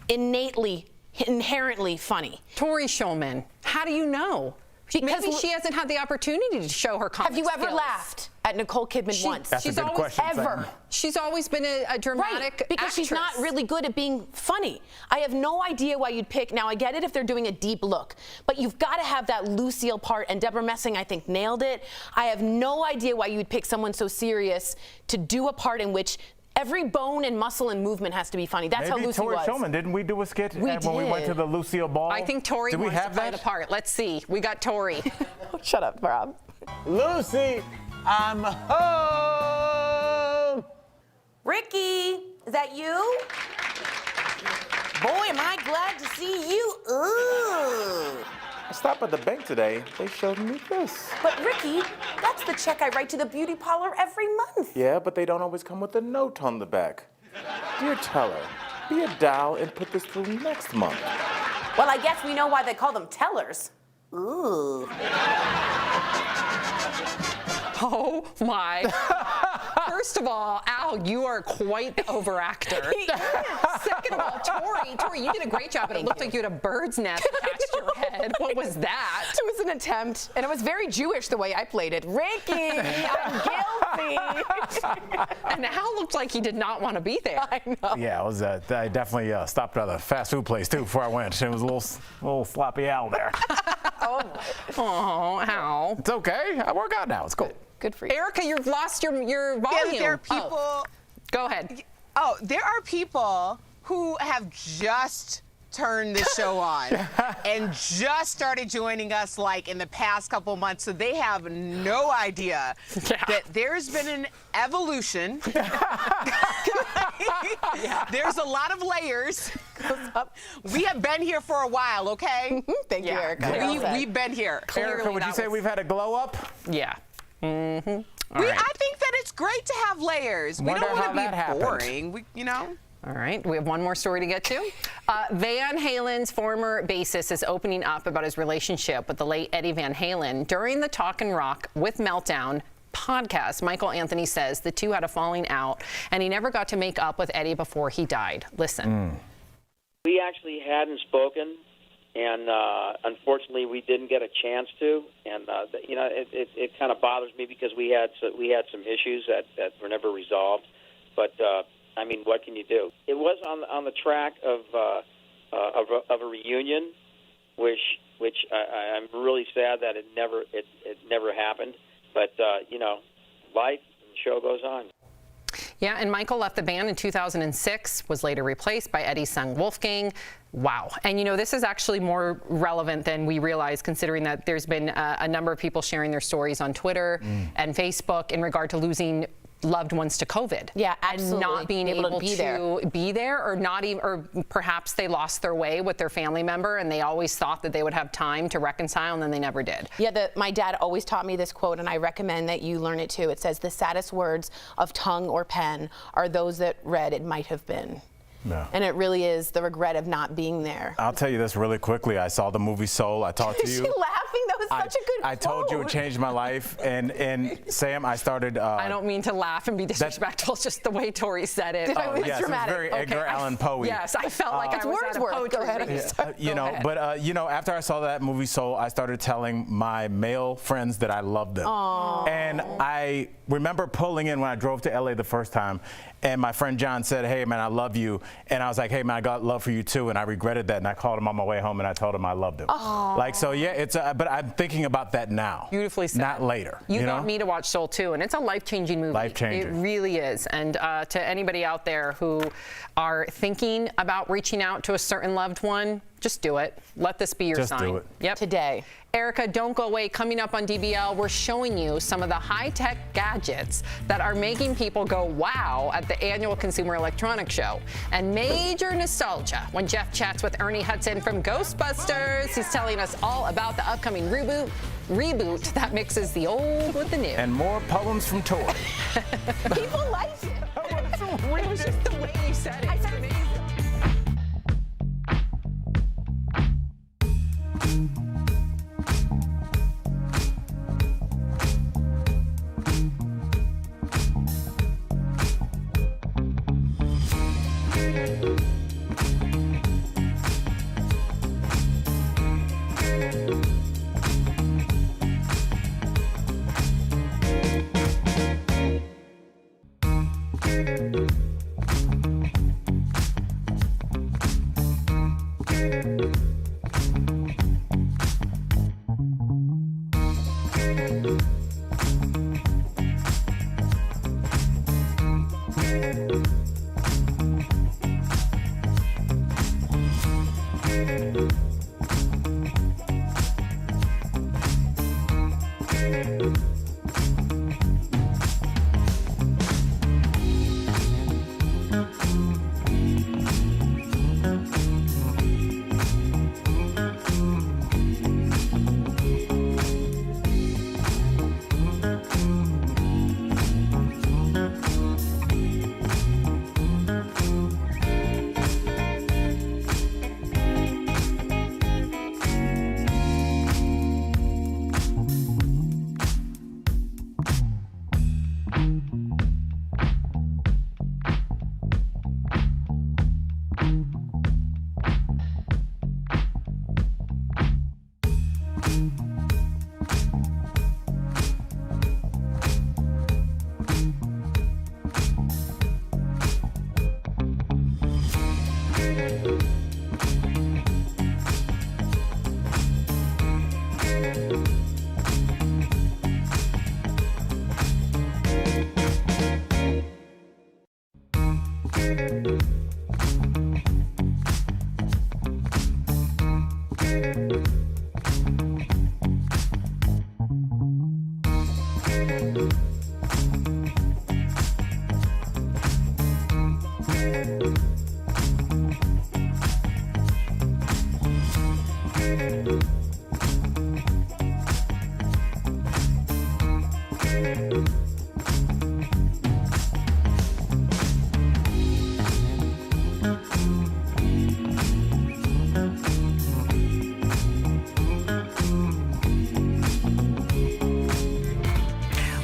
innately, inherently funny. Tori Shulman, how do you know? Because maybe she hasn't had the opportunity to show her comic Have you ever skills. laughed at Nicole Kidman once. That's a good question, Ever. Sam. She's always been a dramatic Right, because she's not really good at being funny. I have no idea why you'd pick. Now, I get it if they're doing a deep look, but you've got to have that Lucille part, and Deborah Messing, I think, nailed it. I have no idea why you would pick someone so serious to do a part in which every bone and muscle and movement has to be funny. That's how Lucy Tori was. Shulman, didn't we do a skit We when we went to the Lucille Ball? I think Tori Did we wants have to play that? the part. Let's see. We got Tori. Shut up, Rob. Lucy, I'm home. Ricky, is that you? Boy, am I glad to see you. Ugh. I stopped at the bank today. They showed me this. But Ricky, that's the check I write to the beauty parlor every month. Yeah, but they don't always come with a note on the back. Dear teller, be a doll and put this through next month. Well, I guess we know why they call them tellers. Ooh. Oh my. First of all, Al, you are quite the overactor. Second of all, Tori, you did a great job, but it looked like you had a bird's nest attached to your head. What was that? It was an attempt, and it was very Jewish the way I played it. Ricky, I'm guilty. And Al looked like he did not want to be there. I know. Yeah, it was. I definitely stopped at a fast food place too before I went. It was a little sloppy Al there. Oh, Al. It's okay. I work out now. It's cool. Good for you. Erica, you've lost your volume. Yeah, there are people. Oh. Go ahead. Oh, there are people who have just turned the show on and just started joining us like in the past couple months, so they have no idea that there's been an evolution. There's a lot of layers. We have been here for a while, okay? Thank you, Erica. We've been here. Erica, would you say we've had a glow up? Yeah. Mm-hmm. I think that it's great to have layers. We don't want to be boring. All right, we have one more story to get to. Van Halen's former bassist is opening up about his relationship with the late Eddie Van Halen. During the Talkin' Rock with Meltdown podcast, Michael Anthony says the two had a falling out, and he never got to make up with Eddie before he died. Listen. We actually hadn't spoken, and unfortunately, we didn't get a chance to. And it kind of bothers me because we had some issues that were never resolved. But I mean, what can you do? It was on the track of a reunion, which I'm really sad that it never happened. But life and the show goes on. Yeah, and Michael left the band in 2006, was later replaced by Eddie's son Wolfgang. Wow. And this is actually more relevant than we realize, considering that there's been a number of people sharing their stories on Twitter and Facebook in regard to losing loved ones to COVID. Yeah, absolutely. And not being able to be there, or not even, or perhaps they lost their way with their family member and they always thought that they would have time to reconcile, and then they never did. Yeah, my dad always taught me this quote, and I recommend that you learn it too. It says, the saddest words of tongue or pen are those that read it might have been. No. And it really is the regret of not being there. I'll tell you this really quickly. I saw the movie Soul. I talked to you. Is she laughing? That was such a good I told you it changed my life. And Sam, I started. I don't mean to laugh and be disrespectful. It's just the way Tori said it. Yes, it was very Edgar Allan Poe. Yes, I felt like I was at a poetry reading. But after I saw that movie Soul, I started telling my male friends that I loved them. Aww. And I remember pulling in when I drove to LA the first time, and my friend John said, "Hey man, I love you." And I was like, "Hey man, I got love for you too." And I regretted that, and I called him on my way home and I told him I loved him. Aww. Like, so yeah, but I'm thinking about that now. Beautifully said. Not later. You got me to watch Soul too, and it's a life-changing movie. Life-changing. It really is. And to anybody out there who are thinking about reaching out to a certain loved one, just do it. Let this be your sign. Just do it. Yep. Today. Erica, don't go away. Coming up on DBL, we're showing you some of the high-tech gadgets that are making people go wow at the annual Consumer Electronics Show. And major nostalgia when Jeff chats with Ernie Hudson from Ghostbusters. He's telling us all about the upcoming reboot that mixes the old with the new. And more poems from Tori. People like it. It was just the way you said it. It's amazing.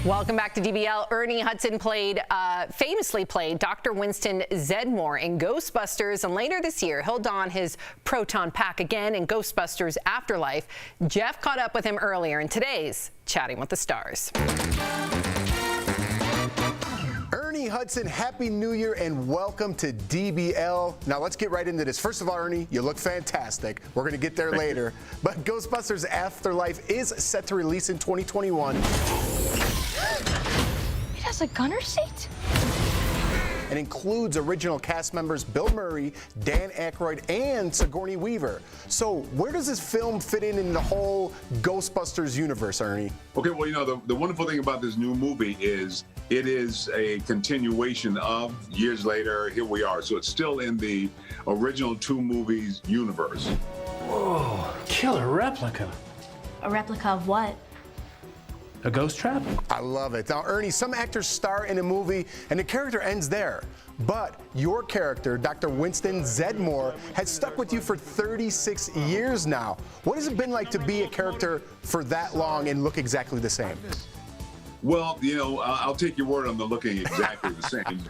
Welcome back to DBL. Ernie Hudson famously played Dr. Winston Zeddemore in Ghostbusters, and later this year he'll don his proton pack again in Ghostbusters Afterlife. Jeff caught up with him earlier in today's Chatting with the Stars. Ernie Hudson, Happy New Year and welcome to DBL. Now let's get right into this. First of all, Ernie, you look fantastic. We're going to get there later. But Ghostbusters Afterlife is set to release in 2021. It has a gunner seat? It includes original cast members Bill Murray, Dan Aykroyd, and Sigourney Weaver. So where does this film fit in the whole Ghostbusters universe, Ernie? Okay, well, you know, the wonderful thing about this new movie is it is a continuation of years later, here we are. So it's still in the original two movies universe. Whoa, killer replica. A replica of what? A ghost trap? I love it. Now, Ernie, some actors star in a movie and the character ends there. But your character, Dr. Winston Zeddemore, has stuck with you for 36 years now. What has it been like to be a character for that long and look exactly the same? Well, you know, I'll take your word on the looking exactly the same.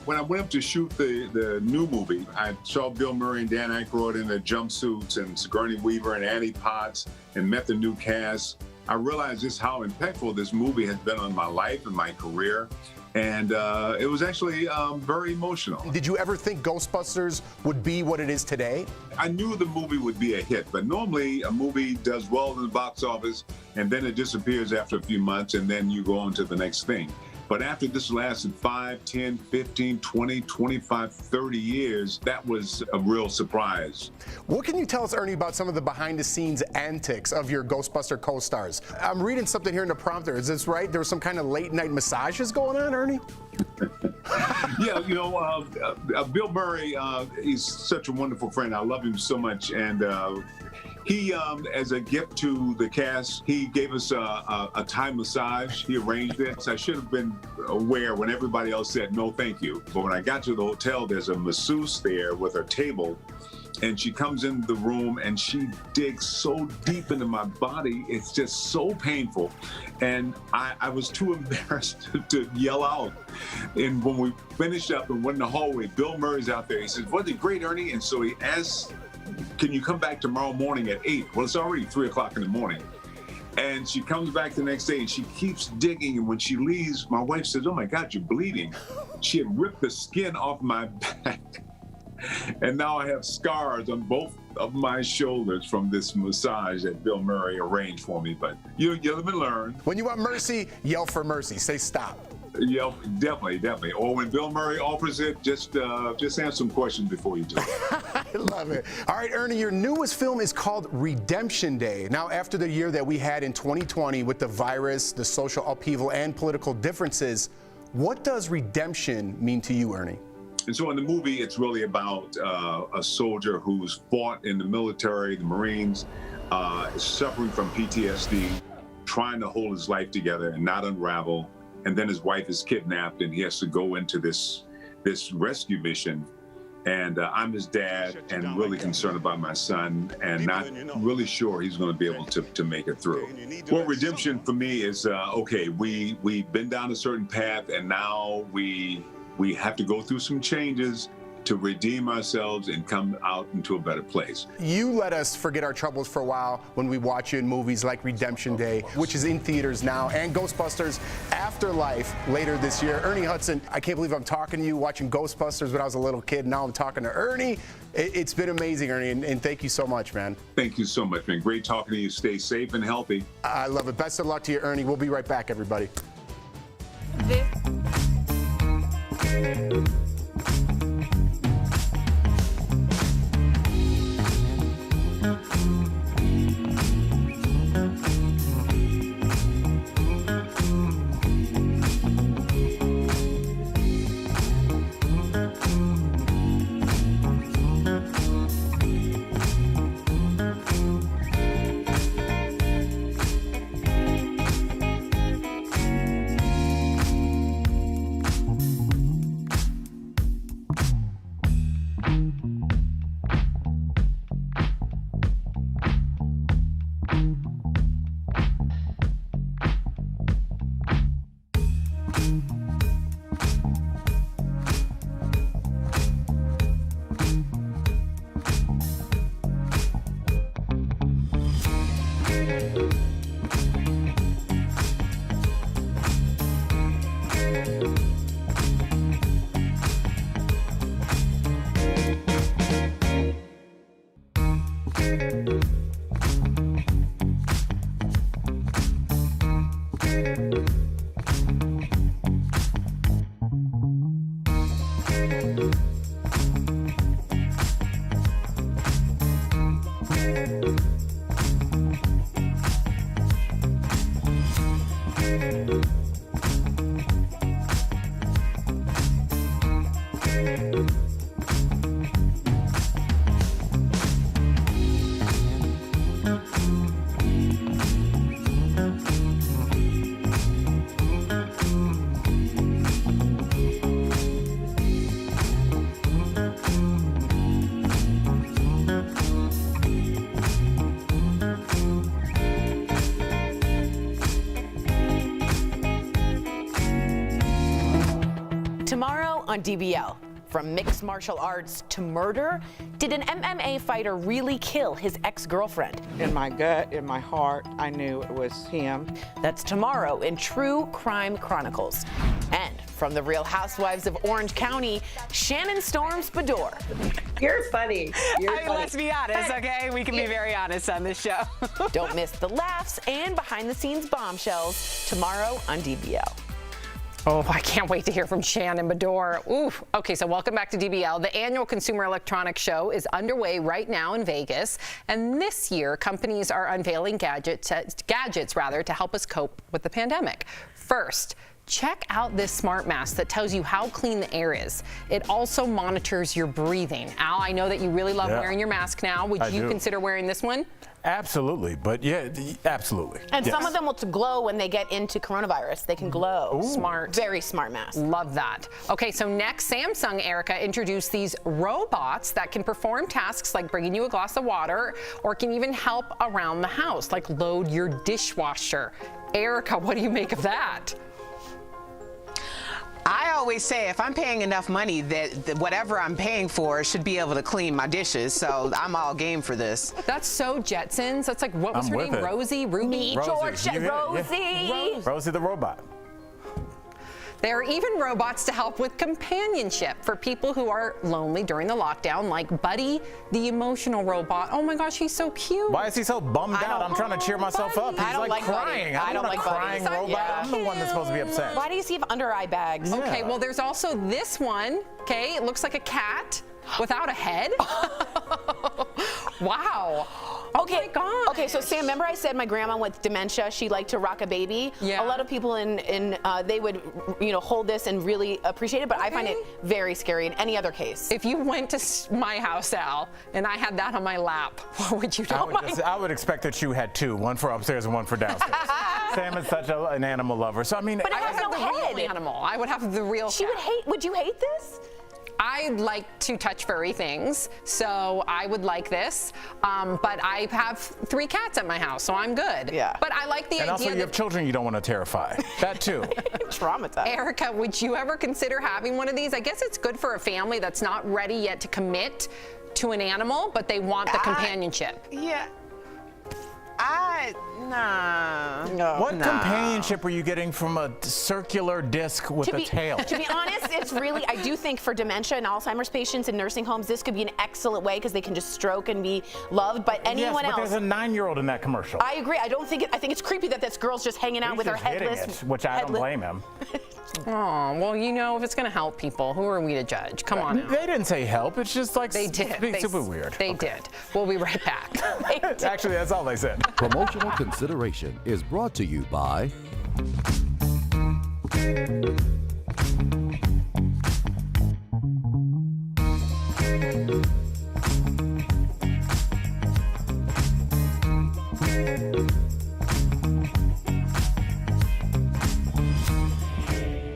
When I went up to shoot the new movie, I saw Bill Murray and Dan Aykroyd in their jumpsuits and Sigourney Weaver and Annie Potts and met the new cast. I realized just how impactful this movie has been on my life and my career. And it was actually very emotional. Did you ever think Ghostbusters would be what it is today? I knew the movie would be a hit, but normally a movie does well in the box office and then it disappears after a few months and then you go on to the next thing. But after this lasted 5, 10, 15, 20, 25, 30 years, that was a real surprise. What can you tell us, Ernie, about some of the behind-the-scenes antics of your Ghostbuster co-stars? I'm reading something here in the prompter. Is this right? There was some kind of late-night massages going on, Ernie? Yeah, you know, Bill Murray, he's such a wonderful friend. I love him so much. And he, as a gift to the cast, he gave us a Thai massage. He arranged it. So I should have been aware when everybody else said no, thank you. But when I got to the hotel, there's a masseuse there with her table. And she comes in the room and she digs so deep into my body. It's just so painful. And I was too embarrassed to yell out. And when we finished up and went in the hallway, Bill Murray's out there. He says, "Wasn't it great, Ernie?" And so he asks, "Can you come back tomorrow morning at 8? Well, it's already 3 o'clock in the morning. And she comes back the next day and she keeps digging. And when she leaves, my wife says, "Oh my God, you're bleeding." She had ripped the skin off my back. And now I have scars on both of my shoulders from this massage that Bill Murray arranged for me. But you live and learn. When you want mercy, yell for mercy. Say stop. Yeah, definitely. Or when Bill Murray offers it, just answer some questions before you do it. I love it. All right, Ernie, your newest film is called Redemption Day. Now, after the year that we had in 2020 with the virus, the social upheaval, and political differences, what does redemption mean to you, Ernie? And so in the movie, it's really about a soldier who's fought in the military, the Marines, suffering from PTSD, trying to hold his life together and not unravel. And then his wife is kidnapped and he has to go into this rescue mission. And I'm his dad and really concerned about my son and not really sure he's going to be able to make it through. Well, redemption for me is, okay, we've been down a certain path and now we have to go through some changes to redeem ourselves and come out into a better place. You let us forget our troubles for a while when we watch you in movies like Redemption Day, which is in theaters now, and Ghostbusters Afterlife later this year. Ernie Hudson, I can't believe I'm talking to you watching Ghostbusters when I was a little kid. Now I'm talking to Ernie. It's been amazing, Ernie, and thank you so much, man. Thank you so much, man. Great talking to you. Stay safe and healthy. I love it. Best of luck to you, Ernie. We'll be right back, everybody. Tomorrow on DBL, from mixed martial arts to murder, did an MMA fighter really kill his ex-girlfriend? In my gut, in my heart, I knew it was him. That's tomorrow in True Crime Chronicles. And from the Real Housewives of Orange County, Shannon storms Bador. You're funny. Let's be honest, okay? We can be very honest on this show. Don't miss the laughs and behind-the-scenes bombshells tomorrow on DBL. Oh, I can't wait to hear from Shannon Bador. Oof. Okay, so welcome back to DBL. The annual Consumer Electronics Show is underway right now in Vegas. And this year, companies are unveiling gadgets to help us cope with the pandemic. First, check out this smart mask that tells you how clean the air is. It also monitors your breathing. Al, I know that you really love wearing your mask now. Would you consider wearing this one? Absolutely, but yeah, absolutely. And some of them will glow when they get into coronavirus. They can glow. Ooh. Smart. Very smart mask. Love that. Okay, so next, Samsung, Erica, introduced these robots that can perform tasks like bringing you a glass of water or can even help around the house, like load your dishwasher. Erica, what do you make of that? I always say if I'm paying enough money that whatever I'm paying for should be able to clean my dishes, so I'm all game for this. That's so Jetsons. That's like, what was her name? Rosie? Ruby? Rosie. Rosie the robot. There are even robots to help with companionship for people who are lonely during the lockdown, like Buddy, the emotional robot. Oh my gosh, he's so cute. Why is he so bummed out? I'm trying to cheer myself up. He's like crying. I don't like crying robot. Yeah. I'm the one that's supposed to be upset. Why does he have under eye bags? Okay, well, there's also this one. Okay, it looks like a cat without a head. Wow. Okay. Oh my God. Okay, so Sam, remember I said my grandma with dementia, she liked to rock a baby? Yeah. A lot of people they would, hold this and really appreciate it, but I find it very scary in any other case. If you went to my house, Al, and I had that on my lap, what would you do? I would expect that you had two, one for upstairs and one for downstairs. Sam is such an animal lover, so I mean, but it has no head. Real animal. I would have the real. Would you hate this? I like to touch furry things, so I would like this. But I have 3 cats at my house, so I'm good. Yeah. But I like the idea. And also, you have children you don't want to terrify. That too. Traumatized. Erica, would you ever consider having one of these? I guess it's good for a family that's not ready yet to commit to an animal, but they want the companionship. Yeah. What companionship were you getting from a circular disc with a tail? To be honest, it's really, I do think for dementia and Alzheimer's patients in nursing homes, this could be an excellent way because they can just stroke and be loved. But anyone yes, but else. There's a 9-year-old in that commercial. I agree. I think it's creepy that this girl's just hanging out with her headless. Which I don't blame him. Oh, well, if it's going to help people, who are we to judge? Come on. They didn't say help. It's just like they did. Super weird. They did. We'll be right back. Actually, that's all they said. Promotional consideration is brought to you by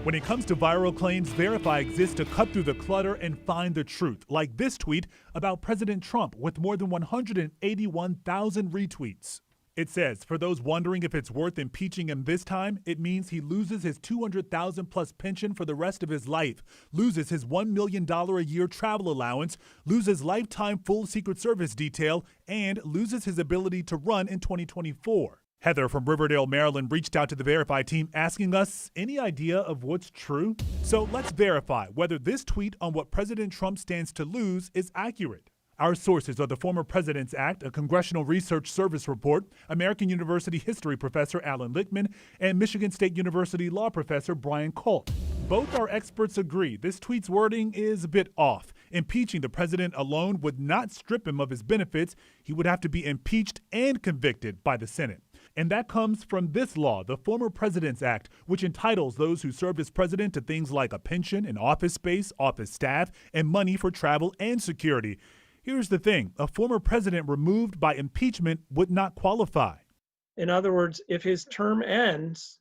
When it comes to viral claims, Verify exists to cut through the clutter and find the truth, like this tweet about President Trump with more than 181,000 retweets. It says, for those wondering if it's worth impeaching him this time, it means he loses his $200,000 plus pension for the rest of his life, loses his $1 million a year travel allowance, loses lifetime full Secret Service detail, and loses his ability to run in 2024. Heather from Riverdale, Maryland reached out to the Verify team asking us any idea of what's true. So let's verify whether this tweet on what President Trump stands to lose is accurate. Our sources are the Former President's Act, a Congressional Research Service report, American University history professor Alan Lichtman, and Michigan State University law professor Brian Colt. Both our experts agree this tweet's wording is a bit off. Impeaching the president alone would not strip him of his benefits. He would have to be impeached and convicted by the Senate. And that comes from this law, the Former President's Act, which entitles those who served as president to things like a pension, an office space, office staff, and money for travel and security. Here's the thing, a former president removed by impeachment would not qualify. In other words, if his term ends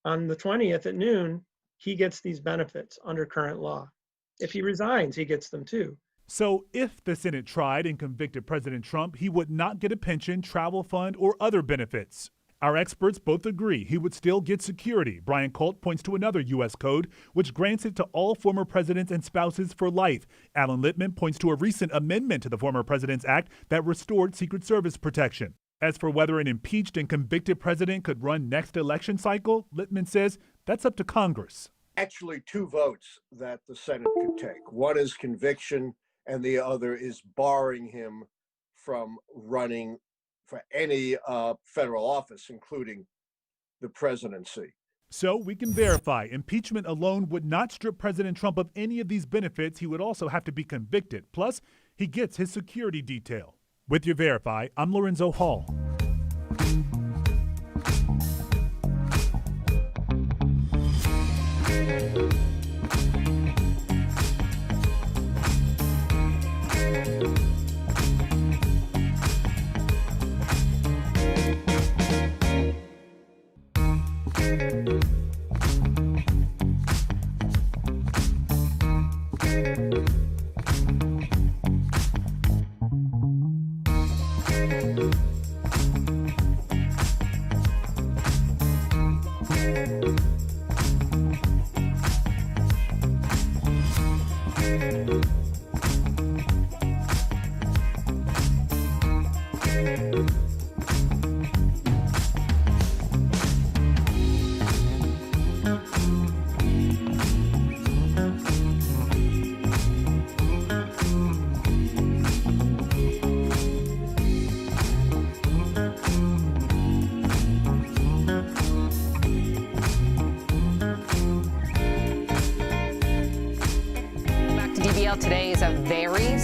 on the 20th at noon, he gets these benefits under current law. If he resigns, he gets them too. So if the Senate tried and convicted President Trump, he would not get a pension, travel fund, or other benefits. Our experts both agree he would still get security. Brian Colt points to another U.S. code, which grants it to all former presidents and spouses for life. Alan Lichtman points to a recent amendment to the Former President's Act that restored Secret Service protection. As for whether an impeached and convicted president could run next election cycle, Lichtman says that's up to Congress. Actually, 2 votes that the Senate could take. One is conviction, and the other is barring him from running for any federal office, including the presidency. So we can verify impeachment alone would not strip President Trump of any of these benefits. He would also have to be convicted. Plus, he gets his security detail. With your Verify, I'm Lorenzo Hall.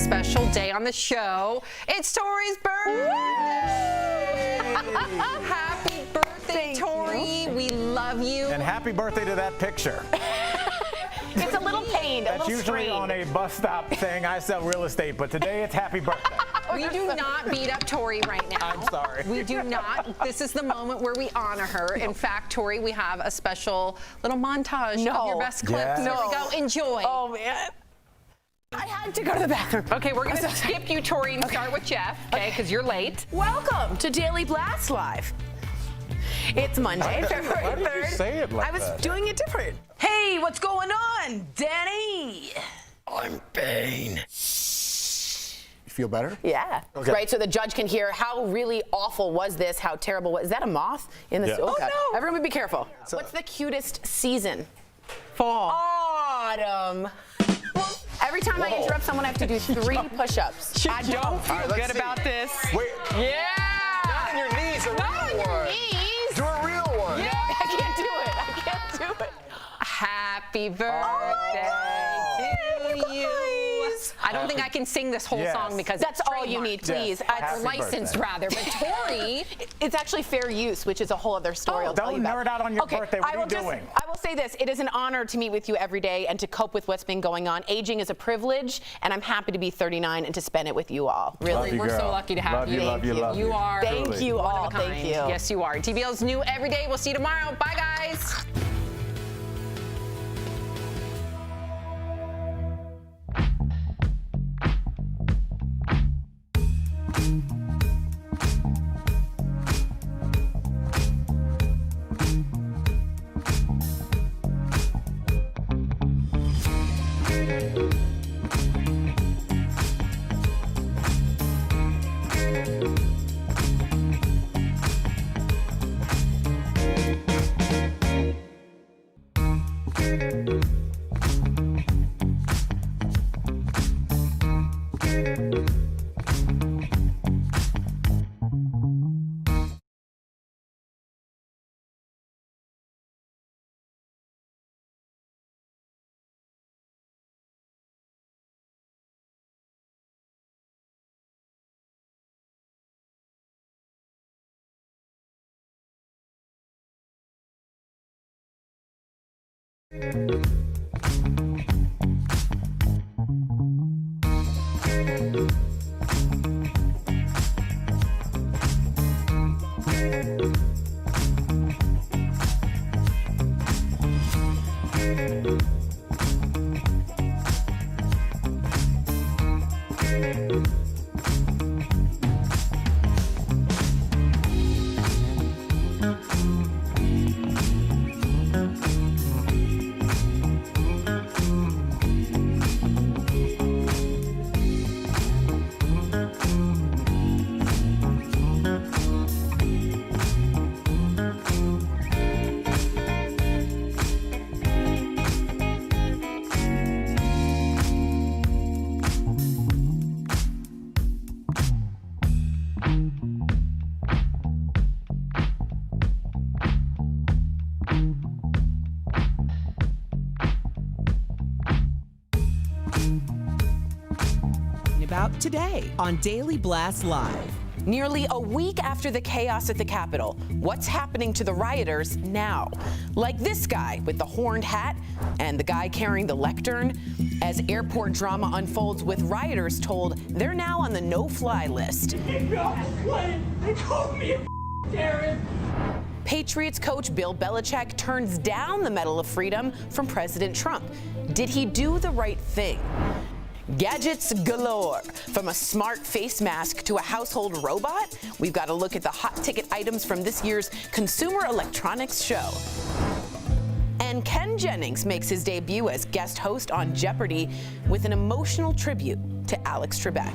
special day on the show. It's Tori's birthday! Happy birthday, Tori. We love you. And happy birthday to that picture. It's a little pained, That's usually on a bus stop saying I sell real estate, but today it's happy birthday. We do not beat up Tori right now. I'm sorry. We do not. This is the moment where we honor her. In fact, Tori, we have a special little montage of your best clips. Yes. Here we go. Enjoy. Oh, man. I had to go to the bathroom. Okay, we're going to skip you, Tori, and start with Jeff, okay, because you're late. Welcome to Daily Blast Live. It's Monday, February 3rd. Why did you say it like I was that? doing it different. Hey, what's going on, Danny? I'm Bane. You feel better? Yeah. Okay. Right, so the judge can hear how really awful was this, how terrible was. Is that a moth in the? Yeah. Oh, God. no! Everyone, be careful. What's the cutest season? Fall. Autumn. Every time I interrupt someone, I have to do 3 push-ups. I don't feel good about this. Wait. Yeah. Not on your knees. A real one. Do a real one. Yeah. I can't do it. I can't do it. Happy birthday to you. I don't think I can sing this whole song because that's it's all you trademarked. need, please. Or licensed rather, but Tori. It's actually fair use, which is a whole other story. I'll tell you about. Don't nerd out on your birthday. What are you doing? I will say this. It is an honor to meet with you every day and to cope with what's been going on. Aging is a privilege, and I'm happy to be 39 and to spend it with you all. Really, We're so lucky to have you. Love you. You are. Thank you one all. of a kind. Thank you. Yes, you are. DBL's new every day. We'll see you tomorrow. Bye, guys. About today on Daily Blast Live. Nearly a week after the chaos at the Capitol, what's happening to the rioters now? Like this guy with the horned hat and the guy carrying the lectern, as airport drama unfolds with rioters told they're now on the no-fly list. They called me a terrorist. Patriots coach Bill Belichick turns down the Medal of Freedom from President Trump. Did he do the right thing? Gadgets galore. From a smart face mask to a household robot, we've got to look at the hot ticket items from this year's Consumer Electronics Show. And Ken Jennings makes his debut as guest host on Jeopardy with an emotional tribute to Alex Trebek.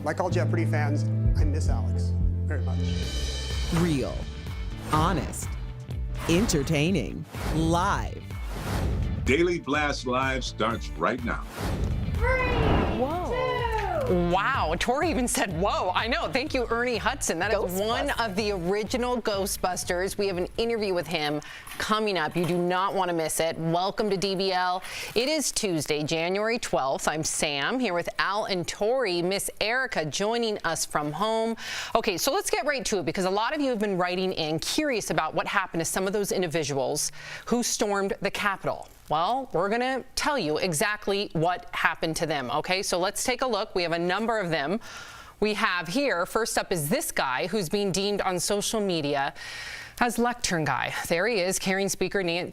Like all Jeopardy fans, I miss Alex very much. Real, honest, entertaining, live. Daily Blast Live starts right now. 3, 2, Wow, Tori even said, whoa, I know. Thank you, Ernie Hudson. That is one of the original Ghostbusters. We have an interview with him coming up. You do not want to miss it. Welcome to DBL. It is Tuesday, January 12th. I'm Sam here with Al and Tori. Miss Erica joining us from home. Okay, so let's get right to it because a lot of you have been writing in curious about what happened to some of those individuals who stormed the Capitol. Well, we're going to tell you exactly what happened to them, okay? So let's take a look. We have a number of them. We have here, first up is this guy who's being deemed on social media as lectern guy. There he is, carrying Speaker Nancy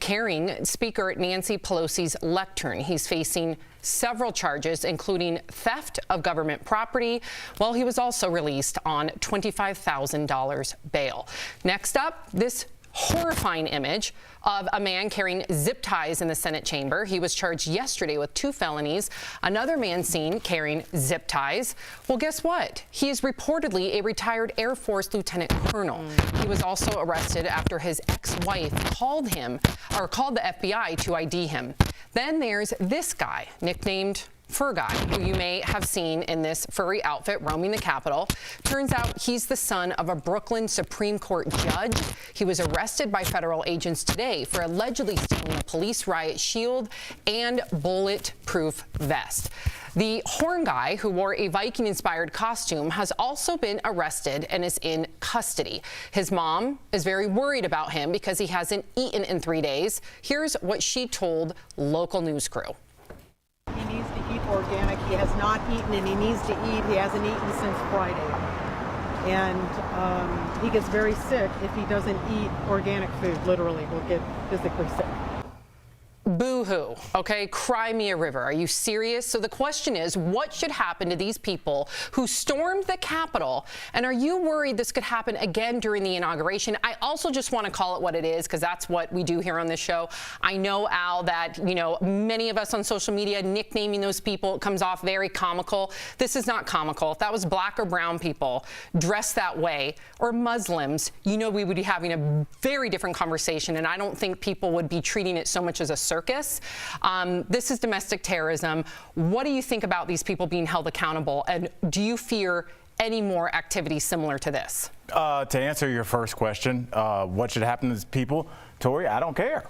Pelosi's lectern. He's facing several charges, including theft of government property. Well, he was also released on $25,000 bail. Next up, this horrifying image of a man carrying zip ties in the Senate chamber. He was charged yesterday with 2 felonies. Another man seen carrying zip ties. Well, guess what? He is reportedly a retired Air Force lieutenant colonel. He was also arrested after his ex-wife called the FBI to ID him. Then there's this guy, nicknamed Fur Guy, who you may have seen in this furry outfit roaming the Capitol. Turns out he's the son of a Brooklyn Supreme Court judge. He was arrested by federal agents today for allegedly stealing a police riot shield and bulletproof vest. The horn guy, who wore a Viking-inspired costume, has also been arrested and is in custody. His mom is very worried about him because he hasn't eaten in 3 days. Here's what she told local news crew. He needs to eat organic. He has not eaten, and he needs to eat. He hasn't eaten since Friday. And he gets very sick if he doesn't eat organic food, literally. Will get physically sick. Boo-hoo, okay? Cry me a river. Are you serious? So the question is, what should happen to these people who stormed the Capitol? And are you worried this could happen again during the inauguration? I also just want to call it what it is, because that's what we do here on this show. I know, Al, that, you know, many of us on social media nicknaming those people comes off very comical. This is not comical. If that was black or brown people dressed that way, or Muslims, you know we would be having a very different conversation, and I don't think people would be treating it so much as a circus. This is domestic terrorism. What do you think about these people being held accountable? And do you fear any more activity similar to this? To answer your first question, what should happen to these people? Tori, I don't care.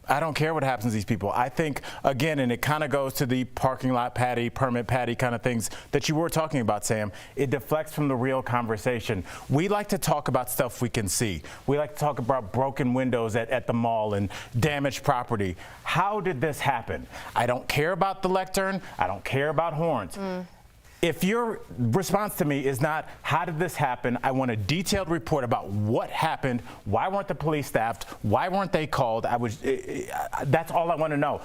I don't care what happens to these people. I think, again, and it kind of goes to the parking lot patty, permit patty kind of things that you were talking about, Sam. It deflects from the real conversation. We like to talk about stuff we can see. We like to talk about broken windows at the mall and damaged property. How did this happen? I don't care about the lectern. I don't care about horns. If your response to me is not, how did this happen? I want a detailed report about what happened. Why weren't the police staffed? Why weren't they called? That's all I want to know.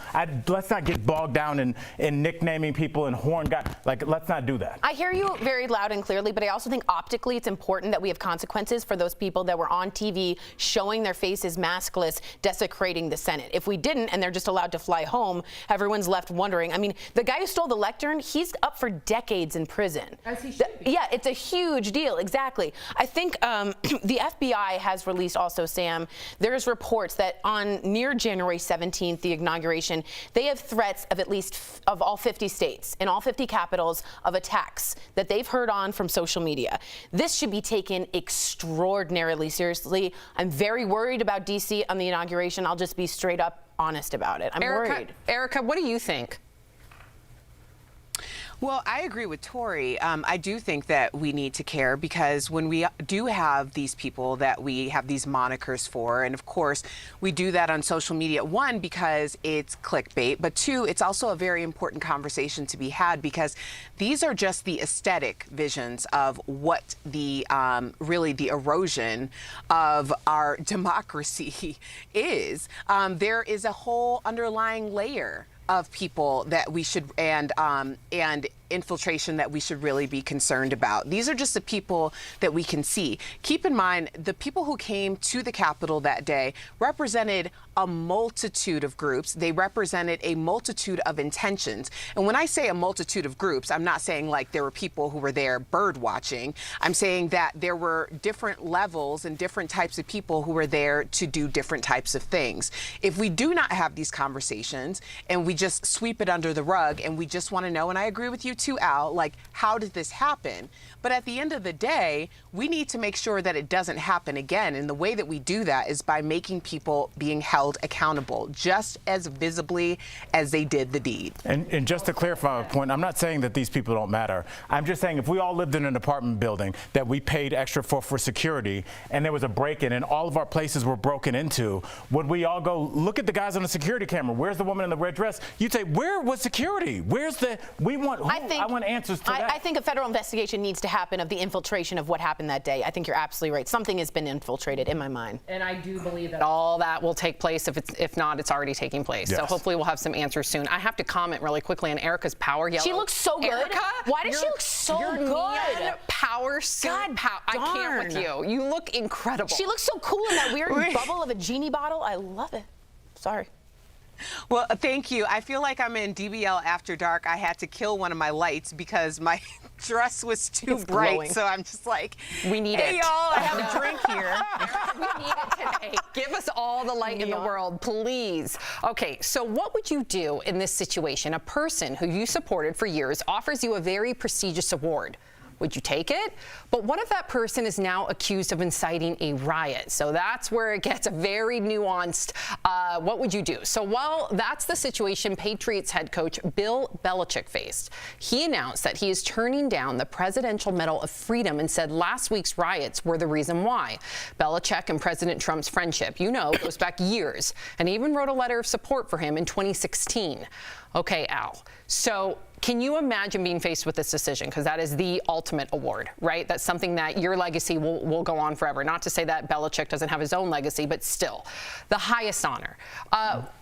Let's not get bogged down in nicknaming people and horn guys. Like, let's not do that. I hear you very loud and clearly, but I also think optically it's important that we have consequences for those people that were on TV showing their faces maskless, desecrating the Senate. If we didn't, and they're just allowed to fly home, everyone's left wondering. I mean, the guy who stole the lectern, he's up for decades in prison. As he should be. Yeah, it's a huge deal, exactly. I think the FBI has released also, Sam, there's reports that on near January 17th, the inauguration, they have threats of at least of all 50 states, in all 50 capitals, of attacks that they've heard on from social media. This should be taken extraordinarily seriously. I'm very worried about DC on the inauguration. I'll just be straight up honest about it. I'm worried. Erica, what do you think? Well, I agree with Tori. I do think that we need to care because when we do have these people that we have these monikers for, and of course, we do that on social media, one, because it's clickbait, but two, it's also a very important conversation to be had because these are just the aesthetic visions of what the really the erosion of our democracy is. There is a whole underlying layer of people that we should and infiltration that we should really be concerned about. These are just the people that we can see. Keep in mind, the people who came to the Capitol that day represented a multitude of groups. They represented a multitude of intentions. And when I say a multitude of groups, I'm not saying like there were people who were there bird watching. I'm saying that there were different levels and different types of people who were there to do different types of things. If we do not have these conversations and we just sweep it under the rug and we just want to know, and I agree with you too, Al, like, how did this happen? But at the end of the day, we need to make sure that it doesn't happen again. And the way that we do that is by making people being held accountable just as visibly as they did the deed. And just to clarify my point, I'm not saying that these people don't matter. I'm just saying if we all lived in an apartment building that we paid extra for security and there was a break-in and all of our places were broken into, would we all go, look at the guys on the security camera, where's the woman in the red dress? You'd say, where was security? Where's the, I want answers to that. I think a federal investigation needs to happen of the infiltration of what happened that day. I think you're absolutely right. Something has been infiltrated in my mind. And I do believe that all that will take place. If not, it's already taking place. Yes. So hopefully we'll have some answers soon. I have to comment really quickly on Erica's power yellow. She looks so good. Erica, why does she look so your good? neon power suit. God I can't with you. You look incredible. She looks so cool in that weird bubble of a genie bottle. I love it. Sorry. Well, thank you. I feel like I'm in DBL After Dark. I had to kill one of my lights because my dress was too bright. Glowing. So I'm just like, we need hey, it. y'all, I have a drink here. We need it today. Give us all the light in the world, please. Okay, so what would you do in this situation? A person who you supported for years offers you a very prestigious award. Would you take it? But what if that person is now accused of inciting a riot? So that's where it gets very nuanced. What would you do? So while that's the situation Patriots head coach Bill Belichick faced, he announced that he is turning down the Presidential Medal of Freedom and said last week's riots were the reason why. Belichick and President Trump's friendship, goes back years, and even wrote a letter of support for him in 2016. Okay, Al. So can you imagine being faced with this decision? Because that is the ultimate award, right? That's something that your legacy will go on forever. Not to say that Belichick doesn't have his own legacy, but still, the highest honor.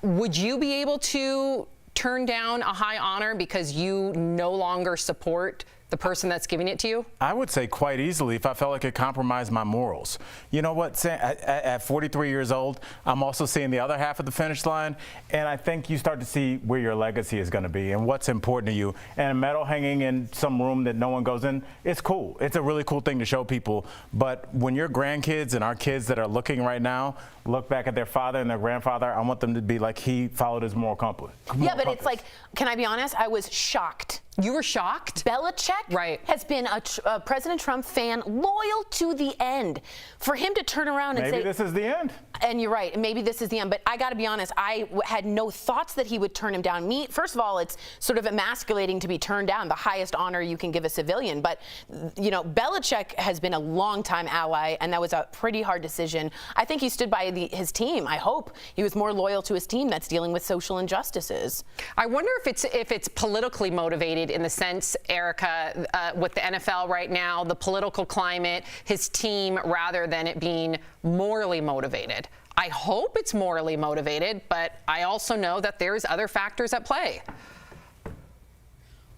Would you be able to turn down a high honor because you no longer support the person that's giving it to you? I would say quite easily if I felt like it compromised my morals. You know what, at 43 years old, I'm also seeing the other half of the finish line, and I think you start to see where your legacy is going to be and what's important to you. And a medal hanging in some room that no one goes in, it's cool. It's a really cool thing to show people. But when your grandkids and our kids that are looking right now look back at their father and their grandfather, I want them to be like, he followed his moral compass. It's like, can I be honest? I was shocked. You were shocked? Belichick has been a President Trump fan loyal to the end. For him to turn around and say, maybe this is the end. And you're right, maybe this is the end. But I got to be honest, I had no thoughts that he would turn him down. First of all, it's sort of emasculating to be turned down, the highest honor you can give a civilian. But, Belichick has been a longtime ally, and that was a pretty hard decision. I think he stood by his team. I hope he was more loyal to his team that's dealing with social injustices. I wonder if it's politically motivated in the sense, Erica, with the NFL right now, the political climate, his team, rather than it being morally motivated. I hope it's morally motivated, but I also know that there's other factors at play.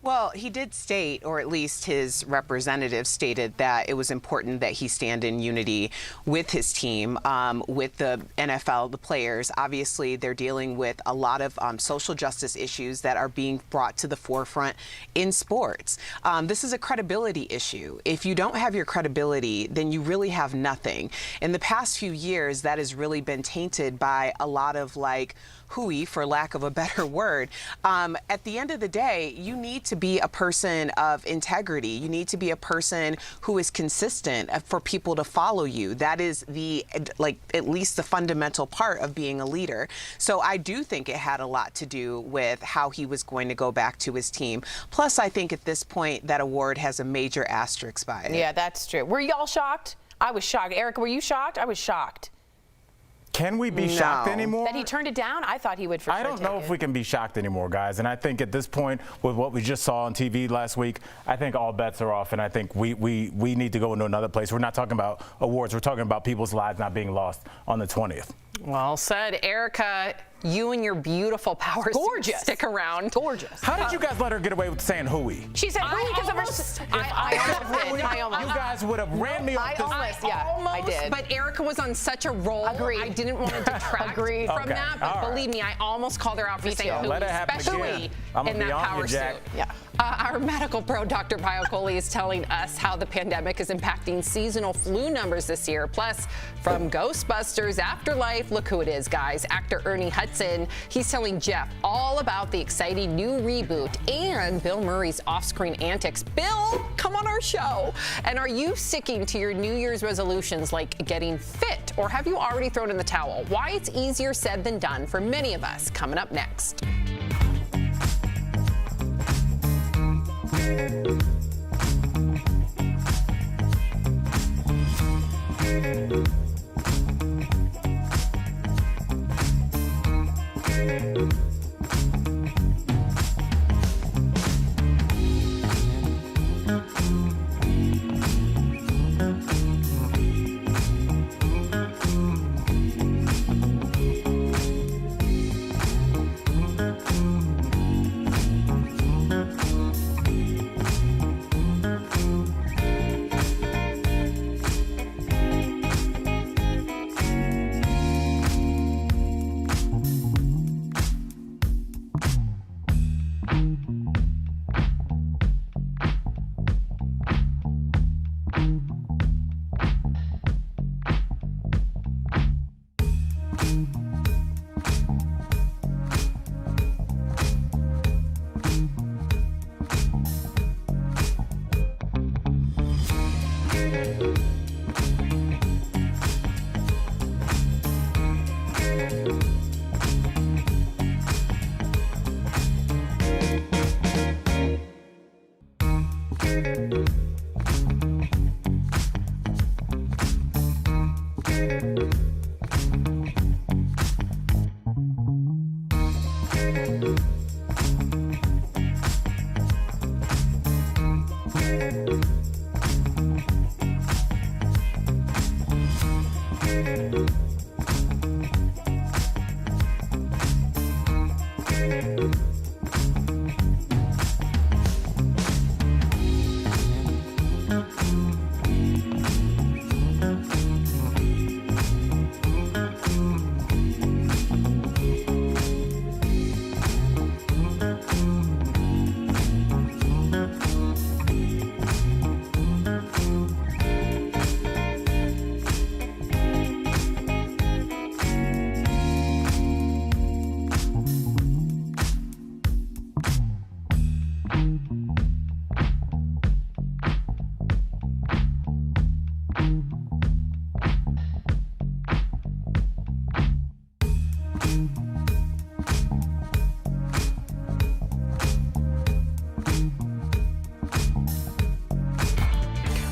Well, he did state, or at least his representative stated, that it was important that he stand in unity with his team, with the NFL, the players. Obviously, they're dealing with a lot of social justice issues that are being brought to the forefront in sports. This is a credibility issue. If you don't have your credibility, then you really have nothing. In the past few years, that has really been tainted by a lot of hooey, for lack of a better word. At the end of the day, you need to be a person of integrity. You need to be a person who is consistent for people to follow you. That is at least the fundamental part of being a leader. So I do think it had a lot to do with how he was going to go back to his team. Plus, I think at this point, that award has a major asterisk by it. Yeah, that's true. Were y'all shocked? I was shocked. Erica, were you shocked? I was shocked. Can we be shocked anymore? That he turned it down? I thought he would for sure. I don't know if we can be shocked anymore, guys. And I think at this point, with what we just saw on TV last week, I think all bets are off. And I think we need to go into another place. We're not talking about awards. We're talking about people's lives not being lost on the 20th. Well said, Erica. You and your beautiful power suit stick around. Gorgeous. How did you guys let her get away with saying hooey? She said hooey because of her. I almost. You guys would have ran me off this. I did. But Erica was on such a roll. Agreed. I didn't want to detract from that. But believe me, I almost called her out for saying hooey, especially in that power suit. Yeah. Our medical pro, Dr. Piocoli, is telling us how the pandemic is impacting seasonal flu numbers this year. Plus, from Ghostbusters Afterlife, look who it is, guys. Actor Ernie Hudson. He's telling Jeff all about the exciting new reboot and Bill Murray's off-screen antics. Bill, come on our show. And are you sticking to your New Year's resolutions like getting fit? Or have you already thrown in the towel? Why it's easier said than done for many of us. Coming up next.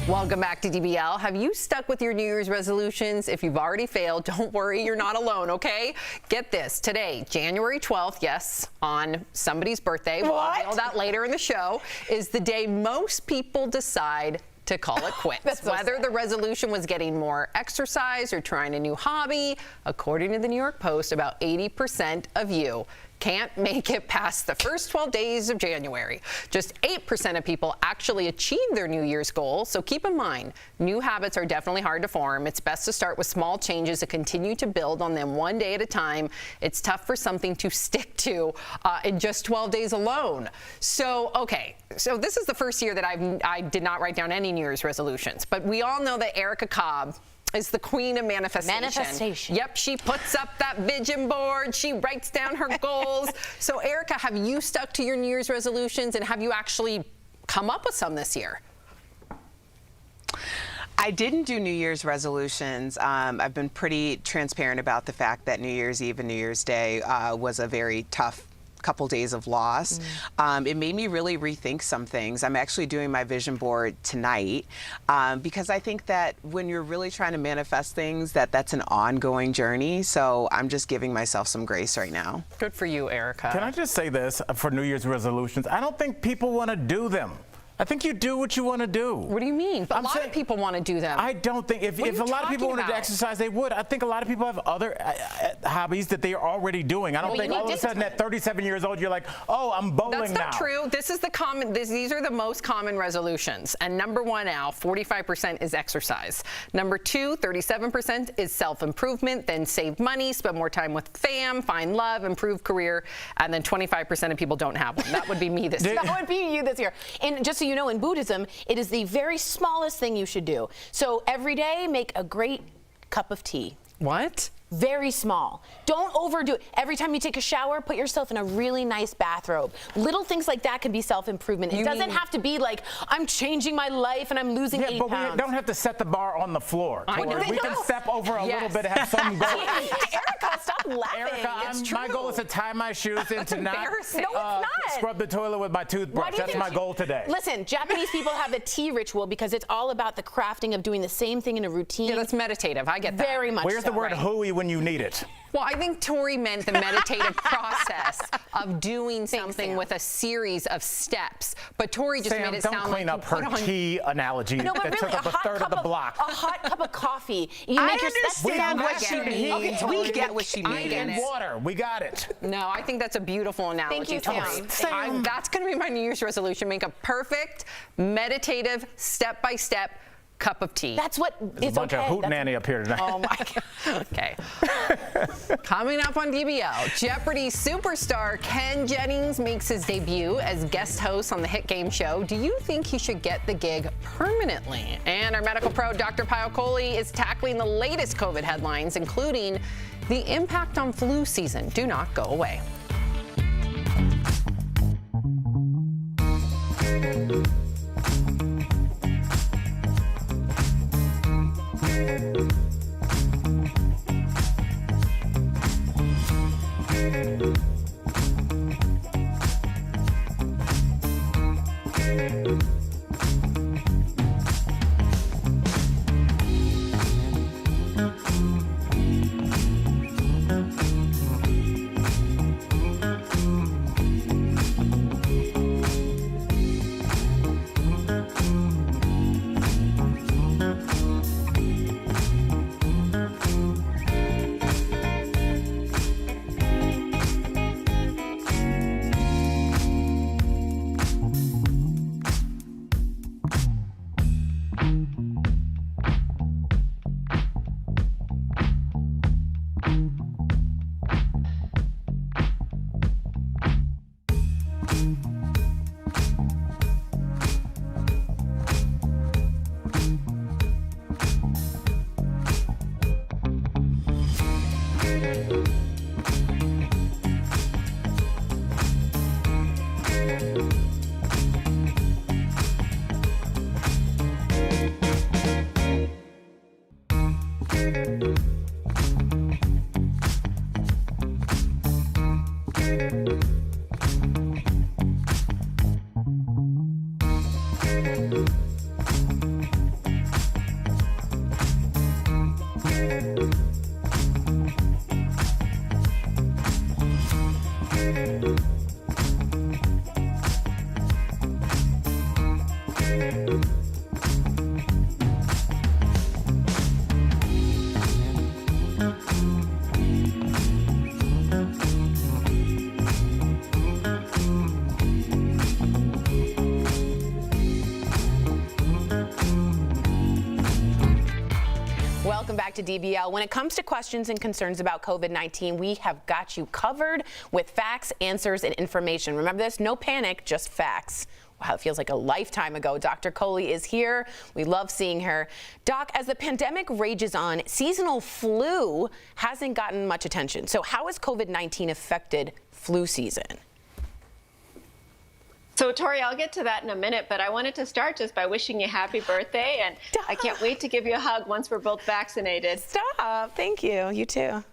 Welcome back to DBL. Have you stuck with your New Year's resolutions? If you've already failed, don't worry, you're not alone, okay? Get this, today, January 12th, yes, on somebody's birthday, we'll unveil that later in the show, is the day most people decide to call it quits. Whether the resolution was getting more exercise or trying a new hobby, according to the New York Post, about 80% of you can't make it past the first 12 days of January. Just 8% of people actually achieve their New Year's goal, so keep in mind, new habits are definitely hard to form. It's best to start with small changes and continue to build on them one day at a time. It's tough for something to stick to in just 12 days alone. So, okay, so this is the first year that I did not write down any New Year's resolutions, but we all know that Erica Cobb is the queen of manifestation. Yep, she puts up that vision board. She writes down her goals. So, Erica, have you stuck to your New Year's resolutions, and have you actually come up with some this year? I didn't do New Year's resolutions. I've been pretty transparent about the fact that New Year's Eve and New Year's Day was a very tough couple days of loss. It made me really rethink some things. I'm actually doing my vision board tonight because I think that when you're really trying to manifest things, that's an ongoing journey. So I'm just giving myself some grace right now. Good for you, Erica. Can I just say this for New Year's resolutions? I don't think people want to do them. I think you do what you want to do. What do you mean? A lot of people want to do that. I don't think if a lot of people wanted to exercise, they would. I think a lot of people have other hobbies that they are already doing. I don't think all of a sudden at 37 years old you're like, oh, I'm bowling now. That's not true. This is the common. These are the most common resolutions. And number 1, Al, 45% is exercise. Number 2, 37% is self-improvement. Then save money, spend more time with fam, find love, improve career, and then 25% of people don't have one. That would be me this year. That would be you this year. And just so you know, in Buddhism, it is the very smallest thing you should do. So every day, make a great cup of tea. What? Very small. Don't overdo it. Every time you take a shower, put yourself in a really nice bathrobe. Little things like that can be self-improvement. It doesn't have to be like, I'm changing my life and I'm losing 8 but pounds. we don't have to set the bar on the floor. I know. We can step over a little bit and have some goal. Erica, stop laughing. Erica, my goal is to tie my shoes and to not, No, it's not. scrub the toilet with my toothbrush. That's my goal today. Listen, Japanese people have a tea ritual because it's all about the crafting of doing the same thing in a routine. Yeah, that's meditative. I get that. Very much Where's the word hooey when you need it? Well, I think Tori meant the meditative process of doing something with a series of steps. But Tori just made it sound like don't clean up her tea analogy No, but that really, took up a third of the block. A hot cup of coffee. You I make your understand what she means. Okay, We get what she I get means. it. Water, we got it. No, I think that's a beautiful analogy, Thank you, Tori. Sam. That's going to be my New Year's resolution. Make a perfect, meditative, step-by-step cup of tea. That's what There's a bunch of hootenanny up here tonight. Oh my God. Okay. Coming up on DBL, Jeopardy superstar Ken Jennings makes his debut as guest host on the hit game show. Do you think he should get the gig permanently? And our medical pro, Dr. Piocoli, is tackling the latest COVID headlines, including the impact on flu season. Do not go away. Welcome back to DBL. When it comes to questions and concerns about COVID-19, we have got you covered with facts, answers, and information. Remember this, no panic, just facts. Wow, it feels like a lifetime ago. Dr. Coley is here. We love seeing her. Doc, as the pandemic rages on, seasonal flu hasn't gotten much attention. So how has COVID-19 affected flu season? So, Tori, I'll get to that in a minute, but I wanted to start just by wishing you happy birthday, and I can't wait to give you a hug once we're both vaccinated. Stop. Thank you. You too.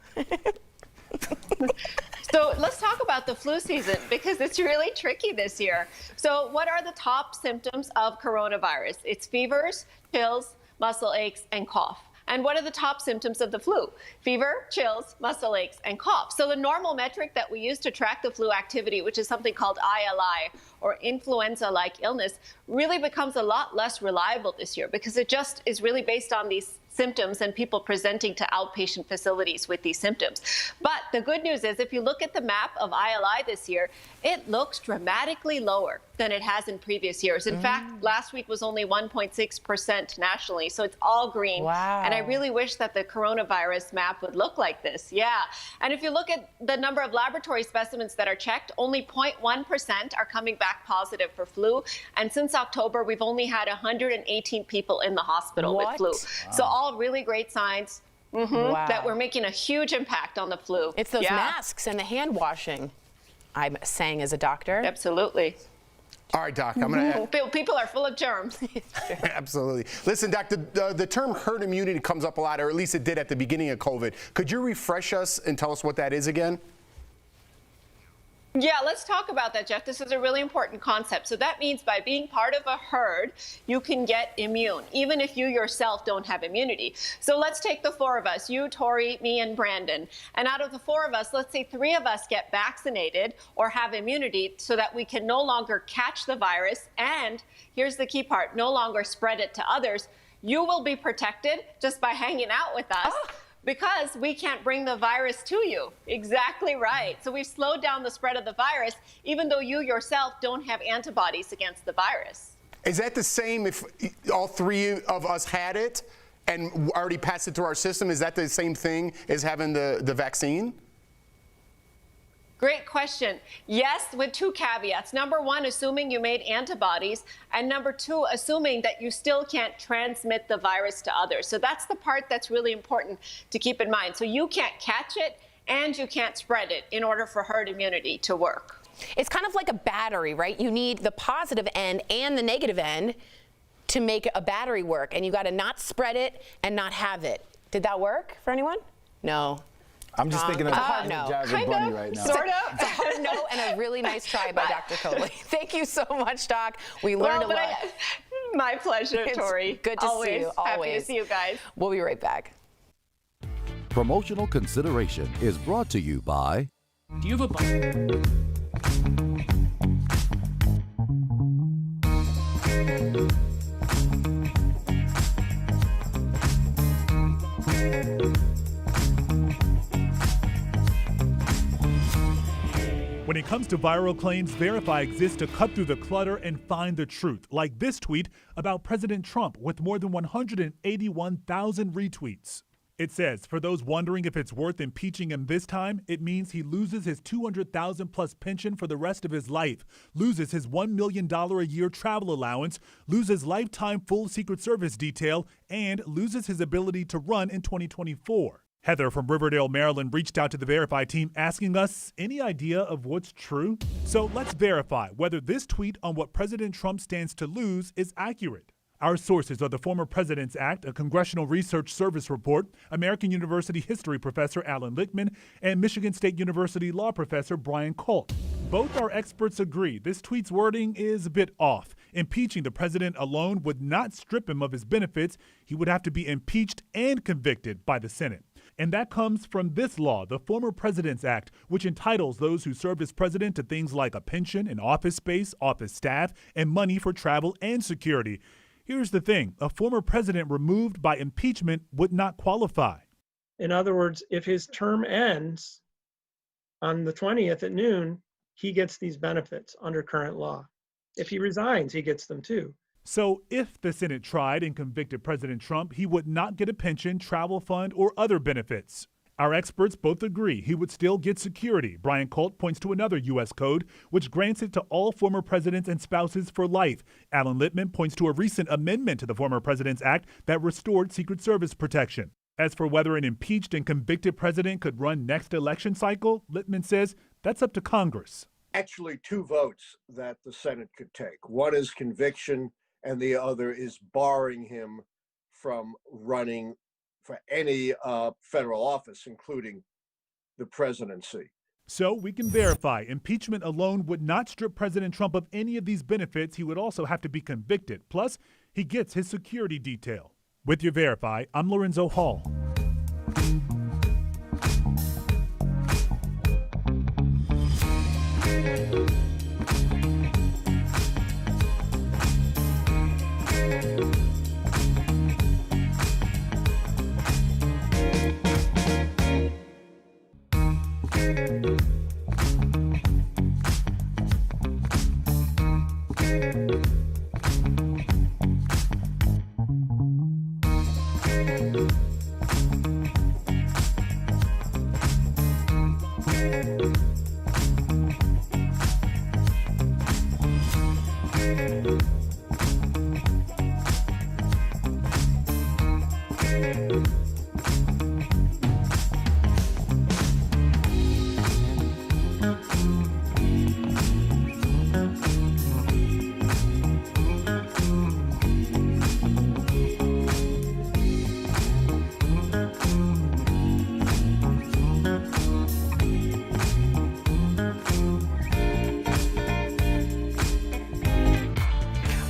So let's talk about the flu season because it's really tricky this year. So what are the top symptoms of coronavirus? It's fevers, chills, muscle aches, and cough. And what are the top symptoms of the flu? Fever, chills, muscle aches, and cough. So the normal metric that we use to track the flu activity, which is something called ILI, or influenza-like illness, really becomes a lot less reliable this year because it just is really based on these symptoms and people presenting to outpatient facilities with these symptoms. But the good news is if you look at the map of ILI this year, it looks dramatically lower than it has in previous years. In fact, last week was only 1.6% nationally, so it's all green. Wow. And I really wish that the coronavirus map would look like this. Yeah. And if you look at the number of laboratory specimens that are checked, only 0.1% are coming back positive for flu. And since October, we've only had 118 people in the hospital with flu. So all really great signs that we're making a huge impact on the flu. It's those masks and the hand washing, I'm saying as a doctor. Absolutely. All right, Doc, I'm going to... People are full of germs. Absolutely. Listen, Doc, the term herd immunity comes up a lot, or at least it did at the beginning of COVID. Could you refresh us and tell us what that is again? Yeah, let's talk about that, Jeff. This is a really important concept. So that means by being part of a herd, you can get immune, even if you yourself don't have immunity. So let's take the four of us, you, Tori, me, and Brandon. And out of the four of us, let's say three of us get vaccinated or have immunity so that we can no longer catch the virus. And here's the key part, no longer spread it to others. You will be protected just by hanging out with us. Because we can't bring the virus to you. Exactly right. So we've slowed down the spread of the virus, even though you yourself don't have antibodies against the virus. Is that the same if all three of us had it and already passed it through our system? Is that the same thing as having the vaccine? Great question. Yes, with two caveats. Number one, assuming you made antibodies. And number two, assuming that you still can't transmit the virus to others. So that's the part that's really important to keep in mind. So you can't catch it and you can't spread it in order for herd immunity to work. It's kind of like a battery, right? You need the positive end and the negative end to make a battery work. And you got to not spread it and not have it. Did that work for anyone? No. I'm just thinking of hard no. Jazzy Bunny right now. Sort of. It's a hard no and a really nice try by Dr. Coley. Thank you so much, Doc. We learned a lot. My pleasure, Tori. Good to see you. Always. Happy to see you guys. We'll be right back. Promotional consideration is brought to you by... Do you have a... When it comes to viral claims, Verify exists to cut through the clutter and find the truth, like this tweet about President Trump with more than 181,000 retweets. It says, for those wondering if it's worth impeaching him this time, it means he loses his $200,000 plus pension for the rest of his life, loses his $1 million a year travel allowance, loses lifetime full Secret Service detail, and loses his ability to run in 2024. Heather from Riverdale, Maryland reached out to the Verify team asking us any idea of what's true. So let's verify whether this tweet on what President Trump stands to lose is accurate. Our sources are the Former President's Act, a Congressional Research Service report, American University history professor Halen, and Michigan State University law professor Brian Colt. Both our experts agree this tweet's wording is a bit off. Impeaching the president alone would not strip him of his benefits. He would have to be impeached and convicted by the Senate. And that comes from this law, the Former President's Act, which entitles those who served as president to things like a pension, an office space, office staff, and money for travel and security. Here's the thing, a former president removed by impeachment would not qualify. In other words, if his term ends on the 20th at noon, he gets these benefits under current law. If he resigns, he gets them too. So if the Senate tried and convicted President Trump, he would not get a pension, travel fund, or other benefits. Our experts both agree he would still get security. Brian Colt points to another U.S. code, which grants it to all former presidents and spouses for life. Halen points to a recent amendment to the Former President's Act that restored Secret Service protection. As for whether an impeached and convicted president could run next election cycle, Littman says that's up to Congress. Actually, two votes that the Senate could take. One is conviction, and the other is barring him from running for any federal office, including the presidency. So we can verify impeachment alone would not strip President Trump of any of these benefits. He would also have to be convicted. Plus, he gets his security detail. With your Verify, I'm Lorenzo Hall.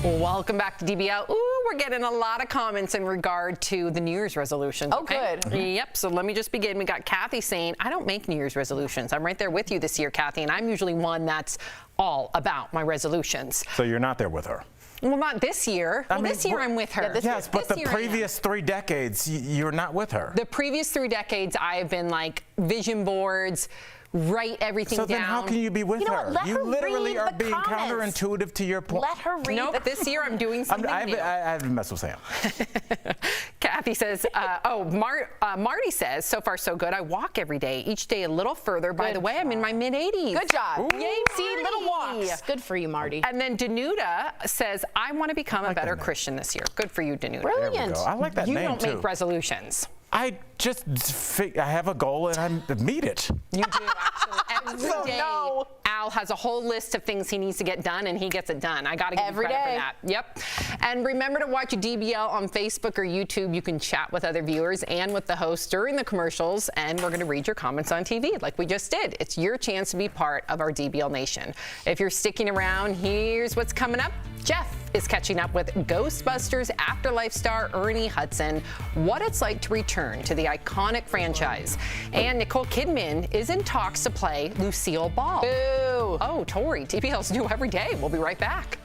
Welcome back to DBL. Ooh, we're getting a lot of comments in regard to the New Year's resolutions. Oh, good. Yep, so let me just begin. We got Kathy saying, I don't make New Year's resolutions. I'm right there with you this year, Kathy, and I'm usually one that's all about my resolutions. So you're not there with her? Well, not this year. This year I'm with her. Yes, but the previous 3 decades, you're not with her. The previous 3 decades, I have been like vision boards, write everything down. So then how can you be with her? You literally are being counterintuitive to your point. Let her read. Nope, this year I'm doing something new. I haven't messed with Sam. Kathy says, Marty says, so far so good. I walk every day, each day a little further. By the way, I'm in my mid-80s. Good job. Ooh, Yay, see, little walks. Good for you, Marty. And then Danuta says, I want to become a better Christian this year. Good for you, Danuta. Brilliant. I like that name, too. You don't make resolutions. I have a goal and I meet it. You do, actually. Every day, Al has a whole list of things he needs to get done, and he gets it done. I got to give you credit for that. Yep. And remember to watch DBL on Facebook or YouTube. You can chat with other viewers and with the host during the commercials, and we're going to read your comments on TV like we just did. It's your chance to be part of our DBL Nation. If you're sticking around, here's what's coming up. Jeff is catching up with Ghostbusters Afterlife star Ernie Hudson, what it's like to return to the iconic franchise. And Nicole Kidman is in talks to play Lucille Ball. Boo! Oh, Tori, DBL's new every day. We'll be right back.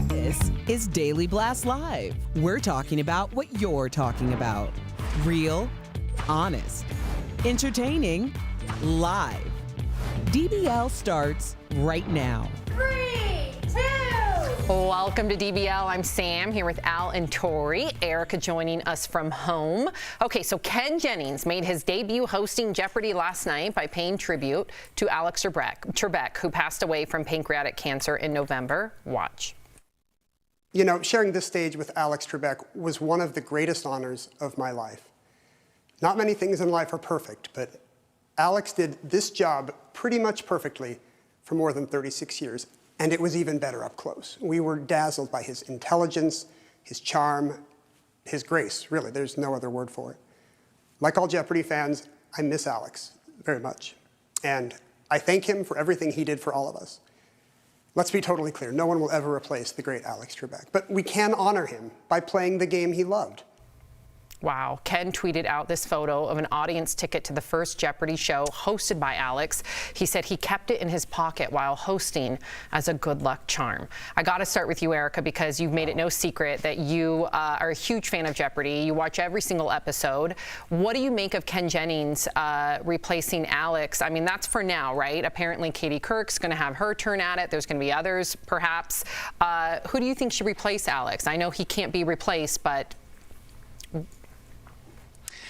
This is Daily Blast Live. We're talking about what you're talking about. Real, honest, entertaining, live. DBL starts right now. 3, 2. Welcome to DBL. I'm Sam here with Al and Tori. Erica joining us from home. Okay, so Ken Jennings made his debut hosting Jeopardy last night by paying tribute to Alex Trebek, who passed away from pancreatic cancer in November. Watch. You know, sharing this stage with Alex Trebek was one of the greatest honors of my life. Not many things in life are perfect, but Alex did this job pretty much perfectly for more than 36 years. And it was even better up close. We were dazzled by his intelligence, his charm, his grace, really. There's no other word for it. Like all Jeopardy fans, I miss Alex very much. And I thank him for everything he did for all of us. Let's be totally clear, no one will ever replace the great Alex Trebek. But we can honor him by playing the game he loved. Wow. Ken tweeted out this photo of an audience ticket to the first Jeopardy show hosted by Alex. He said he kept it in his pocket while hosting as a good luck charm. I got to start with you, Erica, because you've made it no secret that you are a huge fan of Jeopardy. You watch every single episode. What do you make of Ken Jennings replacing Alex? I mean, that's for now, right? Apparently, Katie Couric's going to have her turn at it. There's going to be others, perhaps. Who do you think should replace Alex? I know he can't be replaced, but...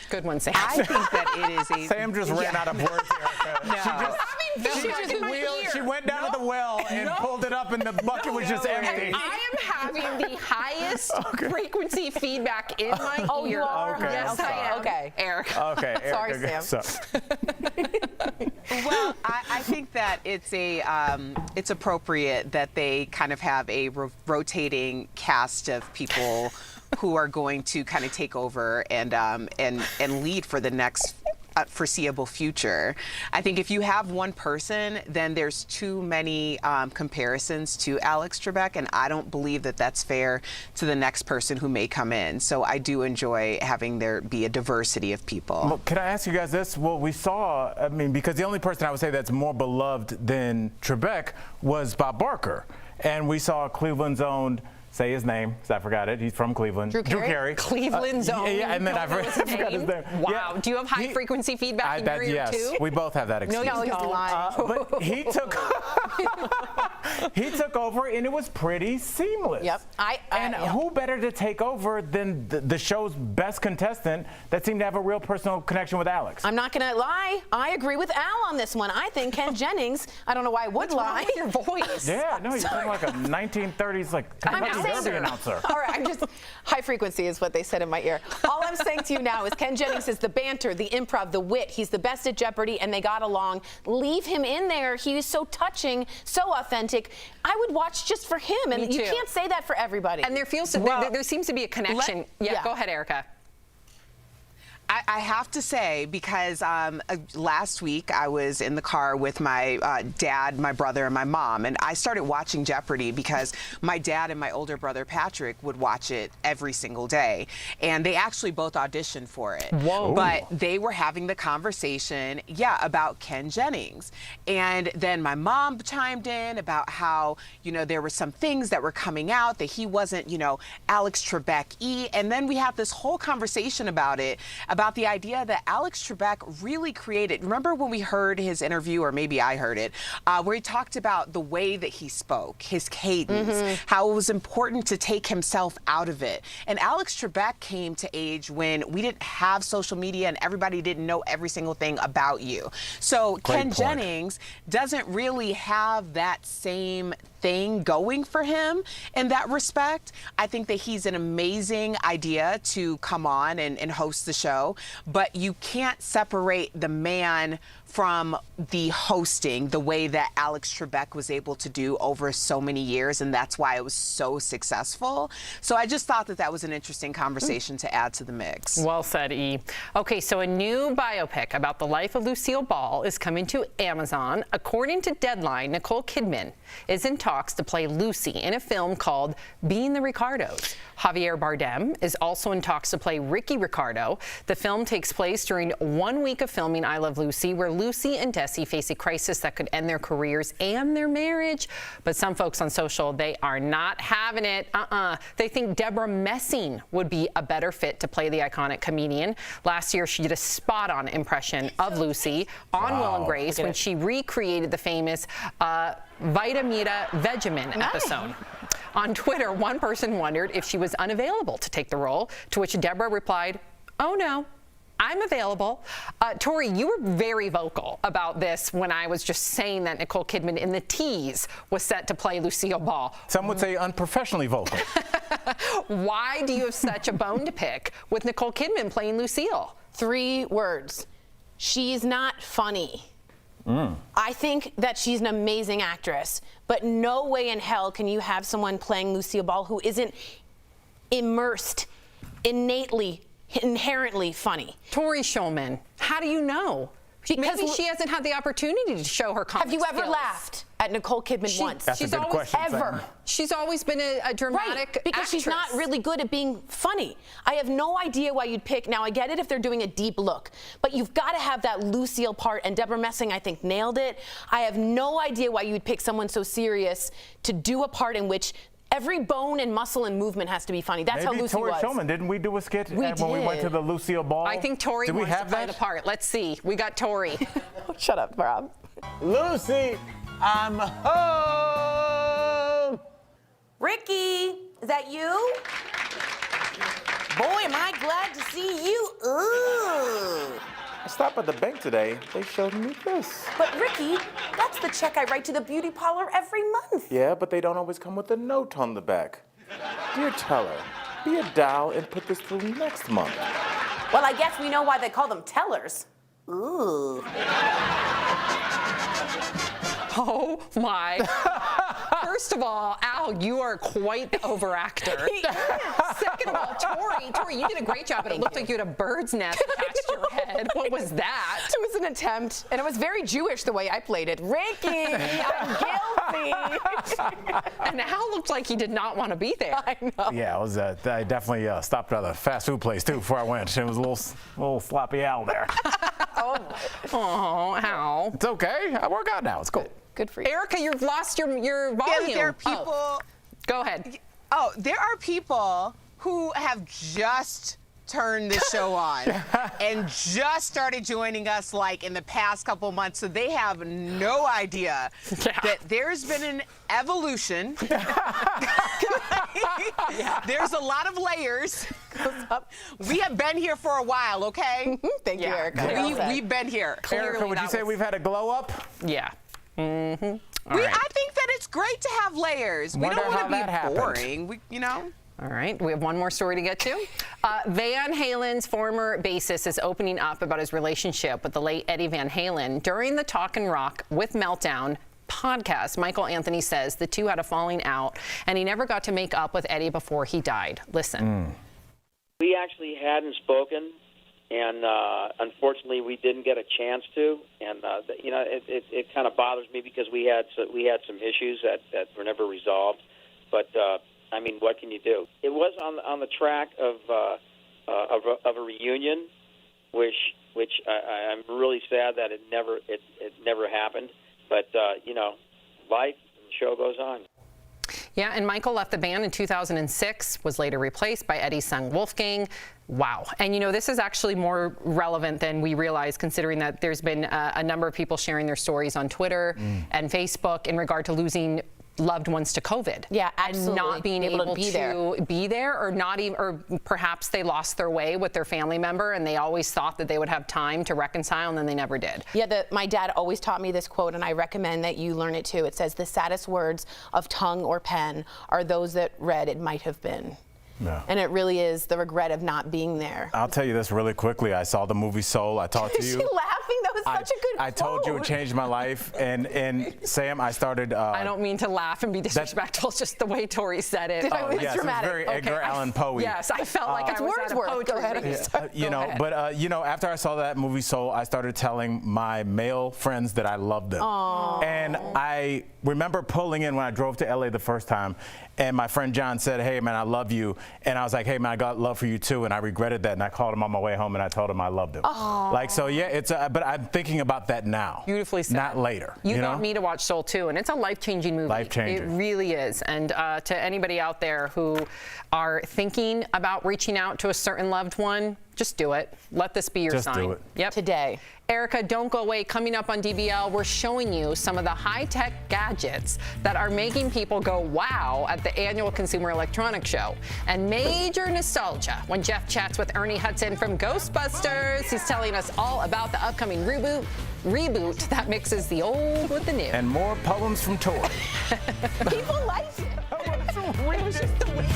Good one, Sam. I think that it is a... Sam just ran out of words, Erica. No. She went down to the well and pulled it up, and the bucket was just empty. I am having the highest frequency feedback in my ear. Oh, you are? Okay, yes, I am. Okay. Erica. Okay, Sorry, Erica, Sam. Well, I think that it's appropriate that they kind of have a rotating cast of people who are going to kind of take over and lead for the next foreseeable future. I think if you have one person, then there's too many comparisons to Alex Trebek, and I don't believe that that's fair to the next person who may come in. So I do enjoy having there be a diversity of people. Well, can I ask you guys this? Well, we saw, I mean, because the only person I would say that's more beloved than Trebek was Bob Barker. And we saw Cleveland's own, say his name, because I forgot it. He's from Cleveland. Drew Carey. Cleveland's own. Yeah, and then I forgot his name. Wow. Yeah. Do you have high frequency feedback in your ear yes, too? we both have that excuse. No, you don't. But he took he took over, and it was pretty seamless. Yep. Who better to take over than the show's best contestant that seemed to have a real personal connection with Alex? I'm not going to lie. I agree with Al on this one. I think Ken Jennings, I don't know why I would lie. Your voice. Yeah, no, you're talking like a 1930s, like Derby announcer. All right, I'm just, high frequency is what they said in my ear. All I'm saying to you now is Ken Jennings is the banter, the improv, the wit. He's the best at Jeopardy, and they got along. Leave him in there. He is so touching, so authentic. I would watch just for him, and you can't say that for everybody. And there seems to be a connection. Go ahead, Erica. I have to say, because last week I was in the car with my dad, my brother, and my mom, and I started watching Jeopardy because my dad and my older brother Patrick would watch it every single day, and they actually both auditioned for it. Whoa. But they were having the conversation, about Ken Jennings, and then my mom chimed in about how, there were some things that were coming out that he wasn't, Alex Trebek-y, and then we had this whole conversation about it, about the idea that Alex Trebek really created. Remember when we heard his interview, or maybe I heard it, where he talked about the way that he spoke, his cadence, how it was important to take himself out of it. And Alex Trebek came to age when we didn't have social media and everybody didn't know every single thing about you. So Ken Jennings doesn't really have that same thing going for him in that respect. I think that he's an amazing idea to come on and host the show, but you can't separate the man from the hosting the way that Alex Trebek was able to do over so many years, and that's why it was so successful. So I just thought that that was an interesting conversation to add to the mix. Well said, E. Okay, so a new biopic about the life of Lucille Ball is coming to Amazon. According to Deadline, Nicole Kidman is in talks talks to play Lucy in a film called Being the Ricardos. Javier Bardem is also in talks to play Ricky Ricardo. The film takes place during 1 week of filming I Love Lucy, where Lucy and Desi face a crisis that could end their careers and their marriage. But some folks on social, they are not having it. They think Deborah Messing would be a better fit to play the iconic comedian. Last year, she did a spot-on impression of Lucy on Will and Grace when she recreated the famous Vitamita Vegemin episode. On Twitter, one person wondered if she was unavailable to take the role, to which Deborah replied, "Oh no, I'm available." Tori, you were very vocal about this when I was just saying that Nicole Kidman in the tease was set to play Lucille Ball. Some would say unprofessionally vocal. Why do you have such a bone to pick with Nicole Kidman playing Lucille? 3 words. She's not funny. I think that she's an amazing actress, but no way in hell can you have someone playing Lucille Ball who isn't immersed, innately, inherently funny. Tori Shulman, how do you know? Because maybe she hasn't had the opportunity to show her comic skills. Have you ever laughed at Nicole Kidman once? That's a good question. She's always been a dramatic because actress. She's not really good at being funny. I have no idea why you'd pick. Now I get it if they're doing a deep look, but you've got to have that Lucille part. And Deborah Messing, I think, nailed it. I have no idea why you'd pick someone so serious to do a part in which every bone and muscle and movement has to be funny. That's how Lucy Tori was. Shulman, didn't we do a skit We when we went to the Lucille Ball? I think Tori Did we wants have to play that? the part. Let's see. We got Tori. Shut up, Rob. Lucy, I'm home. Ricky, is that you? Boy, am I glad to see you. Ugh. I stopped at the bank today. They showed me this. But Ricky, that's the check I write to the beauty parlor every month. Yeah, but they don't always come with a note on the back. Dear teller, be a doll and put this through next month. Well, I guess we know why they call them tellers. Ooh. Oh my. First of all, Al, you are quite the overactor. Second of all, Tori, you did a great job, but it looked like you had a bird's nest attached to your head. What was that? It was an attempt, and it was very Jewish the way I played it. Ricky, I'm guilty. And Al looked like he did not want to be there. I know. Yeah, it was. I definitely stopped at a fast food place too before I went. It was a little sloppy Al there. Oh, Al. It's okay. I work out now. It's cool. Good for you. Erica, you've lost your volume. Yeah, there are people. Go ahead. Oh, there are people who have just turned the show on and just started joining us like in the past couple months, so they have no idea that there's been an evolution. There's a lot of layers. We have been here for a while, okay? Thank you, Erica. We've been here. Erica, would you say we've had a glow up? Yeah. Mm-hmm. I think that it's great to have layers. We don't want to be boring. All right, we have one more story to get to. Van Halen's former bassist is opening up about his relationship with the late Eddie Van Halen. During the Talk and Rock with Meltdown podcast, Michael Anthony says the two had a falling out, and he never got to make up with Eddie before he died. Listen. We actually hadn't spoken, and unfortunately, we didn't get a chance to. And it kind of bothers me because we had some issues that were never resolved. But I mean, what can you do? It was on the track of a reunion, which I'm really sad that it never happened. But life and the show goes on. Yeah, and Michael left the band in 2006, was later replaced by Eddie's son Wolfgang. Wow. And this is actually more relevant than we realize, considering that there's been a number of people sharing their stories on Twitter and Facebook in regard to losing loved ones to COVID. Yeah, absolutely. And not being able to be there, or not even, or perhaps they lost their way with their family member and they always thought that they would have time to reconcile, and then they never did. Yeah, my dad always taught me this quote, and I recommend that you learn it too. It says, the saddest words of tongue or pen are those that read it might have been. Yeah. And it really is the regret of not being there. I'll tell you this really quickly. I saw the movie Soul. I talked to you. She laughed laughing. That was such a good I told you it changed my life. And Sam, I started. I don't mean to laugh and be disrespectful. It's just the way Tori said it. Yes, was it was very Edgar Allan Poe-y. Yes, I felt like I was at a poetry reading. After I saw that movie Soul, I started telling my male friends that I loved them. Aww. And I remember pulling in when I drove to LA the first time, and my friend John said, "Hey man, I love you," and I was like, "Hey man, I got love for you too," and I regretted that, and I called him on my way home, and I told him I loved him. But I'm thinking about that now. Beautifully said. Not later. You got me to watch Soul too, and it's a life-changing movie. Life-changing. It really is. And to anybody out there who are thinking about reaching out to a certain loved one, just do it. Let this be your sign. Just do it. Yep. Today. Erica, don't go away. Coming up on DBL, we're showing you some of the high-tech gadgets that are making people go wow at the annual Consumer Electronics Show. And major nostalgia when Jeff chats with Ernie Hudson from Ghostbusters. He's telling us all about the upcoming reboot that mixes the old with the new. And more poems from Tori. People like it. It was just the way.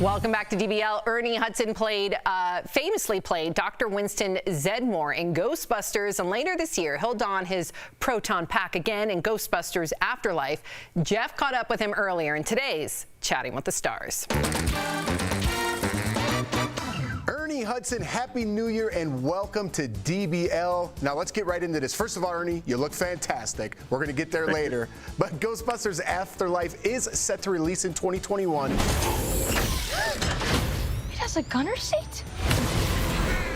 Welcome back to DBL. Ernie Hudson famously played Dr. Winston Zeddemore in Ghostbusters, and later this year he'll don his proton pack again in Ghostbusters Afterlife. Jeff caught up with him earlier in today's Chatting with the Stars. Ernie Hudson, Happy New Year and welcome to DBL. Now let's get right into this. First of all, Ernie, you look fantastic. We're going to get there later. But Ghostbusters Afterlife is set to release in 2021. It has a gunner seat?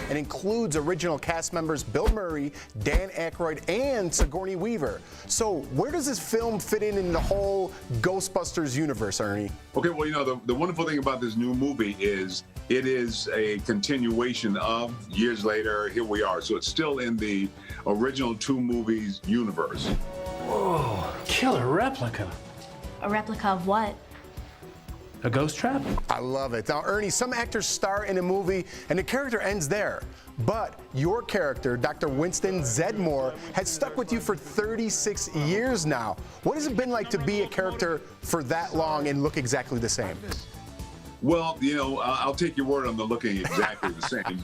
And includes original cast members Bill Murray, Dan Aykroyd, and Sigourney Weaver. So where does this film fit in the whole Ghostbusters universe, Ernie? Okay, well, you know, the wonderful thing about this new movie is it is a continuation of years later, here we are. So it's still in the original two movies universe. Whoa, killer replica. A replica of what? A ghost trap? I love it. Now, Ernie, some actors star in a movie and the character ends there. But your character, Dr. Winston Zedmore, has stuck with you for 36 years now. What has it been like to be a character for that long and look exactly the same? Well, you know, I'll take your word on the looking exactly the same.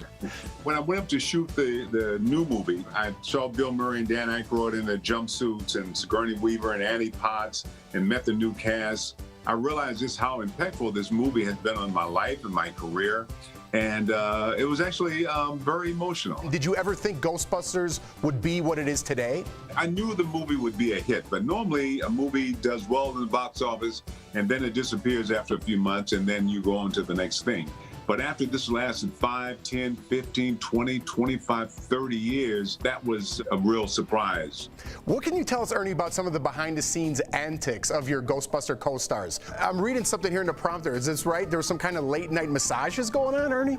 When I went up to shoot the new movie, I saw Bill Murray and Dan Aykroyd in their jumpsuits and Sigourney Weaver and Annie Potts and met the new cast. I realized just how impactful this movie has been on my life and my career. And it was actually very emotional. Did you ever think Ghostbusters would be what it is today? I knew the movie would be a hit, but normally a movie does well in the box office and then it disappears after a few months and then you go on to the next thing. But after this lasted 5, 10, 15, 20, 25, 30 years, that was a real surprise. What can you tell us, Ernie, about some of the behind-the-scenes antics of your Ghostbuster co-stars? I'm reading something here in the prompter. Is this right? There was some kind of late-night massages going on, Ernie?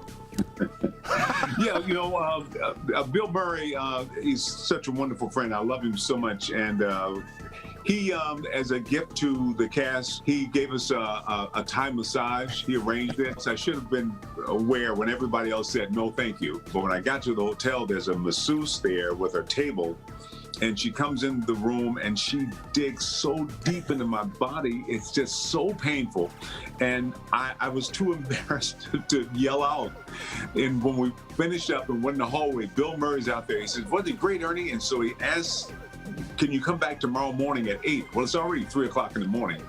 Yeah, you know, Bill Murray, he's such a wonderful friend. I love him so much. And he, as a gift to the cast, he gave us a Thai massage. He arranged it. So I should have been aware when everybody else said no, thank you. But when I got to the hotel, there's a masseuse there with her table. And she comes in the room and she digs so deep into my body. It's just so painful. And I was too embarrassed to yell out. And when we finished up and went in the hallway, Bill Murray's out there. He says, "Wasn't it great, Ernie?" And so he asks, "Can you come back tomorrow morning at 8? Well, it's already 3 o'clock in the morning.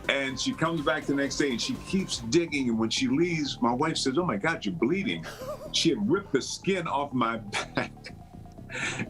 And she comes back the next day and she keeps digging. And when she leaves, my wife says, "Oh my God, you're bleeding." She had ripped the skin off my back.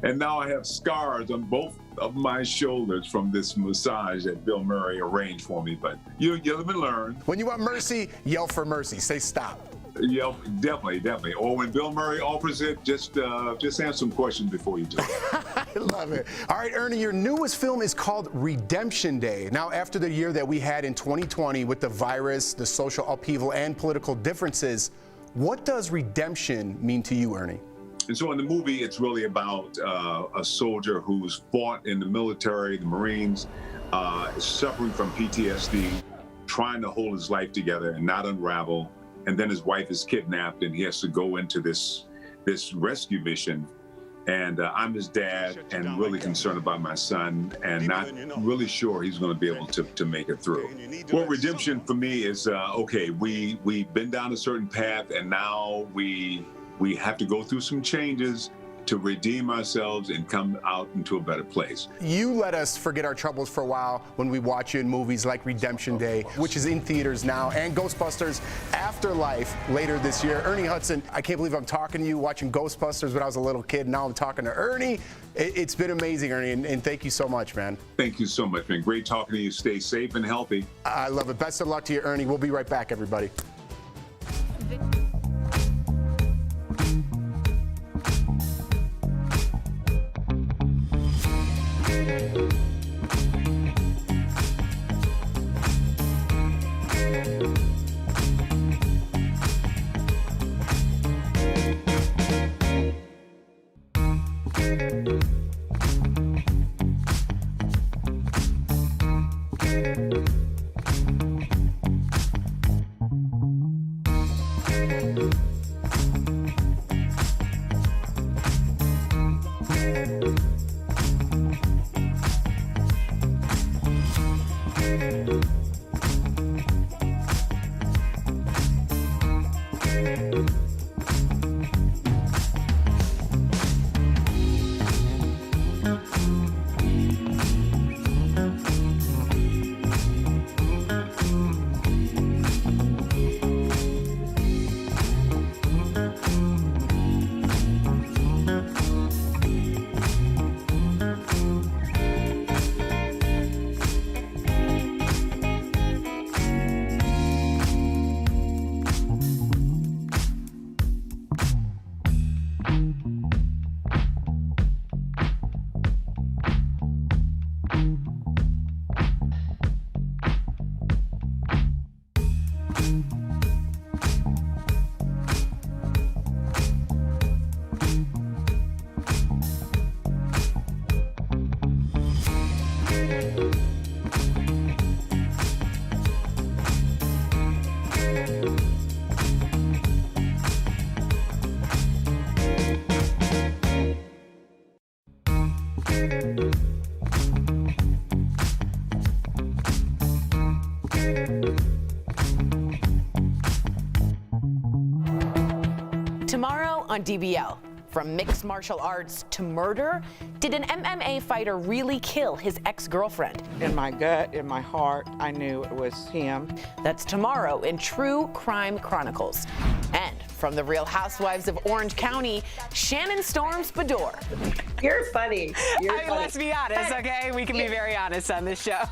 And now I have scars on both of my shoulders from this massage that Bill Murray arranged for me. But you live and learn. When you want mercy, yell for mercy. Say stop. Yeah, definitely. Or when Bill Murray offers it, just ask some questions before you do it. I love it. All right, Ernie, your newest film is called Redemption Day. Now, after the year that we had in 2020 with the virus, the social upheaval, and political differences, what does redemption mean to you, Ernie? And so in the movie, it's really about a soldier who's fought in the military, the Marines, suffering from PTSD, trying to hold his life together and not unravel. And then his wife is kidnapped and he has to go into this rescue mission. And I'm his dad and really concerned about my son and not really sure he's going to be able to make it through. Well, redemption for me is, okay, we've been down a certain path and now we have to go through some changes to redeem ourselves and come out into a better place. You let us forget our troubles for a while when we watch you in movies like Redemption Day, which is in theaters now, and Ghostbusters Afterlife later this year. Ernie Hudson, I can't believe I'm talking to you watching Ghostbusters when I was a little kid. Now I'm talking to Ernie. It's been amazing, Ernie, and thank you so much, man. Thank you so much, man. Great talking to you. Stay safe and healthy. I love it. Best of luck to you, Ernie. We'll be right back, everybody. Tomorrow on DBL, from mixed martial arts to murder, did an MMA fighter really kill his ex-girlfriend? In my gut, in my heart, I knew it was him. That's tomorrow in True Crime Chronicles. And from the Real Housewives of Orange County, Shannon storms Bador. You're funny. Let's be honest, okay? We can be very honest on this show.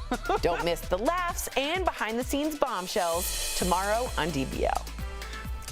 Don't miss the laughs and behind-the-scenes bombshells tomorrow on DBL.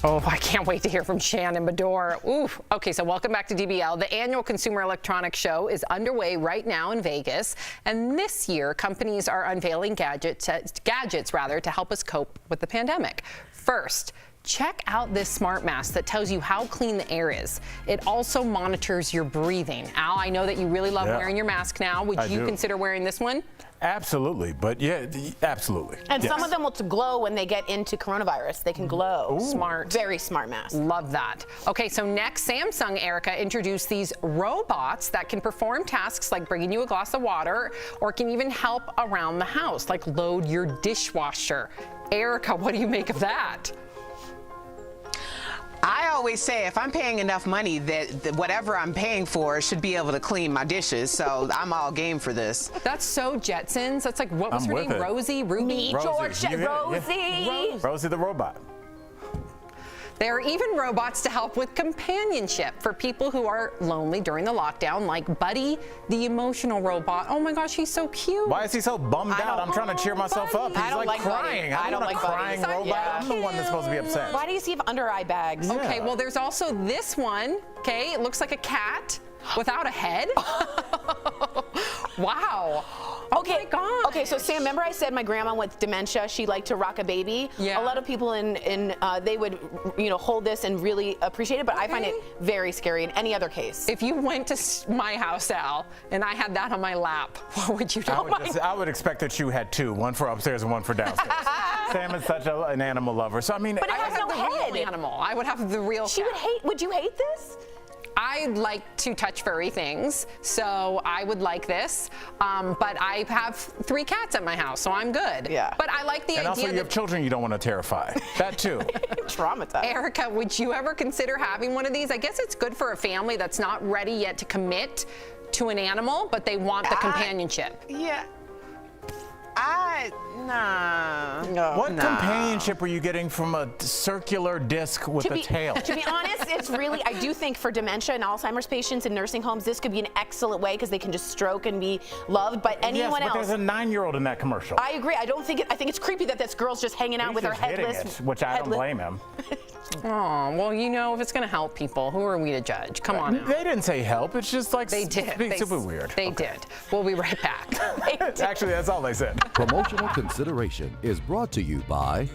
Oh, I can't wait to hear from Shannon Bador. Oof. Okay, so welcome back to DBL. The annual Consumer Electronics Show is underway right now in Vegas. And this year, companies are unveiling gadgets to help us cope with the pandemic. First, check out this smart mask that tells you how clean the air is. It also monitors your breathing. Al, I know that you really love wearing your mask now. Would you consider wearing this one? Absolutely, but yeah, absolutely. And some of them will glow when they get into coronavirus. They can glow. Ooh. Smart. Very smart mask. Love that. Okay, so next, Samsung, Erica, introduced these robots that can perform tasks like bringing you a glass of water or can even help around the house, like load your dishwasher. Erica, what do you make of that? I always say if I'm paying enough money that whatever I'm paying for should be able to clean my dishes, so I'm all game for this. That's so Jetsons. That's like, what was her name? Rosie? Ruby? Rosie. Rosie the robot. There are even robots to help with companionship for people who are lonely during the lockdown, like Buddy, the emotional robot. Oh my gosh, he's so cute. Why is he so bummed out? I'm trying to cheer myself up. He's like crying. I don't like crying robot. Yeah. I'm the one that's supposed to be upset. Why does he have under eye bags? Okay, well, there's also this one. Okay, it looks like a cat without a head. Wow. Okay. Oh my God. Okay, so Sam, remember I said my grandma with dementia, she liked to rock a baby? Yeah. A lot of people they would, hold this and really appreciate it, but I find it very scary in any other case. If you went to my house, Al, and I had that on my lap, what would you do? I would expect that you had two, one for upstairs and one for downstairs. Sam is such an animal lover, so I mean. But it has no head. Animal. I would have the real cat. Would you hate this? I like to touch furry things, so I would like this. But I have 3 cats at my house, so I'm good. Yeah. But I like the idea. And also, you have children you don't want to terrify. That too. Traumatized. Erica, would you ever consider having one of these? I guess it's good for a family that's not ready yet to commit to an animal, but they want the companionship. Yeah. What companionship were you getting from a circular disc with a tail? To be honest, it's really, I do think for dementia and Alzheimer's patients in nursing homes, this could be an excellent way because they can just stroke and be loved. But anyone else. There's a 9-year-old in that commercial. I agree. I think it's creepy that this girl's just hanging out with her headless. Which I don't blame him. Oh, well, if it's going to help people, who are we to judge? Come on. They didn't say help. It's just like they did. Super weird. They did. We'll be right back. Actually, that's all they said. Promotional consideration is brought to you by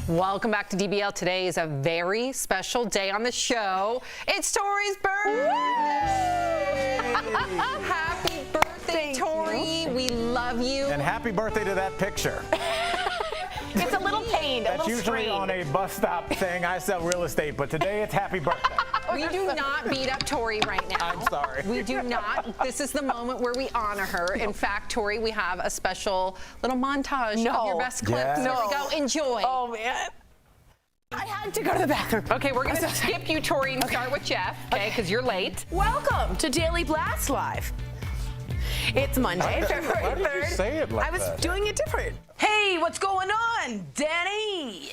Welcome back to DBL. Today is a very special day on the show. It's Tori's birthday! Happy birthday, Tori. We love you. And happy birthday to that picture. It's a little pained, That's usually on a bus stop saying I sell real estate, but today it's happy birthday. We do not beat up Tori right now. I'm sorry. We do not. This is the moment where we honor her. In fact, Tori, we have a special little montage of your best clips. Yes. Here we go. Enjoy. Oh, man. I had to go to the bathroom. Okay, we're going to skip you, Tori, and start with Jeff, okay, because you're late. Welcome to Daily Blast Live. It's Monday, February 3rd. Why did you say it like I was that? doing it different. Hey, what's going on, Danny?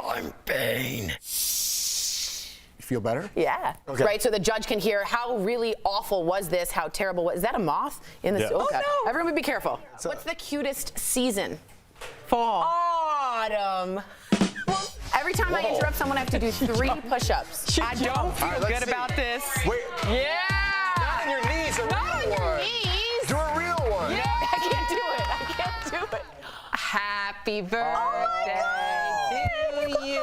I'm Bane. You feel better? Yeah. Okay. Right, so the judge can hear how really awful was this, how terrible was. Is that a moth in the? Yeah. Oh, God. no. Everyone be careful. What's the cutest season? Fall. Autumn. Every time I interrupt someone, I have to do 3 push-ups. I don't feel good about this. Wait. Yeah. Not on your knees. Not on your knees. Do a real one. Yeah. I can't do it. I can't do it. Happy birthday to you.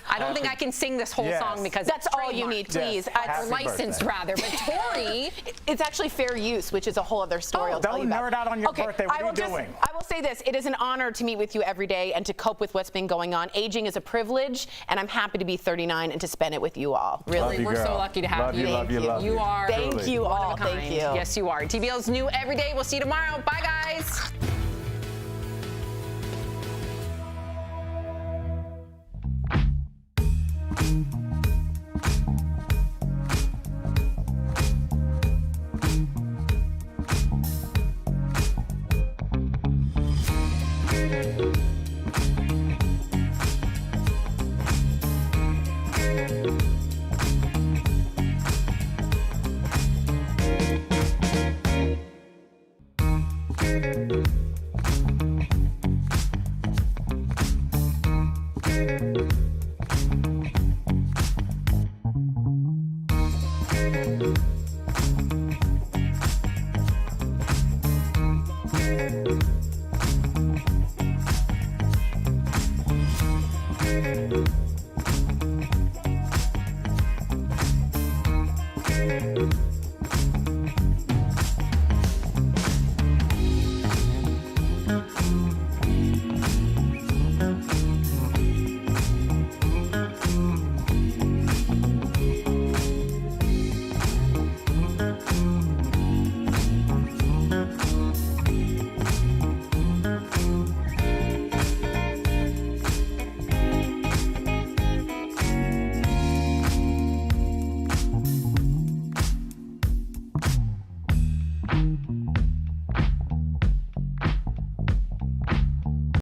I don't think I can sing this whole song because that's it's all you need, please. Or licensed rather, but Tori. It's actually fair use, which is a whole other story. I'll tell you about. Nerd out on your birthday. What are you doing? I will say this. It is an honor to meet with you every day and to cope with what's been going on. Aging is a privilege, and I'm happy to be 39 and to spend it with you all. Really, We're so lucky to have you. Love you. You are. Thank you one all. of a kind. Thank you. Yes, you are. TBL's new every day. We'll see you tomorrow. Bye, guys. Thank you.